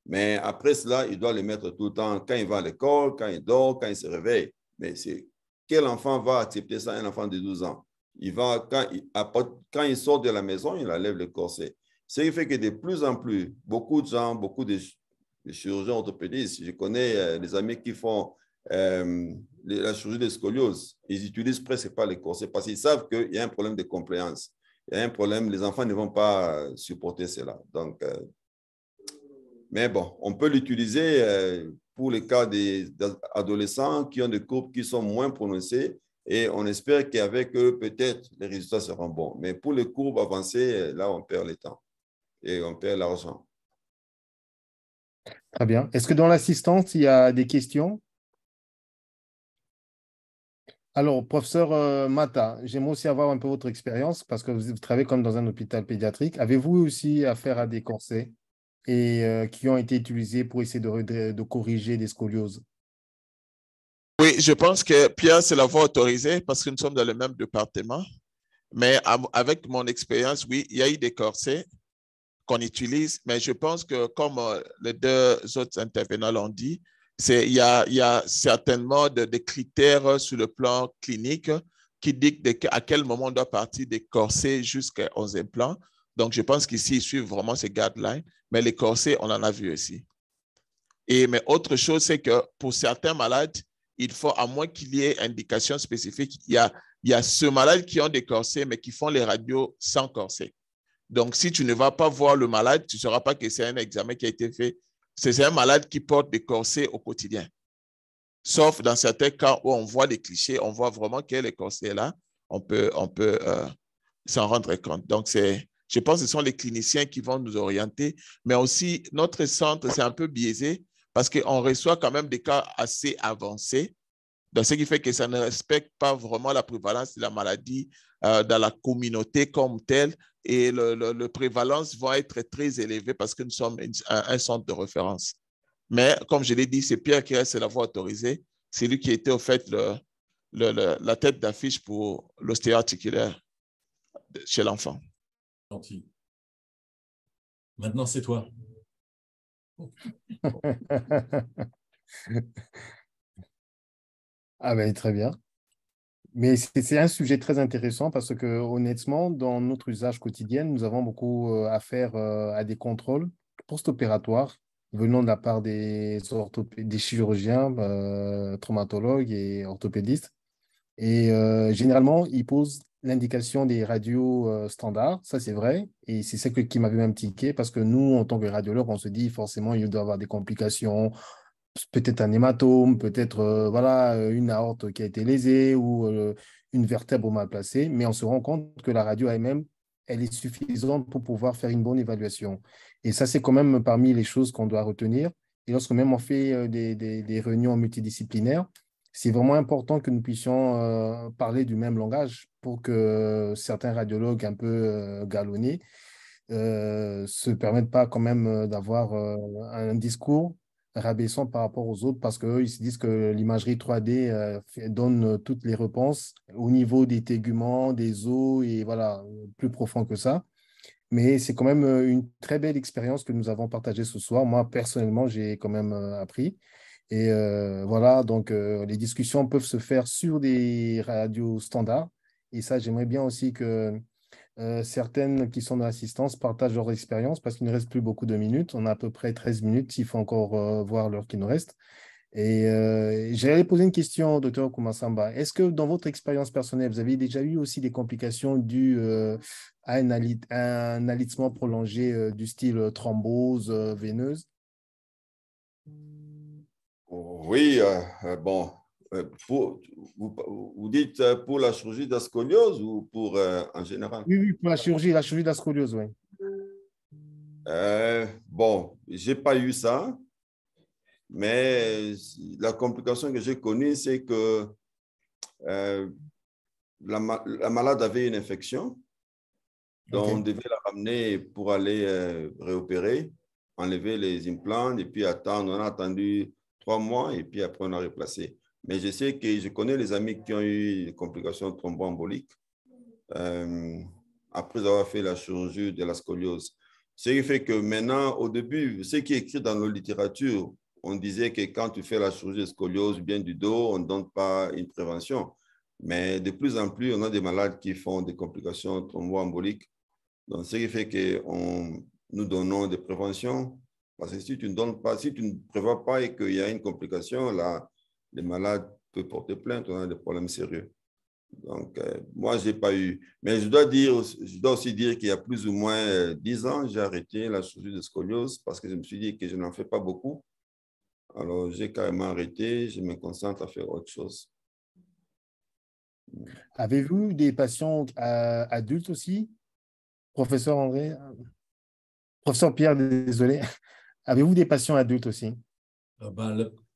Mais après cela, il doit le mettre tout le temps quand il va à l'école, quand il dort, quand il se réveille. Mais c'est quel enfant va accepter ça, un enfant de 12 ans? Quand il sort de la maison, il enlève le corset. Ce qui fait que de plus en plus, beaucoup de gens, beaucoup de chirurgiens orthopédistes, je connais des amis qui font la chirurgie de scoliose, ils utilisent presque pas les corsets parce qu'ils savent qu'il y a un problème de compliance. Il y a un problème, les enfants ne vont pas supporter cela. Donc, mais bon, on peut l'utiliser pour les cas des adolescents qui ont des courbes qui sont moins prononcées et on espère qu'avec eux, peut-être, les résultats seront bons. Mais pour les courbes avancées, là, on perd le temps et on perd l'argent. Très bien. Est-ce que dans l'assistance, il y a des questions? Alors, professeur Mata, j'aimerais aussi avoir un peu votre expérience parce que vous travaillez comme dans un hôpital pédiatrique. Avez-vous aussi affaire à des corsets et qui ont été utilisés pour essayer de corriger des scolioses? Oui, Oui, je pense que Pierre, c'est la voie autorisée parce que nous sommes dans le même département. Mais avec mon expérience, oui, il y a eu des corsets qu'on utilise, mais je pense que comme les deux autres intervenants l'ont dit, il y a certainement des critères sur le plan clinique qui dictent à quel moment on doit partir des corsets jusqu'aux implants. Donc, je pense qu'ici, ils suivent vraiment ces guidelines, mais les corsets, on en a vu aussi. Mais autre chose, c'est que pour certains malades, il faut, à moins qu'il y ait indication spécifique, il y a ceux malades qui ont des corsets, mais qui font les radios sans corset. Donc, si tu ne vas pas voir le malade, tu ne sauras pas que c'est un examen qui a été fait. C'est un malade qui porte des corsets au quotidien. Sauf dans certains cas où on voit les clichés, on voit vraiment que les corsets là, on peut s'en rendre compte. Donc, je pense que ce sont les cliniciens qui vont nous orienter, mais aussi notre centre, c'est un peu biaisé parce qu'on reçoit quand même des cas assez avancés. Donc, ce qui fait que ça ne respecte pas vraiment la prévalence de la maladie dans la communauté comme telle. Et le prévalence va être très élevé parce que nous sommes un centre de référence. Mais comme je l'ai dit, c'est Pierre qui reste la voie autorisée. C'est lui qui était au fait la tête d'affiche pour l'ostéo-articulaire chez l'enfant. Gentil. Maintenant, c'est toi. Ah ben, très bien. Mais c'est un sujet très intéressant parce que honnêtement, dans notre usage quotidien, nous avons beaucoup affaire à des contrôles post-opératoires venant de la part des chirurgiens, traumatologues et orthopédistes. Et généralement, ils posent l'indication des radios standards, ça c'est vrai. Et c'est ça qui m'avait même tiqué parce que nous, en tant que radiologue, on se dit forcément, il doit y avoir des complications, peut-être un hématome, peut-être voilà, une aorte qui a été lésée ou une vertèbre mal placée, mais on se rend compte que la radio elle-même, elle est suffisante pour pouvoir faire une bonne évaluation. Et ça, c'est quand même parmi les choses qu'on doit retenir. Et lorsque même on fait des réunions multidisciplinaires, c'est vraiment important que nous puissions parler du même langage pour que certains radiologues un peu galonnés se permettent pas quand même d'avoir un discours rabaissant par rapport aux autres parce qu'eux, ils se disent que l'imagerie 3D donne toutes les réponses au niveau des téguments, des os et voilà, plus profond que ça. Mais c'est quand même une très belle expérience que nous avons partagée ce soir. Moi, personnellement, j'ai quand même appris. Et voilà, donc les discussions peuvent se faire sur des radios standards. Et ça, j'aimerais bien aussi que certaines qui sont dans l'assistance partagent leur expérience parce qu'il ne reste plus beaucoup de minutes. On a à peu près 13 minutes. Il faut encore voir l'heure qui nous reste. Et j'allais poser une question au docteur Kumasamba. Est-ce que dans votre expérience personnelle, vous avez déjà eu aussi des complications dues à un alitement prolongé du style thrombose veineuse? Oui, bon, vous dites pour la chirurgie de scoliose ou pour en général? Oui, oui, pour la chirurgie de la scoliose, oui. Bon, je n'ai pas eu ça, mais la complication que j'ai connue, c'est que la malade avait une infection, donc on devait la ramener pour aller réopérer, enlever les implants et puis attendre. On a attendu 3 mois et puis après on a replacé. Mais je sais que je connais les amis qui ont eu des complications thromboemboliques après avoir fait la chirurgie de la scoliose. Ce qui fait que maintenant, au début, ce qui est écrit dans nos littératures, on disait que quand tu fais la chirurgie de scoliose bien du dos, on ne donne pas une prévention. Mais de plus en plus, on a des malades qui font des complications thromboemboliques. Donc, ce qui fait que nous donnons des préventions. Parce que si tu ne donnes pas, si tu ne prévois pas et qu'il y a une complication, là, les malades peuvent porter plainte, on a des problèmes sérieux. Donc, moi, je n'ai pas eu. Mais je dois aussi dire qu'il y a plus ou moins 10 ans, j'ai arrêté la chirurgie de scoliose parce que je me suis dit que je n'en fais pas beaucoup. Alors, j'ai carrément arrêté, je me concentre à faire autre chose. Avez-vous des patients adultes aussi? Professeur André, professeur Pierre, désolé. Avez-vous des patients adultes aussi?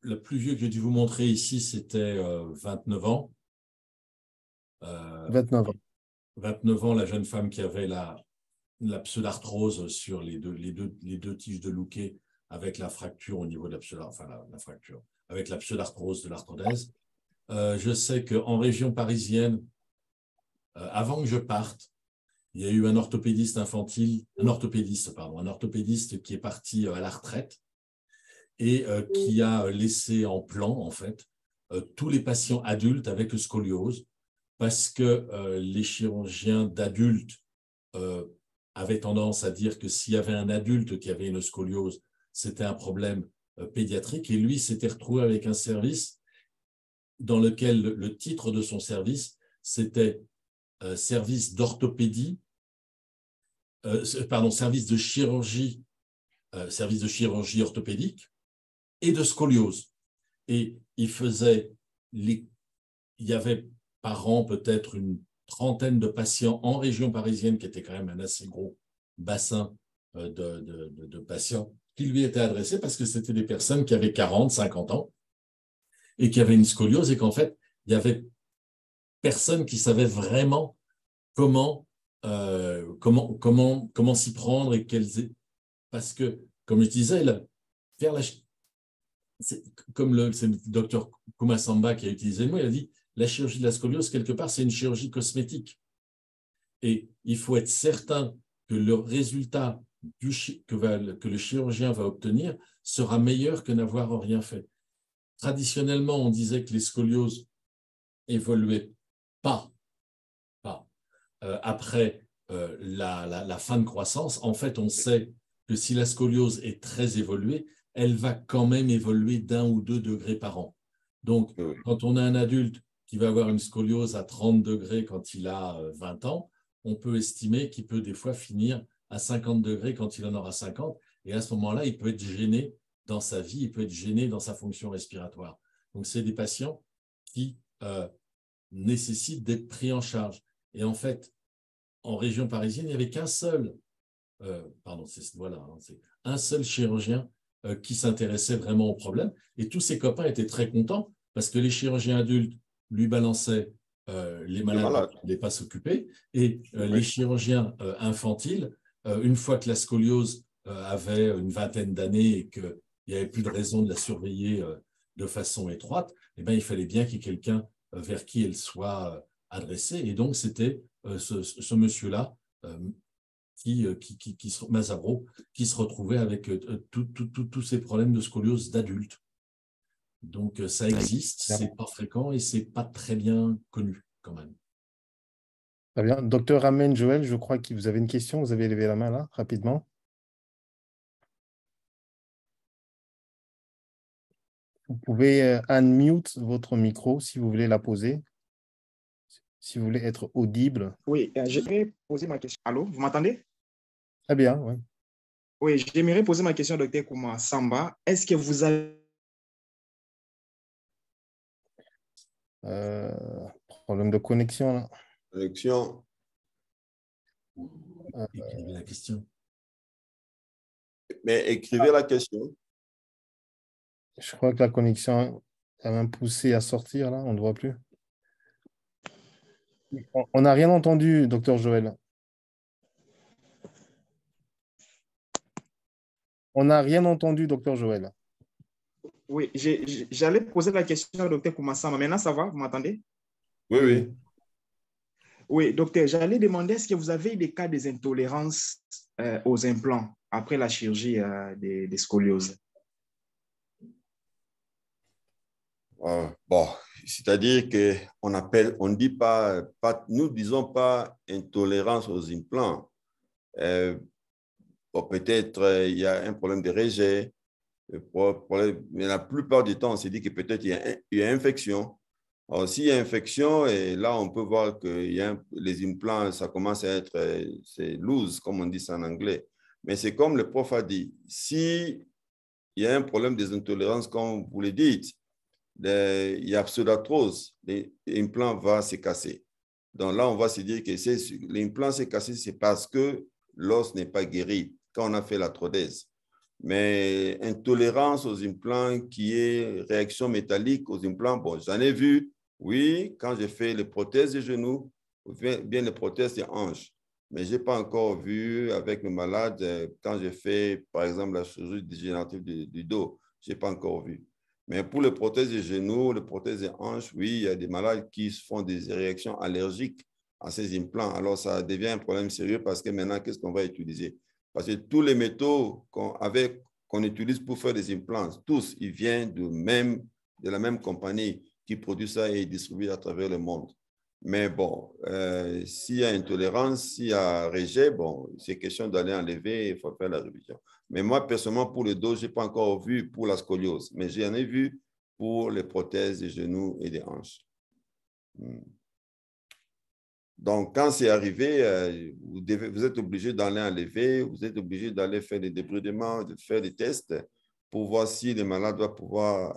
Le plus vieux que j'ai dû vous montrer ici, c'était 29 ans. 29 ans. 29 ans, la jeune femme qui avait la pseudarthrose sur les deux tiges de Louquet avec la fracture au niveau de la fracture, avec la pseudarthrose de l'arthrodèse. Je sais qu'en région parisienne, avant que je parte, il y a eu un orthopédiste qui est parti à la retraite et qui a laissé en plan, en fait, tous les patients adultes avec scoliose parce que les chirurgiens d'adultes avaient tendance à dire que s'il y avait un adulte qui avait une scoliose, c'était un problème pédiatrique. Et lui s'était retrouvé avec un service dans lequel le titre de son service, c'était service d'orthopédie, service de chirurgie orthopédique et de scoliose. Et il y avait par an peut-être une trentaine de patients en région parisienne, qui était quand même un assez gros bassin de patients qui lui étaient adressés parce que c'était des personnes qui avaient 40, 50 ans et qui avaient une scoliose et qu'en fait, il y avait personne qui savait vraiment comment s'y prendre et parce que, comme je disais, c'est le docteur Kumasamba qui a utilisé le mot, il a dit la chirurgie de la scoliose, quelque part, c'est une chirurgie cosmétique. Et il faut être certain que le résultat que le chirurgien va obtenir sera meilleur que n'avoir rien fait. Traditionnellement, on disait que les scolioses évoluaient pas après la fin de croissance. En fait, on sait que si la scoliose est très évoluée, elle va quand même évoluer d'1 ou 2 degrés par an. Donc, quand on a un adulte qui va avoir une scoliose à 30 degrés quand il a 20 ans, on peut estimer qu'il peut des fois finir à 50 degrés quand il en aura 50. Et à ce moment-là, il peut être gêné dans sa vie, il peut être gêné dans sa fonction respiratoire. Donc, c'est des patients qui nécessitent d'être pris en charge. Et en fait, en région parisienne, il n'y avait qu'un seul, un seul chirurgien qui s'intéressait vraiment au problème. Et tous ses copains étaient très contents parce que les chirurgiens adultes lui balançaient les malades qui ne voulaient pas s'occuper. Et les chirurgiens infantiles, une fois que la scoliose avait une vingtaine d'années et qu'il n'y avait plus de raison de la surveiller de façon étroite, eh bien, il fallait bien qu'il y ait quelqu'un vers qui elle soit adressée. Et donc, c'était ce monsieur-là, Mazabro, qui se retrouvait avec tous ces problèmes de scoliose d'adultes. Donc, ça existe, c'est pas fréquent et c'est pas très bien connu quand même. Très bien. Docteur Amen Joël, je crois que vous avez une question. Vous avez levé la main là, rapidement. Vous pouvez unmute votre micro si vous voulez la poser. Si vous voulez être audible. Oui, j'aimerais poser ma question. Allô, vous m'entendez? Très bien, oui. Oui, j'aimerais poser ma question au docteur Kumasamba. Est-ce que vous avez... Problème de connexion, là. Connexion. Écrivez la question. Mais écrivez la question. Je crois que la connexion a même poussé à sortir, là. On ne voit plus. On n'a rien entendu, docteur Joël. On n'a rien entendu, docteur Joël. Oui, j'allais poser la question au docteur Kumasamba. Maintenant, ça va? Vous m'entendez? Oui, oui. Oui, docteur, j'allais demander, est-ce que vous avez des cas des intolérances aux implants après la chirurgie des scolioses? Bon, c'est-à-dire qu'on dit pas, nous disons pas intolérance aux implants. Peut-être il y a un problème de rejet. Mais la plupart du temps, on se dit que peut-être il y a infection. Alors, s'il y a infection, et là, on peut voir que les implants, ça commence à être c'est loose, comme on dit ça en anglais. Mais c'est comme le prof a dit, s'il y a un problème des intolérances, comme vous le dites, il y a pseudarthrose, l'implant va se casser. Donc là, on va se dire que l'implant s'est cassé, c'est parce que l'os n'est pas guéri quand on a fait la trothèse. Mais intolérance aux implants qui est réaction métallique aux implants, bon, j'en ai vu, oui, quand j'ai fait les prothèses de genoux, bien les prothèses de hanches. Mais je n'ai pas encore vu avec le malade quand j'ai fait, par exemple, la chirurgie dégénérative du dos. Je n'ai pas encore vu. Mais pour les prothèses de genoux, les prothèses de hanches, oui, il y a des malades qui font des réactions allergiques à ces implants. Alors, ça devient un problème sérieux parce que maintenant, qu'est-ce qu'on va utiliser? Parce que tous les métaux qu'on utilise pour faire des implants, tous, ils viennent de la même compagnie qui produit ça et distribue à travers le monde. Mais bon, s'il y a intolérance, s'il y a rejet, bon, c'est question d'aller enlever, il faut faire la révision. Mais moi, personnellement, pour le dos, je n'ai pas encore vu pour la scoliose, mais j'en ai vu pour les prothèses des genoux et des hanches. Donc, quand c'est arrivé, vous êtes obligé d'aller enlever, vous êtes obligé d'aller faire des débridements, de faire des tests pour voir si le malade va pouvoir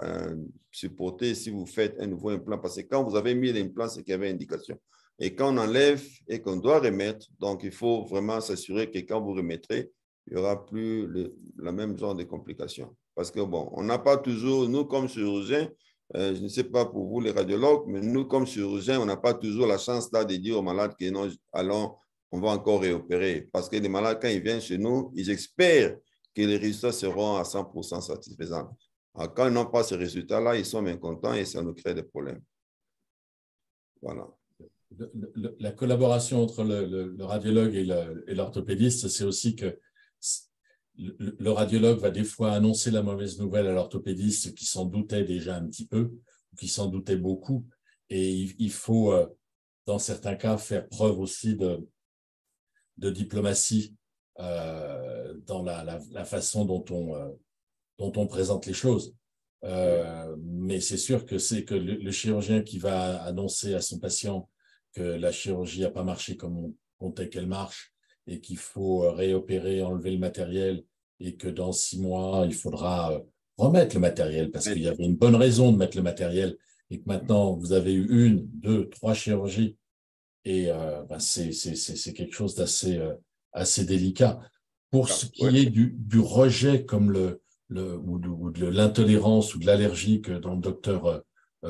supporter si vous faites un nouveau implant. Parce que quand vous avez mis l'implant, c'est qu'il y avait indication. Et quand on enlève et qu'on doit remettre, donc il faut vraiment s'assurer que quand vous remettrez, il n'y aura plus la même genre de complications. Parce que, bon, on n'a pas toujours, nous comme chirurgiens, je ne sais pas pour vous les radiologues, mais nous comme chirurgiens, on n'a pas toujours la chance là de dire aux malades que non, allons, on va encore réopérer. Parce que les malades, quand ils viennent chez nous, ils espèrent que les résultats seront à 100% satisfaisants. Alors, quand ils n'ont pas ces résultats-là, ils sont mécontents et ça nous crée des problèmes. Voilà. La collaboration entre le radiologue et l'orthopédiste, c'est aussi que le radiologue va des fois annoncer la mauvaise nouvelle à l'orthopédiste qui s'en doutait déjà un petit peu, ou qui s'en doutait beaucoup. Et il faut, dans certains cas, faire preuve aussi de diplomatie dans la façon dont on présente les choses. Mais c'est sûr que c'est que le chirurgien qui va annoncer à son patient que la chirurgie n'a pas marché comme on comptait qu'elle marche et qu'il faut réopérer, enlever le matériel et que dans 6 mois, il faudra remettre le matériel parce qu'il y avait une bonne raison de mettre le matériel et que maintenant, vous avez eu 1, 2, 3 chirurgies et c'est quelque chose d'assez assez délicat. Pour ce qui est du rejet comme ou de l'intolérance ou de l'allergie que dont le docteur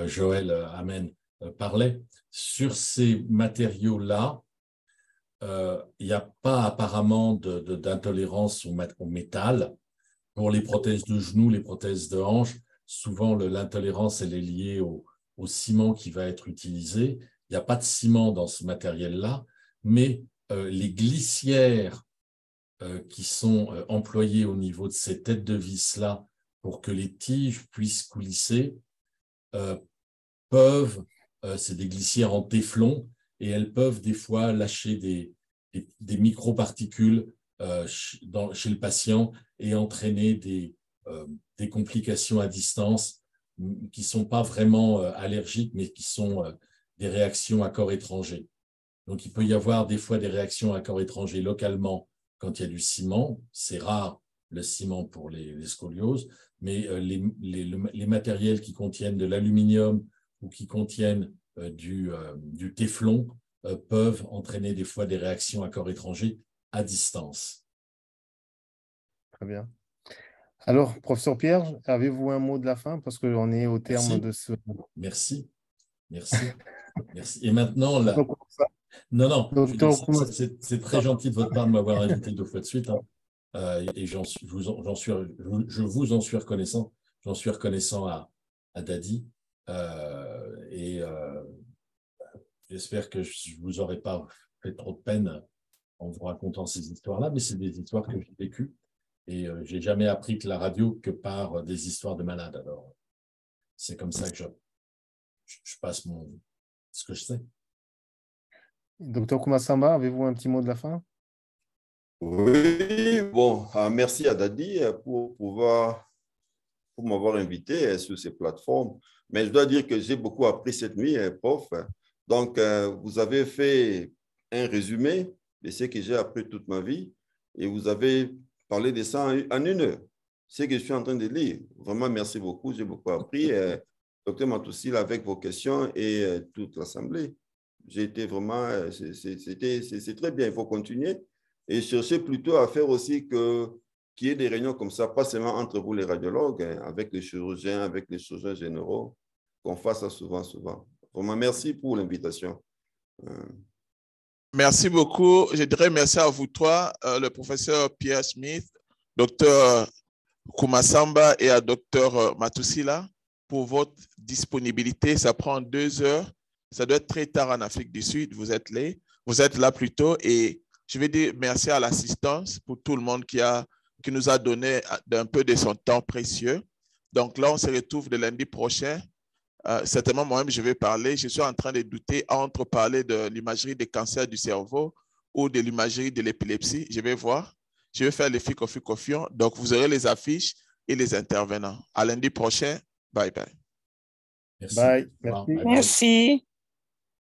Joël Amen parlait, sur ces matériaux-là, il n'y a pas apparemment d'intolérance au métal. Pour les prothèses de genoux, les prothèses de hanches, souvent l'intolérance elle est liée au ciment qui va être utilisé. Il n'y a pas de ciment dans ce matériel-là, mais les glissières qui sont employées au niveau de ces têtes de vis-là pour que les tiges puissent coulisser c'est des glissières en téflon et elles peuvent des fois lâcher des microparticules chez le patient et entraîner des complications à distance qui ne sont pas vraiment allergiques, mais qui sont des réactions à corps étranger. Donc, il peut y avoir des fois des réactions à corps étranger localement quand il y a du ciment. C'est rare le ciment pour les scolioses, mais les matériels qui contiennent de l'aluminium ou qui contiennent du téflon peuvent entraîner des fois des réactions à corps étranger à distance. Très bien. Alors, professeur Pierre, avez-vous un mot de la fin? Parce qu'on est au terme de ce... Merci. Et maintenant, là... Non, c'est très gentil de votre part de m'avoir invité 2 fois de suite. Et je vous en suis reconnaissant. J'en suis reconnaissant à Dadi. J'espère que je ne vous aurai pas fait trop de peine en vous racontant ces histoires-là, mais c'est des histoires que j'ai vécues. Et je n'ai jamais appris que la radio que par des histoires de malades. Alors, c'est comme ça que je passe ce que je sais. Docteur Kumasamba, avez-vous un petit mot de la fin? Oui, bon, merci à Dadi pour m'avoir invité sur ces plateformes. Mais je dois dire que j'ai beaucoup appris cette nuit, prof. Donc, vous avez fait un résumé de ce que j'ai appris toute ma vie et vous avez parlé de ça en 1 heure. Ce que je suis en train de lire. Vraiment, merci beaucoup. J'ai beaucoup appris. Docteur Matoussil, avec vos questions et toute l'Assemblée. J'ai été vraiment, c'est très bien, il faut continuer et chercher plutôt à faire aussi qu'il y ait des réunions comme ça, pas seulement entre vous les radiologues, avec les chirurgiens généraux, qu'on fasse ça souvent. Vraiment, merci pour l'invitation. Merci beaucoup. Je dirais merci à vous 3, le professeur Pierre Smith, docteur Kumasamba et à docteur Matousila. pour votre disponibilité. Ça prend 2 heures. Ça doit être très tard en Afrique du Sud. Vous êtes là plus tôt. Et je vais dire merci à l'assistance pour tout le monde qui nous a donné un peu de son temps précieux. Donc là, on se retrouve le lundi prochain. Certainement, moi-même, je vais parler. Je suis en train de douter entre parler de l'imagerie des cancers du cerveau ou de l'imagerie de l'épilepsie. Je vais voir. Je vais faire les FICOFICOFION. Donc, vous aurez les affiches et les intervenants. À lundi prochain. Bye bye. Bye. Merci. Merci. Merci.